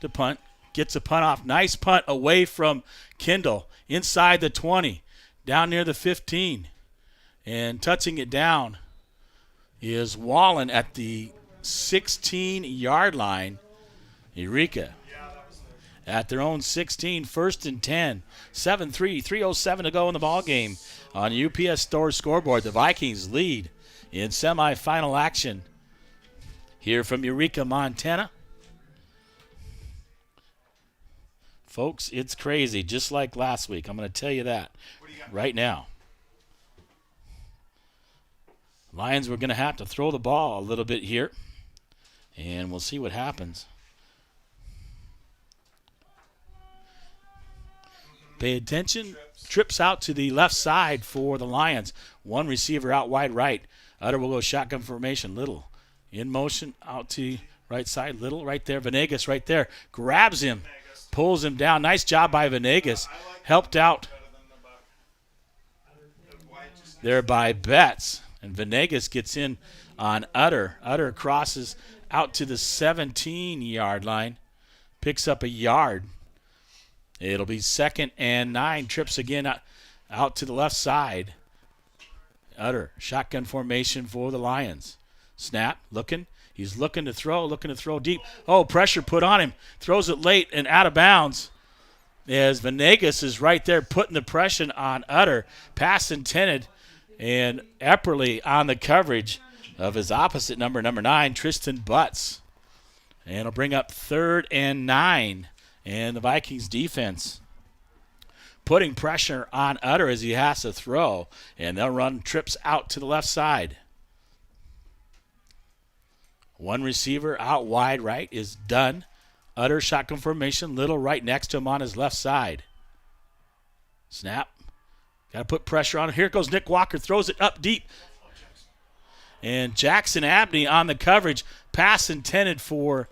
to punt. Gets a punt off. Nice punt away from Kendall. Inside the 20. Down near the 15. And touching it down is Wallen at the 16-yard line. Eureka at their own 16. 1st and 10. 7-3. 3:07 to go in the ball game. On UPS Store scoreboard, the Vikings lead in semifinal action. Here from Eureka, Montana. Folks, it's crazy, just like last week. I'm going to tell you that right now. Lions were going to have to throw the ball a little bit here, and we'll see what happens. Pay attention. Trips out to the left side for the Lions. 1 receiver out wide right. Utter will go shotgun formation. Little in motion out to right side. Little right there. Venegas right there. Grabs him. Pulls him down. Nice job by Venegas. Helped out there by Betts. And Venegas gets in on Utter. Utter crosses out to the 17-yard line. Picks up a yard. It'll be 2nd and 9. Trips again out to the left side. Utter, shotgun formation for the Lions. Snap, looking. He's looking to throw deep. Oh, pressure put on him. Throws it late and out of bounds. As Venegas is right there putting the pressure on Utter. Pass intended. And Epperly on the coverage of his opposite number 9, Tristan Butts. And it'll bring up 3rd and 9. And the Vikings defense putting pressure on Utter as he has to throw. And they'll run trips out to the left side. One receiver out wide right is done. Utter shotgun formation. Little right next to him on his left side. Snap. Got to put pressure on him. Here goes Nick Walker. Throws it up deep. And Jackson Abney on the coverage. Pass intended for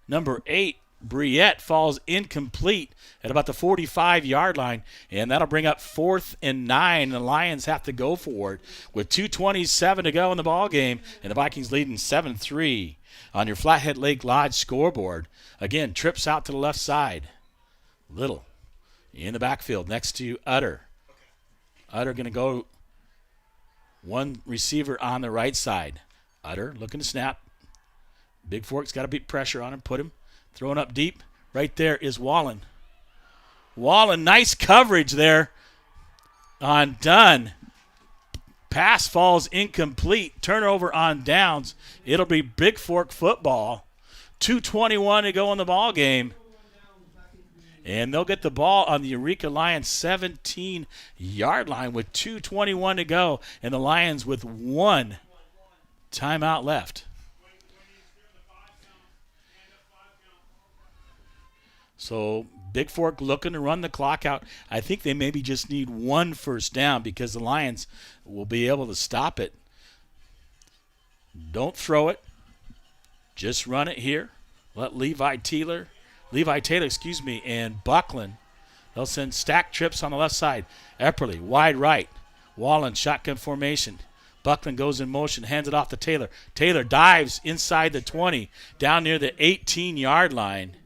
number 8. Briette falls incomplete at about the 45-yard line, and that'll bring up 4th and 9. The Lions have to go for it with 2:27 to go in the ball game, and the Vikings leading 7-3 on your Flathead Lake Lodge scoreboard. Again, trips out to the left side. Little in the backfield next to Utter. Utter going to go one receiver on the right side. Utter looking to snap. Bigfork's got to beat pressure on him, put him. Throwing up deep. Right there is Wallen. Wallen, nice coverage there on Dunn. Pass falls incomplete. Turnover on downs. It'll be Bigfork football. 2:21 to go in the ball game. And they'll get the ball on the Eureka Lions 17-yard line with 2:21 to go. And the Lions with 1 timeout left. So Bigfork looking to run the clock out. I think they maybe just need 1 first down because the Lions will be able to stop it. Don't throw it. Just run it here. Let Levi Taylor, and Buckland. They'll send stack trips on the left side. Epperly, wide right. Wallen, shotgun formation. Buckland goes in motion, hands it off to Taylor. Taylor dives inside the 20, down near the 18-yard line.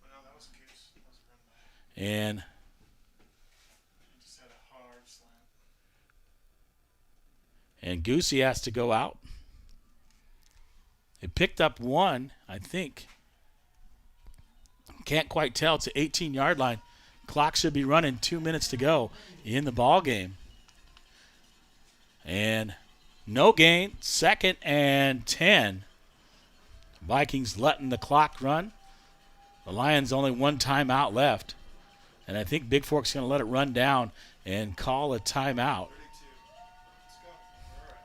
Well, that was Goose. That was a run back. And He just had a hard slant. Goosey has to go out. It picked up 1, I think. Can't quite tell. It's an 18-yard line. Clock should be running. 2 minutes to go in the ball game. And no gain. 2nd and 10. Vikings letting the clock run. The Lions only 1 timeout left. And I think Bigfork's going to let it run down and call a timeout. 32. Let's go. All right.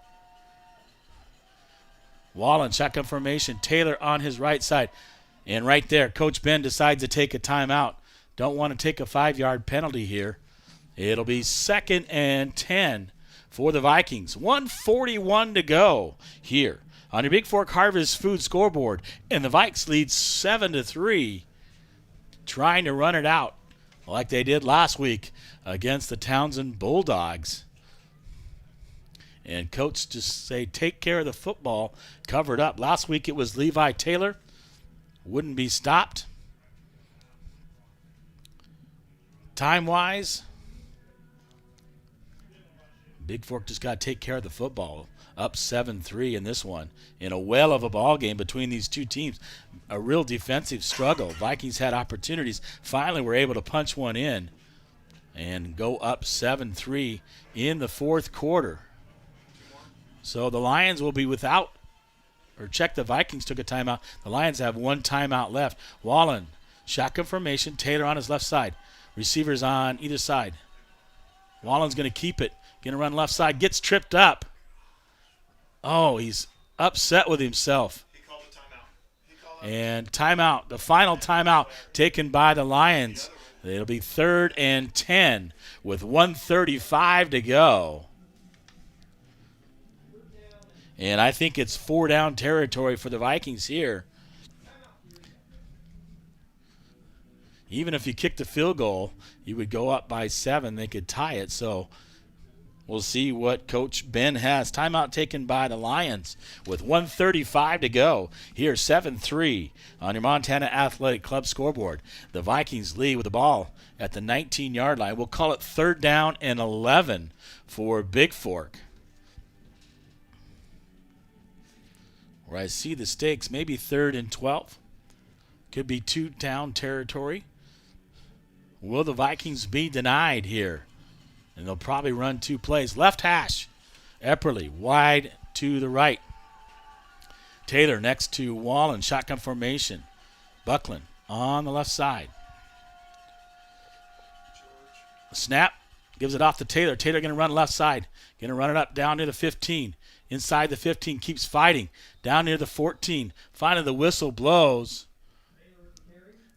Wallen, shotgun formation. Taylor on his right side. And right there, Coach Ben decides to take a timeout. Don't want to take a 5-yard penalty here. It'll be 2nd and 10 for the Vikings. 1:41 to go here on your Bigfork Harvest Food scoreboard. And the Vikes lead 7-3, trying to run it out like they did last week against the Townsend Bulldogs. And coach just say, take care of the football, covered up. Last week it was Levi Taylor. Wouldn't be stopped. Time-wise, Bigfork just got to take care of the football. Up 7-3 in this one. In a whale of a ball game between these two teams. A real defensive struggle. Vikings had opportunities. Finally were able to punch one in and go up 7-3 in the 4th quarter. So the Lions will be without, or check the Vikings took a timeout. The Lions have 1 timeout left. Wallen, shotgun formation. Taylor on his left side. Receivers on either side. Wallen's going to keep it. Going to run left side. Gets tripped up. Oh, he's upset with himself. He called a timeout. He called a And timeout, the final timeout taken by the Lions. It'll be 3rd and 10 with 1:35 to go. And I think it's 4-down territory for the Vikings here. Even if you kicked the field goal, you would go up by 7. They could tie it. So We'll see what Coach Ben has. Timeout taken by the Lions with 1:35 to go. Here, 7-3 on your Montana Athletic Club scoreboard. The Vikings lead with the ball at the 19-yard line. We'll call it 3rd down and 11 for Bigfork. Where I see the stakes, maybe 3rd and 12. Could be 2-down territory. Will the Vikings be denied here? And they'll probably run 2 plays. Left hash. Epperly wide to the right. Taylor next to Wallen. Shotgun formation. Buckland on the left side. Snap. Gives it off to Taylor. Taylor going to run left side. Going to run it up down near the 15. Inside the 15. Keeps fighting. Down near the 14. Finally the whistle blows.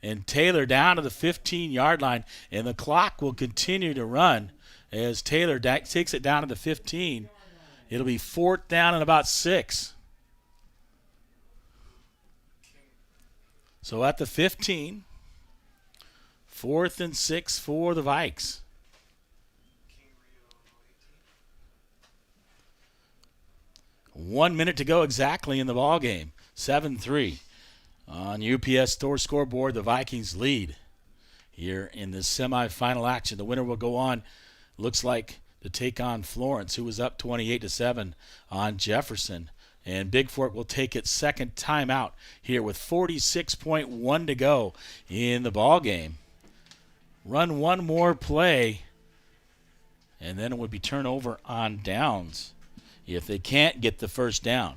And Taylor down to the 15-yard line. And the clock will continue to run as Taylor takes it down to the 15. It'll be 4th down and about 6. So at the 15, 4th and 6 for the Vikes. 1 minute to go exactly in the ball game. 7-3 on UPS Store scoreboard. The Vikings lead here in the semifinal action. The winner will go on, looks like, to take on Florence, who was up 28-7 on Jefferson. And Bigfork will take its 2nd timeout here with 46.1 to go in the ball game. Run one more play, and then it would be turnover on downs if they can't get the 1st down.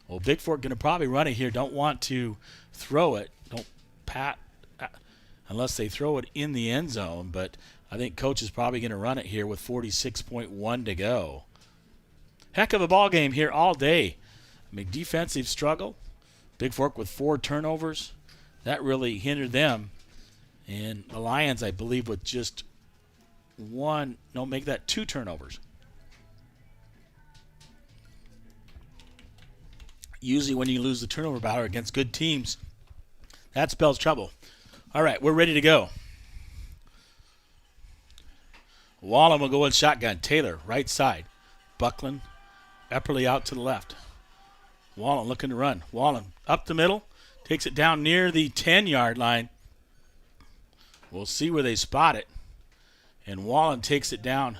Well, Bigfork going to probably run it here. Don't want to throw it. Don't pat unless they throw it in the end zone, but I think Coach is probably going to run it here with 46.1 to go. Heck of a ball game here all day. I mean, defensive struggle. Bigfork with 4 turnovers. That really hindered them. And the Lions, I believe, with just 2 turnovers. Usually when you lose the turnover battle against good teams, that spells trouble. All right, we're ready to go. Wallen will go in shotgun. Taylor, right side. Buckland, Epperly out to the left. Wallen looking to run. Wallen up the middle. Takes it down near the 10-yard line. We'll see where they spot it. And Wallen takes it down.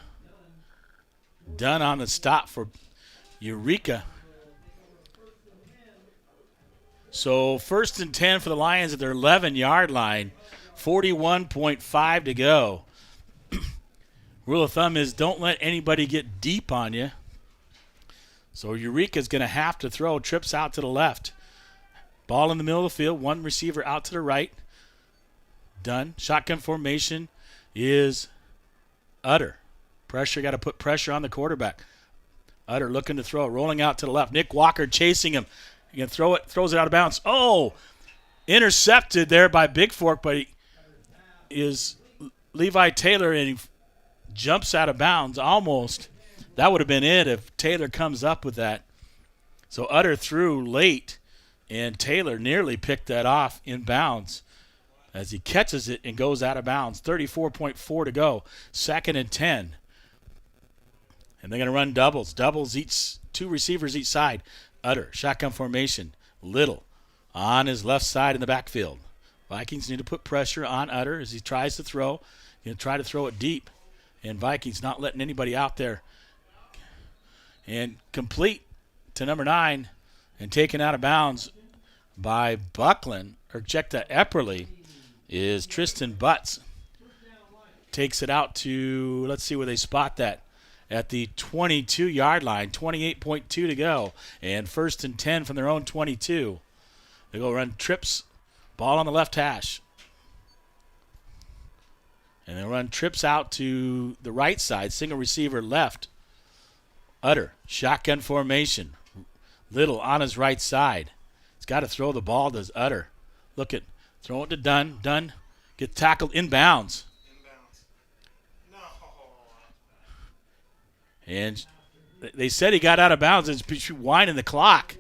Done on the stop for Eureka. So 1st and 10 for the Lions at their 11-yard line. 41.5 to go. Rule of thumb is don't let anybody get deep on you. So Eureka's going to have to throw. Trips out to the left. Ball in the middle of the field. 1 receiver out to the right. Done. Shotgun formation is Utter. Pressure, got to put pressure on the quarterback. Utter looking to throw. Rolling out to the left. Nick Walker chasing him. He can throw it. Throws it out of bounds. Oh! Intercepted there by Bigfork, but he is Levi Taylor, and he jumps out of bounds almost. That would have been it if Taylor comes up with that. So Utter threw late, and Taylor nearly picked that off in bounds as he catches it and goes out of bounds. 34.4 to go. 2nd and 10. And they're going to run doubles. Doubles each, 2 receivers each side. Utter, shotgun formation. Little on his left side in the backfield. Vikings need to put pressure on Utter as he tries to throw. He'll try to throw it deep. And Vikings not letting anybody out there. And complete to number 9 and taken out of bounds by Buckland, or check that Epperly, is Tristan Butts. Takes it out to, let's see where they spot that, at the 22-yard line. 28.2 to go. And 1st and 10 from their own 22. They go run trips. Ball on the left hash. And they run trips out to the right side. Single receiver left. Utter. Shotgun formation. Little on his right side. He's got to throw the ball, does Utter. Look at, throw it to Dunn. Dunn get tackled inbounds. No. And they said he got out of bounds. It's winding the clock.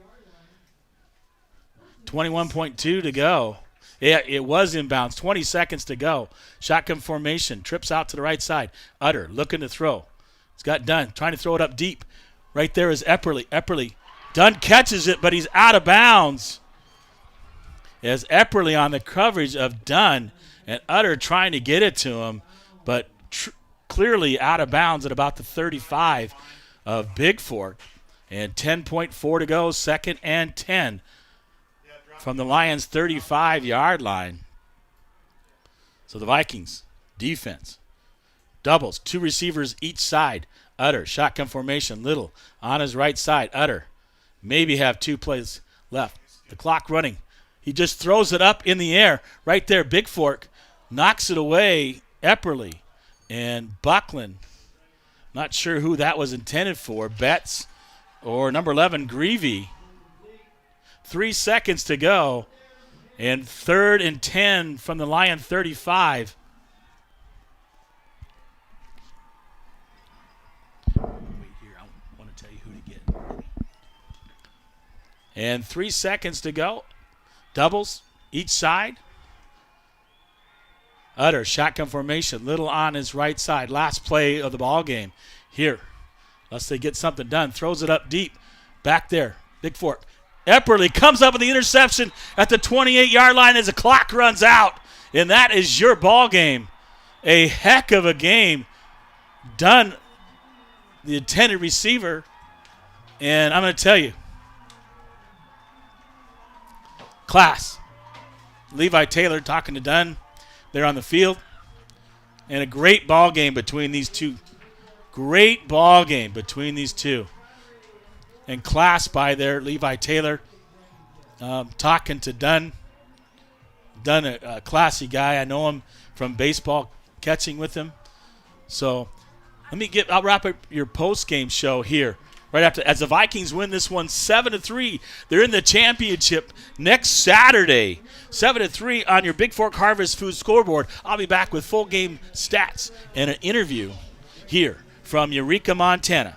21.2 to go. Yeah, it was inbounds. 20 seconds to go. Shotgun formation. Trips out to the right side. Utter looking to throw. It's got Dunn trying to throw it up deep. Right there is Epperly. Epperly. Dunn catches it, but he's out of bounds. As Epperly on the coverage of Dunn, and Utter trying to get it to him, but clearly out of bounds at about the 35 of Bigfork. And 10.4 to go, second and 10 from the Lions' 35-yard line. So the Vikings defense doubles, 2 receivers each side. Utter, shotgun formation, Little on his right side. Utter, maybe have 2 plays left. The clock running. He just throws it up in the air. Right there, Bigfork knocks it away. Epperly and Buckland. Not sure who that was intended for. Betts or number 11, Greavy. 3 seconds to go. And 3rd and 10 from the Lion 35. Wait here, I want to tell you who to get. And 3 seconds to go. Doubles each side. Utter, shotgun formation. Little on his right side. Last play of the ball game. Here, unless they get something done. Throws it up deep. Back there. Bigfork. Epperly comes up with the interception at the 28-yard line as the clock runs out. And that is your ball game. A heck of a game done, the intended receiver. And I'm going to tell you, class. Levi Taylor talking to Dunn. They're on the field. And a great ball game between these two. Great ball game between these two. And class by there, Levi Taylor talking to Dunn. Dunn, a classy guy. I know him from baseball, catching with him. So I'll wrap up your post-game show here. Right after, as the Vikings win this one 7-3, they're in the championship next Saturday. 7-3 on your Bigfork Harvest Food scoreboard. I'll be back with full game stats and an interview here from Eureka, Montana.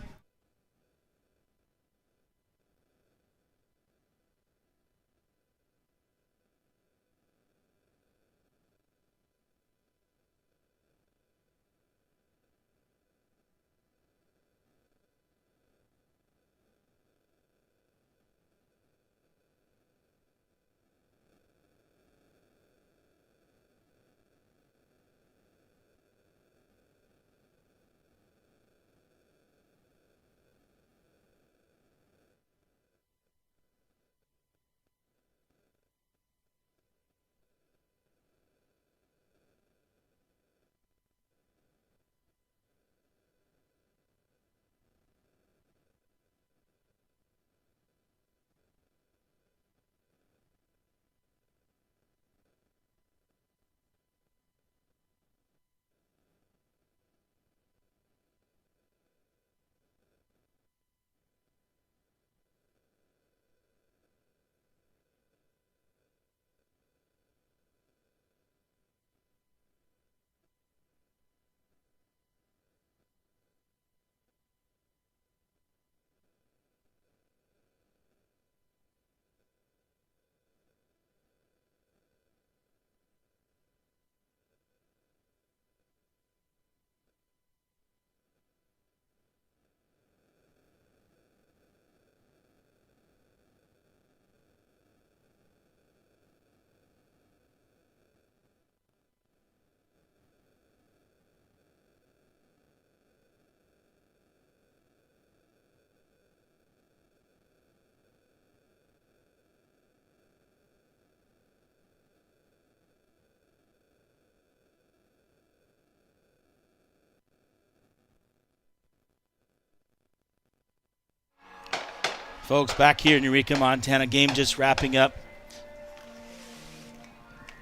Folks, back here in Eureka, Montana, game just wrapping up.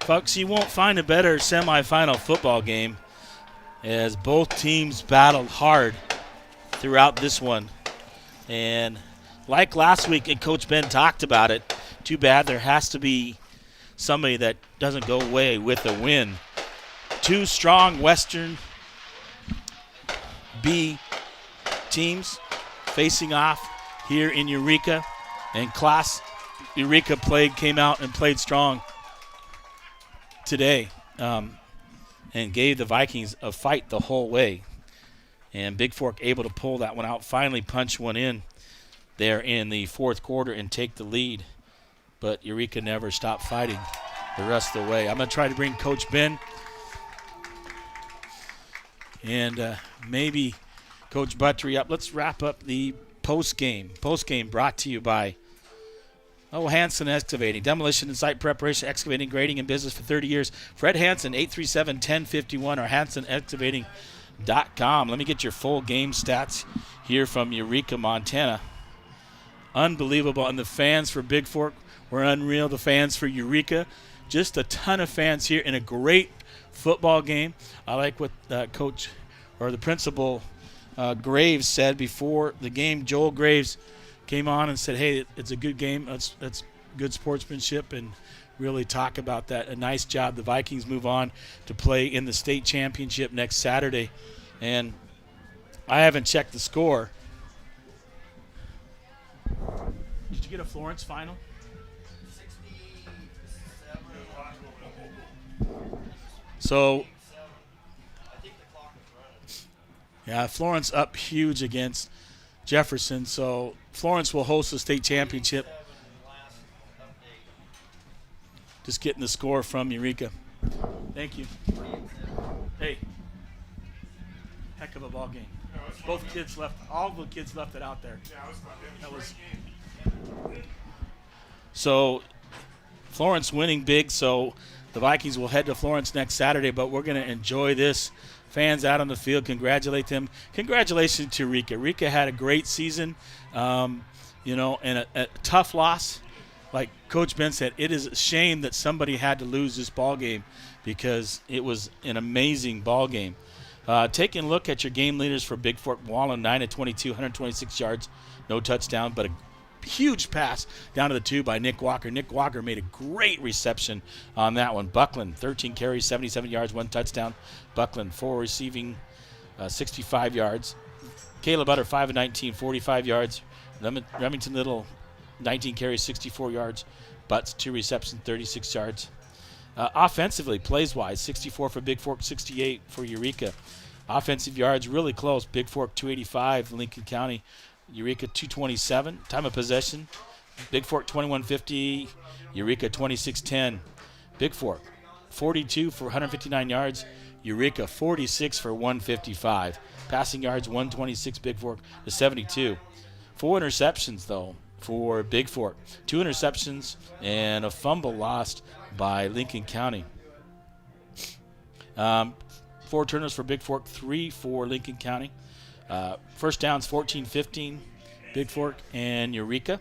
Folks, you won't find a better semifinal football game as both teams battled hard throughout this one. And like last week, and Coach Ben talked about it, too bad there has to be somebody that doesn't go away with a win. 2 strong Western B teams facing off here in Eureka, and class Eureka came out and played strong. today and gave the Vikings a fight the whole way. And Bigfork able to pull that one out, finally punch one in there in the fourth quarter and take the lead. But Eureka never stopped fighting the rest of the way. I'm going to try to bring Coach Ben and maybe Coach Buttery up. Let's wrap up the post-game. Post-game brought to you by Hanson Excavating. Demolition and site preparation, excavating, grading, and business for 30 years. Fred Hanson, 837-1051 or hansonexcavating.com. Let me get your full game stats here from Eureka, Montana. Unbelievable. And the fans for Bigfork were unreal. The fans for Eureka, just a ton of fans here in a great football game. I like what Coach or the principal Graves said before the game. Joel Graves came on and said, hey, it's a good game. That's good sportsmanship, and really talk about that. A nice job. The Vikings move on to play in the state championship next Saturday. And I haven't checked the score. Did you get a Florence final? 67. So, yeah, Florence up huge against Jefferson. So Florence will host the state championship. Just getting the score from Eureka. Thank you. Hey, heck of a ball game. Both kids left. All the kids left it out there. That was. So Florence winning big. So the Vikings will head to Florence next Saturday. But we're going to enjoy this. Fans out on the field, congratulate them. Congratulations to Eureka. Eureka had a great season, and a tough loss. Like Coach Ben said, it is a shame that somebody had to lose this ball game because it was an amazing ball game. Taking a look at your game leaders for Bigfork, Wallen, 9 of 22, 126 yards, no touchdown, but a huge pass down to the 2 by Nick Walker. Nick Walker made a great reception on that one. Buckland, 13 carries, 77 yards, 1 touchdown. Buckland, 4 receiving, 65 yards. Caleb Utter, 5 of 19, 45 yards. Remington Little, 19 carries, 64 yards. Butts, 2 receptions, 36 yards. Offensively, plays-wise, 64 for Bigfork, 68 for Eureka. Offensive yards, really close. Bigfork, 285, Lincoln County. Eureka 227. Time of possession, Bigfork 2150, Eureka 2610. Bigfork 42 for 159 yards, Eureka 46 for 155. Passing yards 126 Bigfork to 72. 4 interceptions though for Bigfork. 2 interceptions and a fumble lost by Lincoln County. 4 turnovers for Bigfork, 3 for Lincoln County. First downs 14-15, Bigfork and Eureka.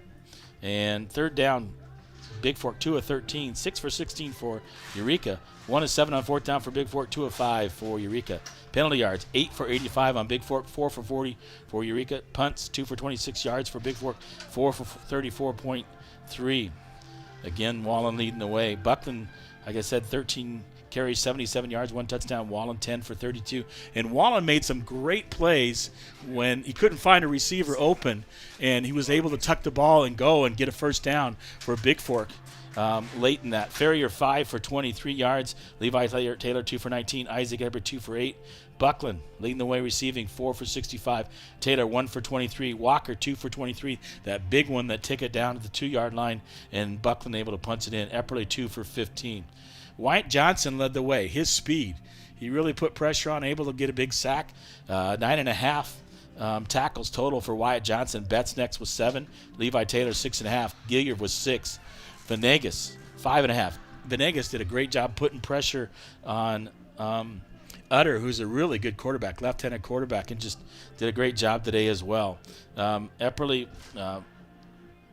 And third down, Bigfork 2 of 13, 6 for 16 for Eureka. 1 of 7 on fourth down for Bigfork, 2 of 5 for Eureka. Penalty yards, 8 for 85 on Bigfork, 4 for 40 for Eureka. Punts, 2 for 26 yards for Bigfork, 4 for 34.3. Again, Wallen leading the way. Buckland, like I said, 13 carries, 77 yards, 1 touchdown. Wallen 10 for 32. And Wallen made some great plays when he couldn't find a receiver open, and he was able to tuck the ball and go and get a first down for Bigfork late in that. Ferrier 5 for 23 yards. Levi Taylor 2 for 19. Isaac Ebert 2 for 8. Buckland leading the way receiving, 4 for 65. Taylor 1 for 23. Walker 2 for 23. That big one that took it down to the 2-yard line, and Buckland able to punch it in. Epperly 2 for 15. Wyatt Johnson led the way. His speed, he really put pressure on, able to get a big sack. 9.5 tackles total for Wyatt Johnson. Betts next was 7. Levi Taylor 6.5. Gilliard was 6. Venegas 5.5. Venegas did a great job putting pressure on Utter, who's a really good quarterback, left-handed quarterback, and just did a great job today as well. Epperly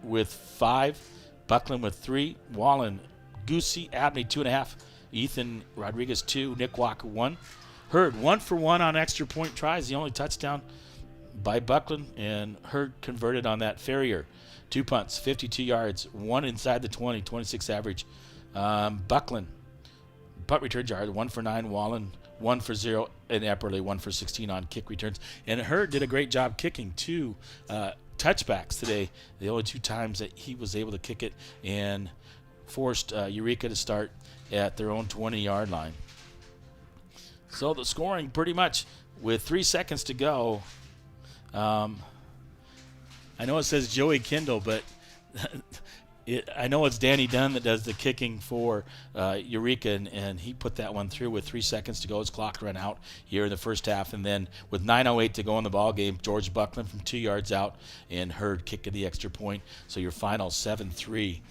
with 5. Buckland with 3. Wallen, Goosey, Abney 2.5, Ethan Rodriguez 2, Nick Walker 1. Hurd 1 for 1 on extra point tries, the only touchdown by Buckland, and Hurd converted on that. Ferrier 2 punts, 52 yards, 1 inside the 20, 26 average. Buckland punt return yard, 1 for 9. Wallen 1 for 0, and Epperly 1 for 16 on kick returns. And Hurd did a great job kicking 2 touchbacks today, the only 2 times that he was able to kick it, and forced Eureka to start at their own 20-yard line. So the scoring pretty much with 3 seconds to go. I know it says Joey Kindle, but I know it's Danny Dunn that does the kicking for Eureka, and he put that one through with 3 seconds to go. His clock ran out here in the first half, and then with 9:08 to go in the ball game, George Buckland from 2 yards out and Hurd kicking the extra point. So your final 7-3.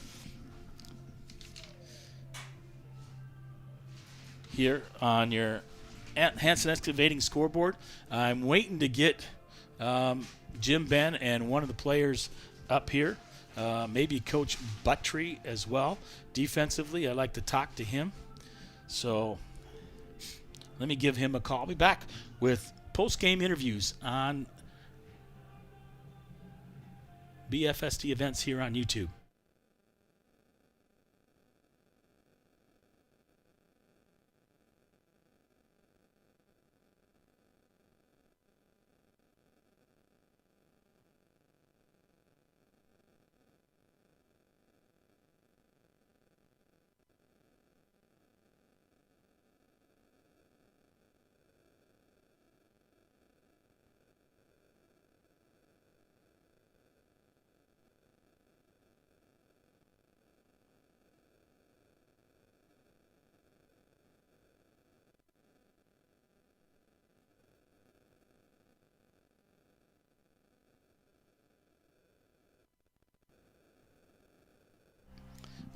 Here on your Hanson Excavating scoreboard, I'm waiting to get Jim Ben and one of the players up here. Maybe Coach Buttry as well. Defensively, I'd like to talk to him. So let me give him a call. I'll be back with post-game interviews on BFST events here on YouTube.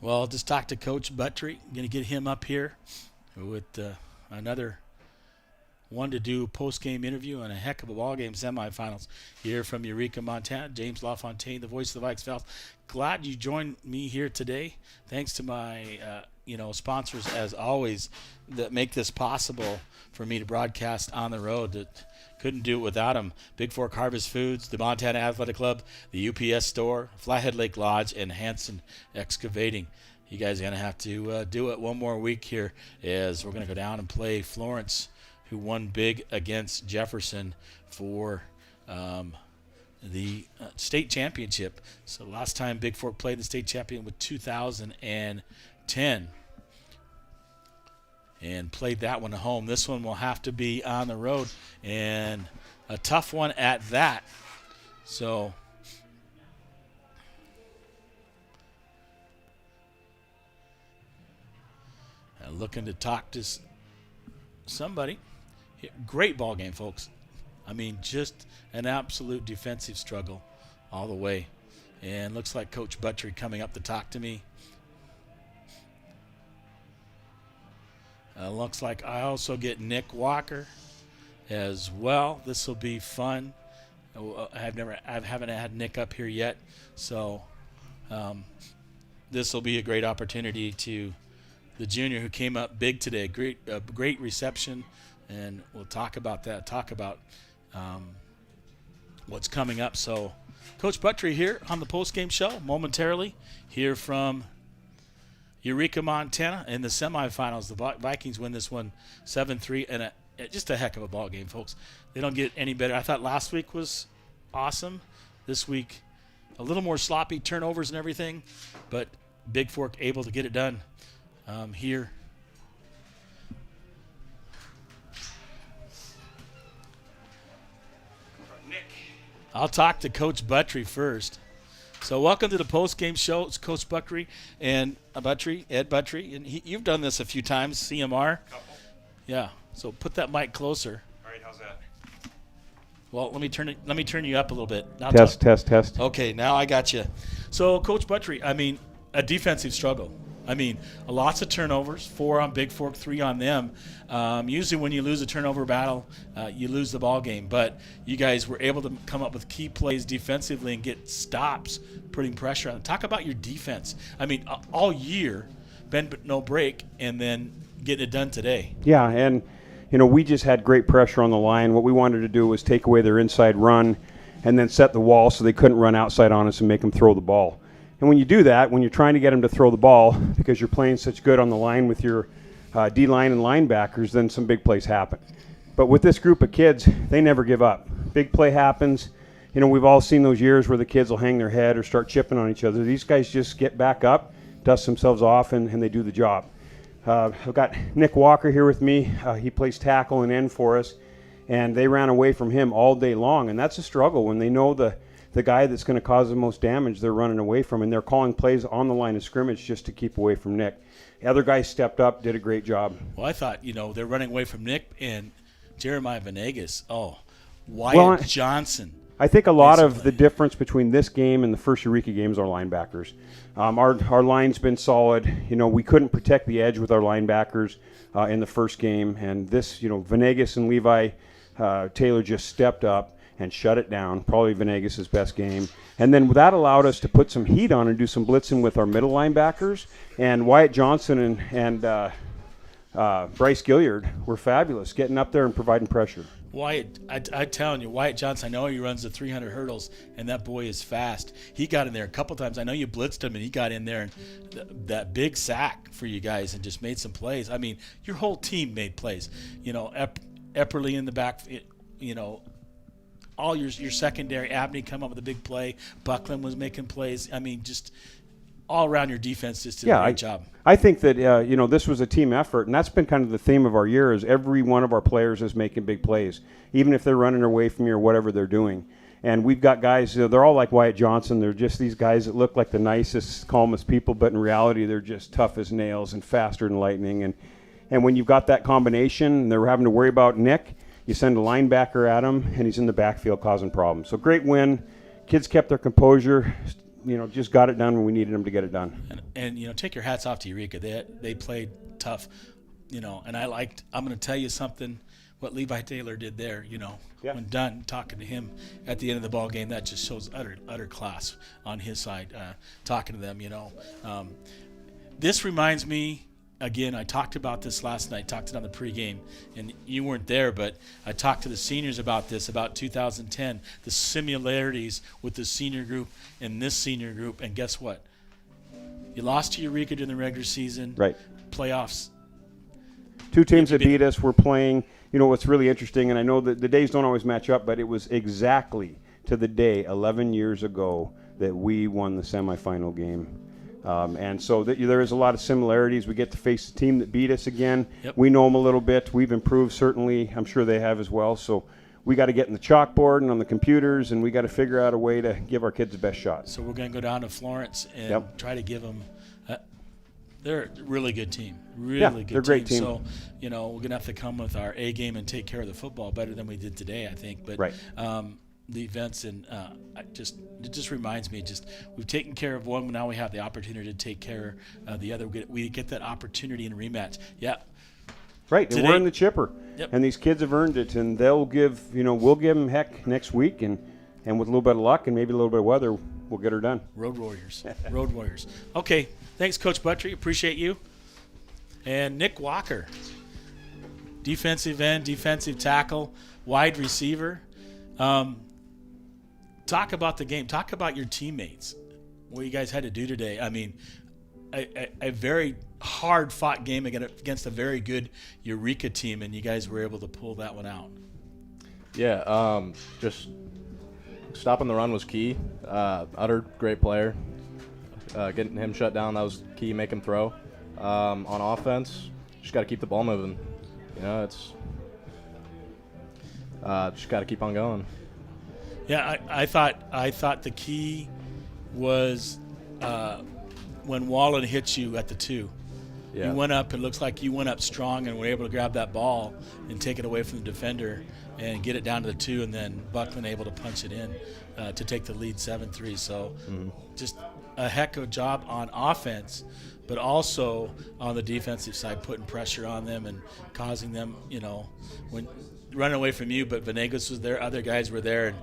Well, I'll just talk to Coach Buttry. I'm going to get him up here with another one to do post-game interview and a heck of a ball game semifinals here from Eureka, Montana. James LaFontaine, the voice of the Vikes Pals. Glad you joined me here today. Thanks to my sponsors, as always, that make this possible for me to broadcast on the road. That couldn't do it without them. Bigfork Harvest Foods, the Montana Athletic Club, the UPS Store, Flathead Lake Lodge, and Hanson Excavating. You guys are going to have to do it one more week here, as we're going to go down and play Florence, who won big against Jefferson for the state championship. So last time Bigfork played the state champion with 2010 and played that one at home. This one will have to be on the road, and a tough one at that. So looking to talk to somebody. Great ball game, folks. I mean, just an absolute defensive struggle all the way. And looks like Coach Buttry coming up to talk to me. Looks like I also get Nick Walker as well. This will be fun. I haven't had Nick up here yet, so this will be a great opportunity to the junior who came up big today. Great reception, and we'll talk about that. Talk about what's coming up. So, Coach Buttry here on the post-game show momentarily here from Eureka, Montana in the semifinals. The Vikings win this one 7-3, and just a heck of a ball game, folks. They don't get any better. I thought last week was awesome. This week, a little more sloppy turnovers and everything, but Bigfork able to get it done here. I'll talk to Coach Buttry first. So welcome to the post-game show. It's Coach Buttry and Ed Buttry. And you've done this a few times, CMR. Couple. Yeah. So put that mic closer. All right, how's that? Well, let me turn you up a little bit. Now Test. Okay, now I got you. So Coach Buttry, I mean, a defensive struggle. I mean, lots of turnovers, 4 on Bigfork, 3 on them. Usually when you lose a turnover battle, you lose the ball game. But you guys were able to come up with key plays defensively and get stops, putting pressure on them. Talk about your defense. I mean, all year, bend but no break, and then getting it done today. Yeah, and, we just had great pressure on the line. What we wanted to do was take away their inside run and then set the wall so they couldn't run outside on us and make them throw the ball. And when you do that, when you're trying to get them to throw the ball, because you're playing such good on the line with your D-line and linebackers, then some big plays happen. But with this group of kids, they never give up. Big play happens. We've all seen those years where the kids will hang their head or start chipping on each other. These guys just get back up. dust themselves off, and they do the job. I've got Nick Walker here with me. He plays tackle and end for us, and they ran away from him all day long, and that's a struggle when they know the guy that's going to cause the most damage they're running away from, and they're calling plays on the line of scrimmage just to keep away from Nick. The other guys stepped up, did a great job. Well, I thought, they're running away from Nick and Jeremiah Venegas. Oh, Wyatt Johnson. I think a lot of the difference between this game and the first Eureka games are linebackers. Our line's been solid. We couldn't protect the edge with our linebackers in the first game, and this, Venegas and Levi Taylor just stepped up and shut it down. Probably Venegas' best game. And then that allowed us to put some heat on and do some blitzing with our middle linebackers. And Wyatt Johnson and Bryce Gilliard were fabulous, getting up there and providing pressure. Wyatt, I'm telling you, Wyatt Johnson, I know he runs the 300 hurdles, and that boy is fast. He got in there a couple times. I know you blitzed him, and he got in there, and that big sack for you guys and just made some plays. I mean, your whole team made plays. Epperly in the back, all your secondary. Abney come up with a big play. Buckland was making plays. I mean, just all around your defense just did a great job. I think that this was a team effort, and that's been kind of the theme of our year. Is every one of our players is making big plays, even if they're running away from you or whatever they're doing. And we've got guys. They're all like Wyatt Johnson. They're just these guys that look like the nicest, calmest people, but in reality, they're just tough as nails and faster than lightning. And when you've got that combination, and they're having to worry about Nick, you send a linebacker at him, and he's in the backfield causing problems. So great win. Kids kept their composure. Just got it done when we needed them to get it done. And take your hats off to Eureka. They played tough, and I'm going to tell you something, what Levi Taylor did there, when done talking to him at the end of the ball game, that just shows utter class on his side, talking to them, This reminds me, again, I talked about this last night, talked it on the pregame, and you weren't there, but I talked to the seniors about this, about 2010, the similarities with the senior group and this senior group, and guess what? You lost to Eureka during the regular season. Right. Playoffs. Two teams that beat us were playing. What's really interesting, and I know that the days don't always match up, but it was exactly to the day 11 years ago that we won the semifinal game. And so there is a lot of similarities. We get to face the team that beat us again. Yep. We know them a little bit. We've improved, certainly. I'm sure they have as well. So we got to get in the chalkboard and on the computers, and we got to figure out a way to give our kids the best shot. So we're going to go down to Florence and try to give them they're a really good team. Really good they're a great team. So, we're going to have to come with our A game and take care of the football better than we did today, I think. But the events and it just reminds me, we've taken care of one, now we have the opportunity to take care of the other. We get that opportunity in rematch. Yeah. Right, and we're in the chipper. Yep. And these kids have earned it, and they'll give, we'll give them heck next week, and with a little bit of luck and maybe a little bit of weather, we'll get her done. Road Warriors. Road Warriors. Okay, thanks, Coach Buttry. Appreciate you. And Nick Walker, defensive end, defensive tackle, wide receiver. Talk about the game. Talk about your teammates, what you guys had to do today. I mean, a very hard-fought game against a very good Eureka team, and you guys were able to pull that one out. Yeah, just stopping the run was key. Utter great player. Getting him shut down, that was key, make him throw. On offense, just got to keep the ball moving. It's just got to keep on going. Yeah, I thought the key was when Wallen hit you at the 2. Yeah. You went up, it looks like you went up strong and were able to grab that ball and take it away from the defender and get it down to the 2, and then Buckland able to punch it in to take the lead 7-3. So just a heck of a job on offense, but also on the defensive side, putting pressure on them and causing them, when running away from you, but Venegas was there, other guys were there, and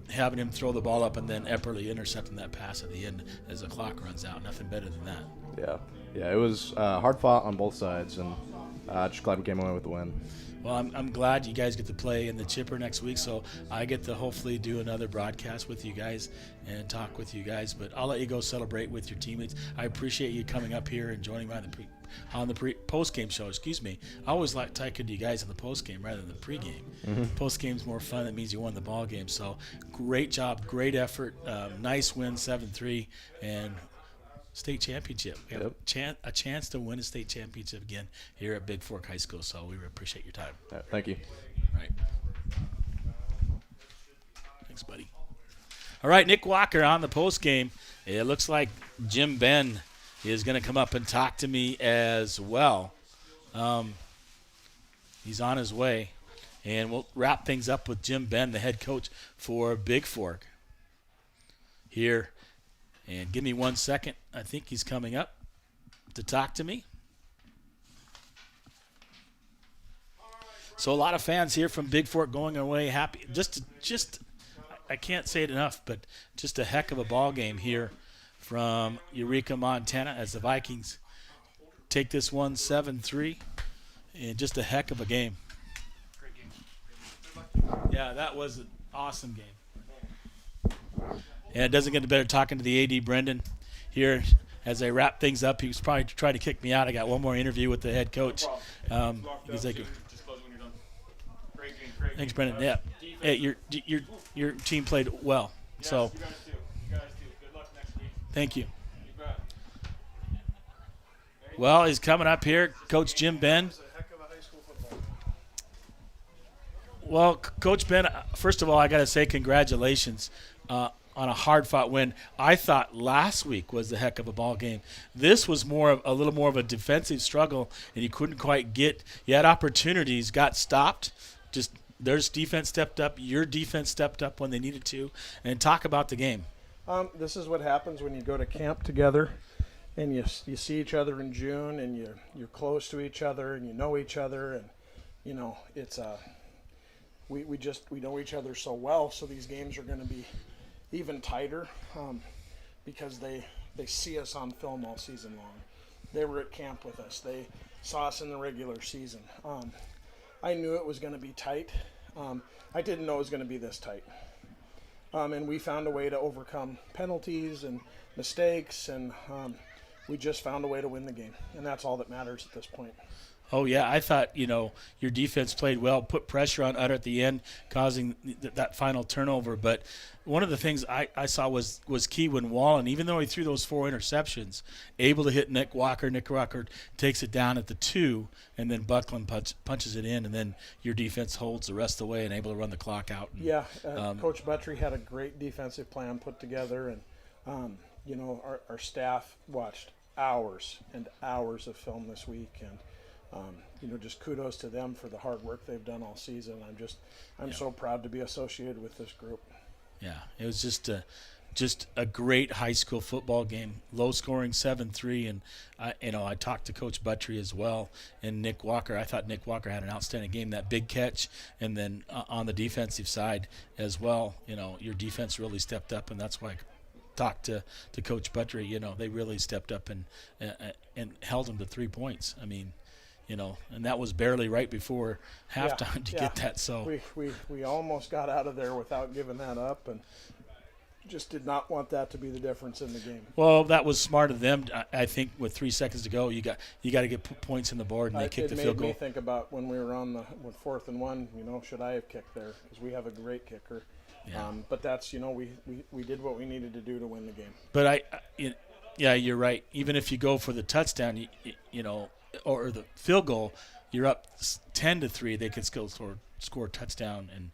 having him throw the ball up, and then Epperly intercepting that pass at the end as the clock runs out. Nothing better than that. Yeah, it was hard fought on both sides, and just glad we came away with the win. Well, I'm glad you guys get to play in the chipper next week, so I get to hopefully do another broadcast with you guys and talk with you guys. But I'll let you go celebrate with your teammates. I appreciate you coming up here and joining me on the post-game show. Excuse me. I always like talking to you guys in the post-game rather than the pre-game. Post-game's more fun. That means you won the ball game. So great job, great effort, nice win, 7-3, and state championship. We have Yep. a chance to win a state championship again here at Bigfork High School. So we appreciate your time. Thank you. All right. Thanks, buddy. All right, Nick Walker on the post game. It looks like Jim Ben is going to come up and talk to me as well. He's on his way. And we'll wrap things up with Jim Ben, the head coach for Bigfork here. And give me 1 second. I think he's coming up to talk to me. So a lot of fans here from Bigfork going away happy. Just I can't say it enough, but just a heck of a ball game here from Eureka, Montana, as the Vikings take this one 7-3. And just a heck of a game. Yeah, that was an awesome game. And it doesn't get better talking to the AD, Brendan, here as I wrap things up. He was probably trying to kick me out. I got one more interview with the head coach. He's like, thanks, Brendan. Yeah, hey, your team played well. So, You guys too. Good luck next week. thank you. You bet. Well, he's coming up here, Coach Jim Ben. It's a heck of a high school football. Well, Coach Ben, first of all, I got to say congratulations on a hard-fought win. I thought last week was the heck of a ball game. This was a little more of a defensive struggle, and you couldn't quite get. You had opportunities, got stopped. Just their defense stepped up. Your defense stepped up when they needed to. And talk about the game. This is what happens when you go to camp together, and you see each other in June, and you're close to each other, and you know each other, and you know it's we know each other so well. So these games are going to be even tighter because they see us on film all season long. They were at camp with us. They saw us in the regular season. I knew it was going to be tight. I didn't know it was going to be this tight. And we found a way to overcome penalties and mistakes, and we just found a way to win the game. And that's all that matters at this point. Oh, yeah, I thought, your defense played well, put pressure on Utter at the end, causing that final turnover. But one of the things I saw was key when Wallen, even though he threw those 4 interceptions, able to hit Nick Walker. Nick Walker takes it down at the 2, and then Buckland punches it in, and then your defense holds the rest of the way and able to run the clock out. And, yeah, Coach Buttry had a great defensive plan put together, and, our staff watched hours and hours of film this week, and just kudos to them for the hard work they've done all season. I'm so proud to be associated with this group. Yeah, it was just a great high school football game, low scoring 7-3, and I talked to Coach Buttry as well, and Nick Walker. I thought Nick Walker had an outstanding game, that big catch, and then on the defensive side as well. Your defense really stepped up, and that's why I talked to Coach Buttry. They really stepped up and held them to 3 points. I mean. And that was barely right before halftime to get that. So we almost got out of there without giving that up, and just did not want that to be the difference in the game. Well, that was smart of them. I think with 3 seconds to go, you got to get points in the board, and they kicked the field goal. It made me think about when we were on with 4th and 1. Should I have kicked there? Because we have a great kicker. Yeah. But that's we did what we needed to do to win the game. But you're right. Even if you go for the touchdown, or the field goal, you're up 10-3. They could still score a touchdown and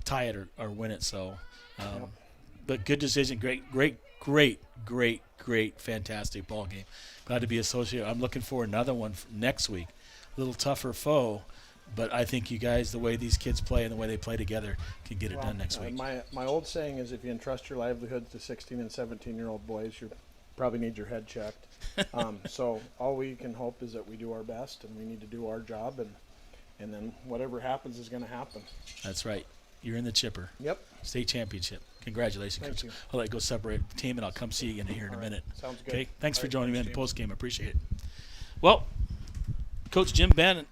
tie it or win it. So, but good decision. Great, fantastic ball game. Glad to be associated. I'm looking for another one next week. A little tougher foe, but I think you guys, the way these kids play and the way they play together, can get it done next week. My old saying is, if you entrust your livelihood to 16 and 17-year-old boys, you probably need your head checked. So all we can hope is that we do our best, and we need to do our job, and then whatever happens is going to happen. That's right. You're in the chipper. Yep. State championship. Congratulations. Thank you. I'll let you go separate the team, and I'll come see you again here in a minute. Sounds good. Okay. Thanks for All right, joining me in the James. post game. I appreciate it. Well, Coach Jim Ben,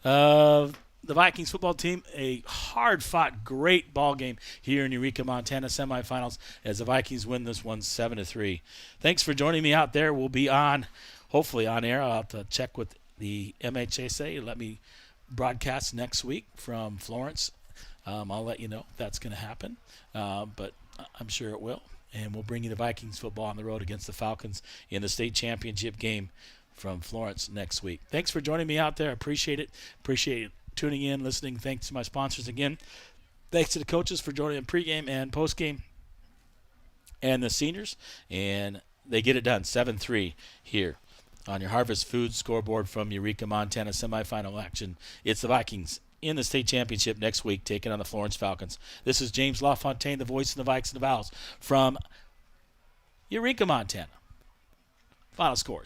the Vikings football team, a hard-fought, great ball game here in Eureka, Montana, semifinals, as the Vikings win this one 7-3. Thanks for joining me out there. We'll be hopefully on air. I'll have to check with the MHSA. Let me broadcast next week from Florence. I'll let you know if that's going to happen. But I'm sure it will. And we'll bring you the Vikings football on the road against the Falcons in the state championship game from Florence next week. Thanks for joining me out there. I appreciate it. Appreciate tuning in, listening. Thanks to my sponsors again. Thanks to the coaches for joining in pregame and postgame, and the seniors. And they get it done, 7-3 here on your Harvest Foods scoreboard from Eureka, Montana semifinal action. It's the Vikings in the state championship next week, taking on the Florence Falcons. This is James LaFontaine, the voice of the Vikes and the Vows from Eureka, Montana. Final scores.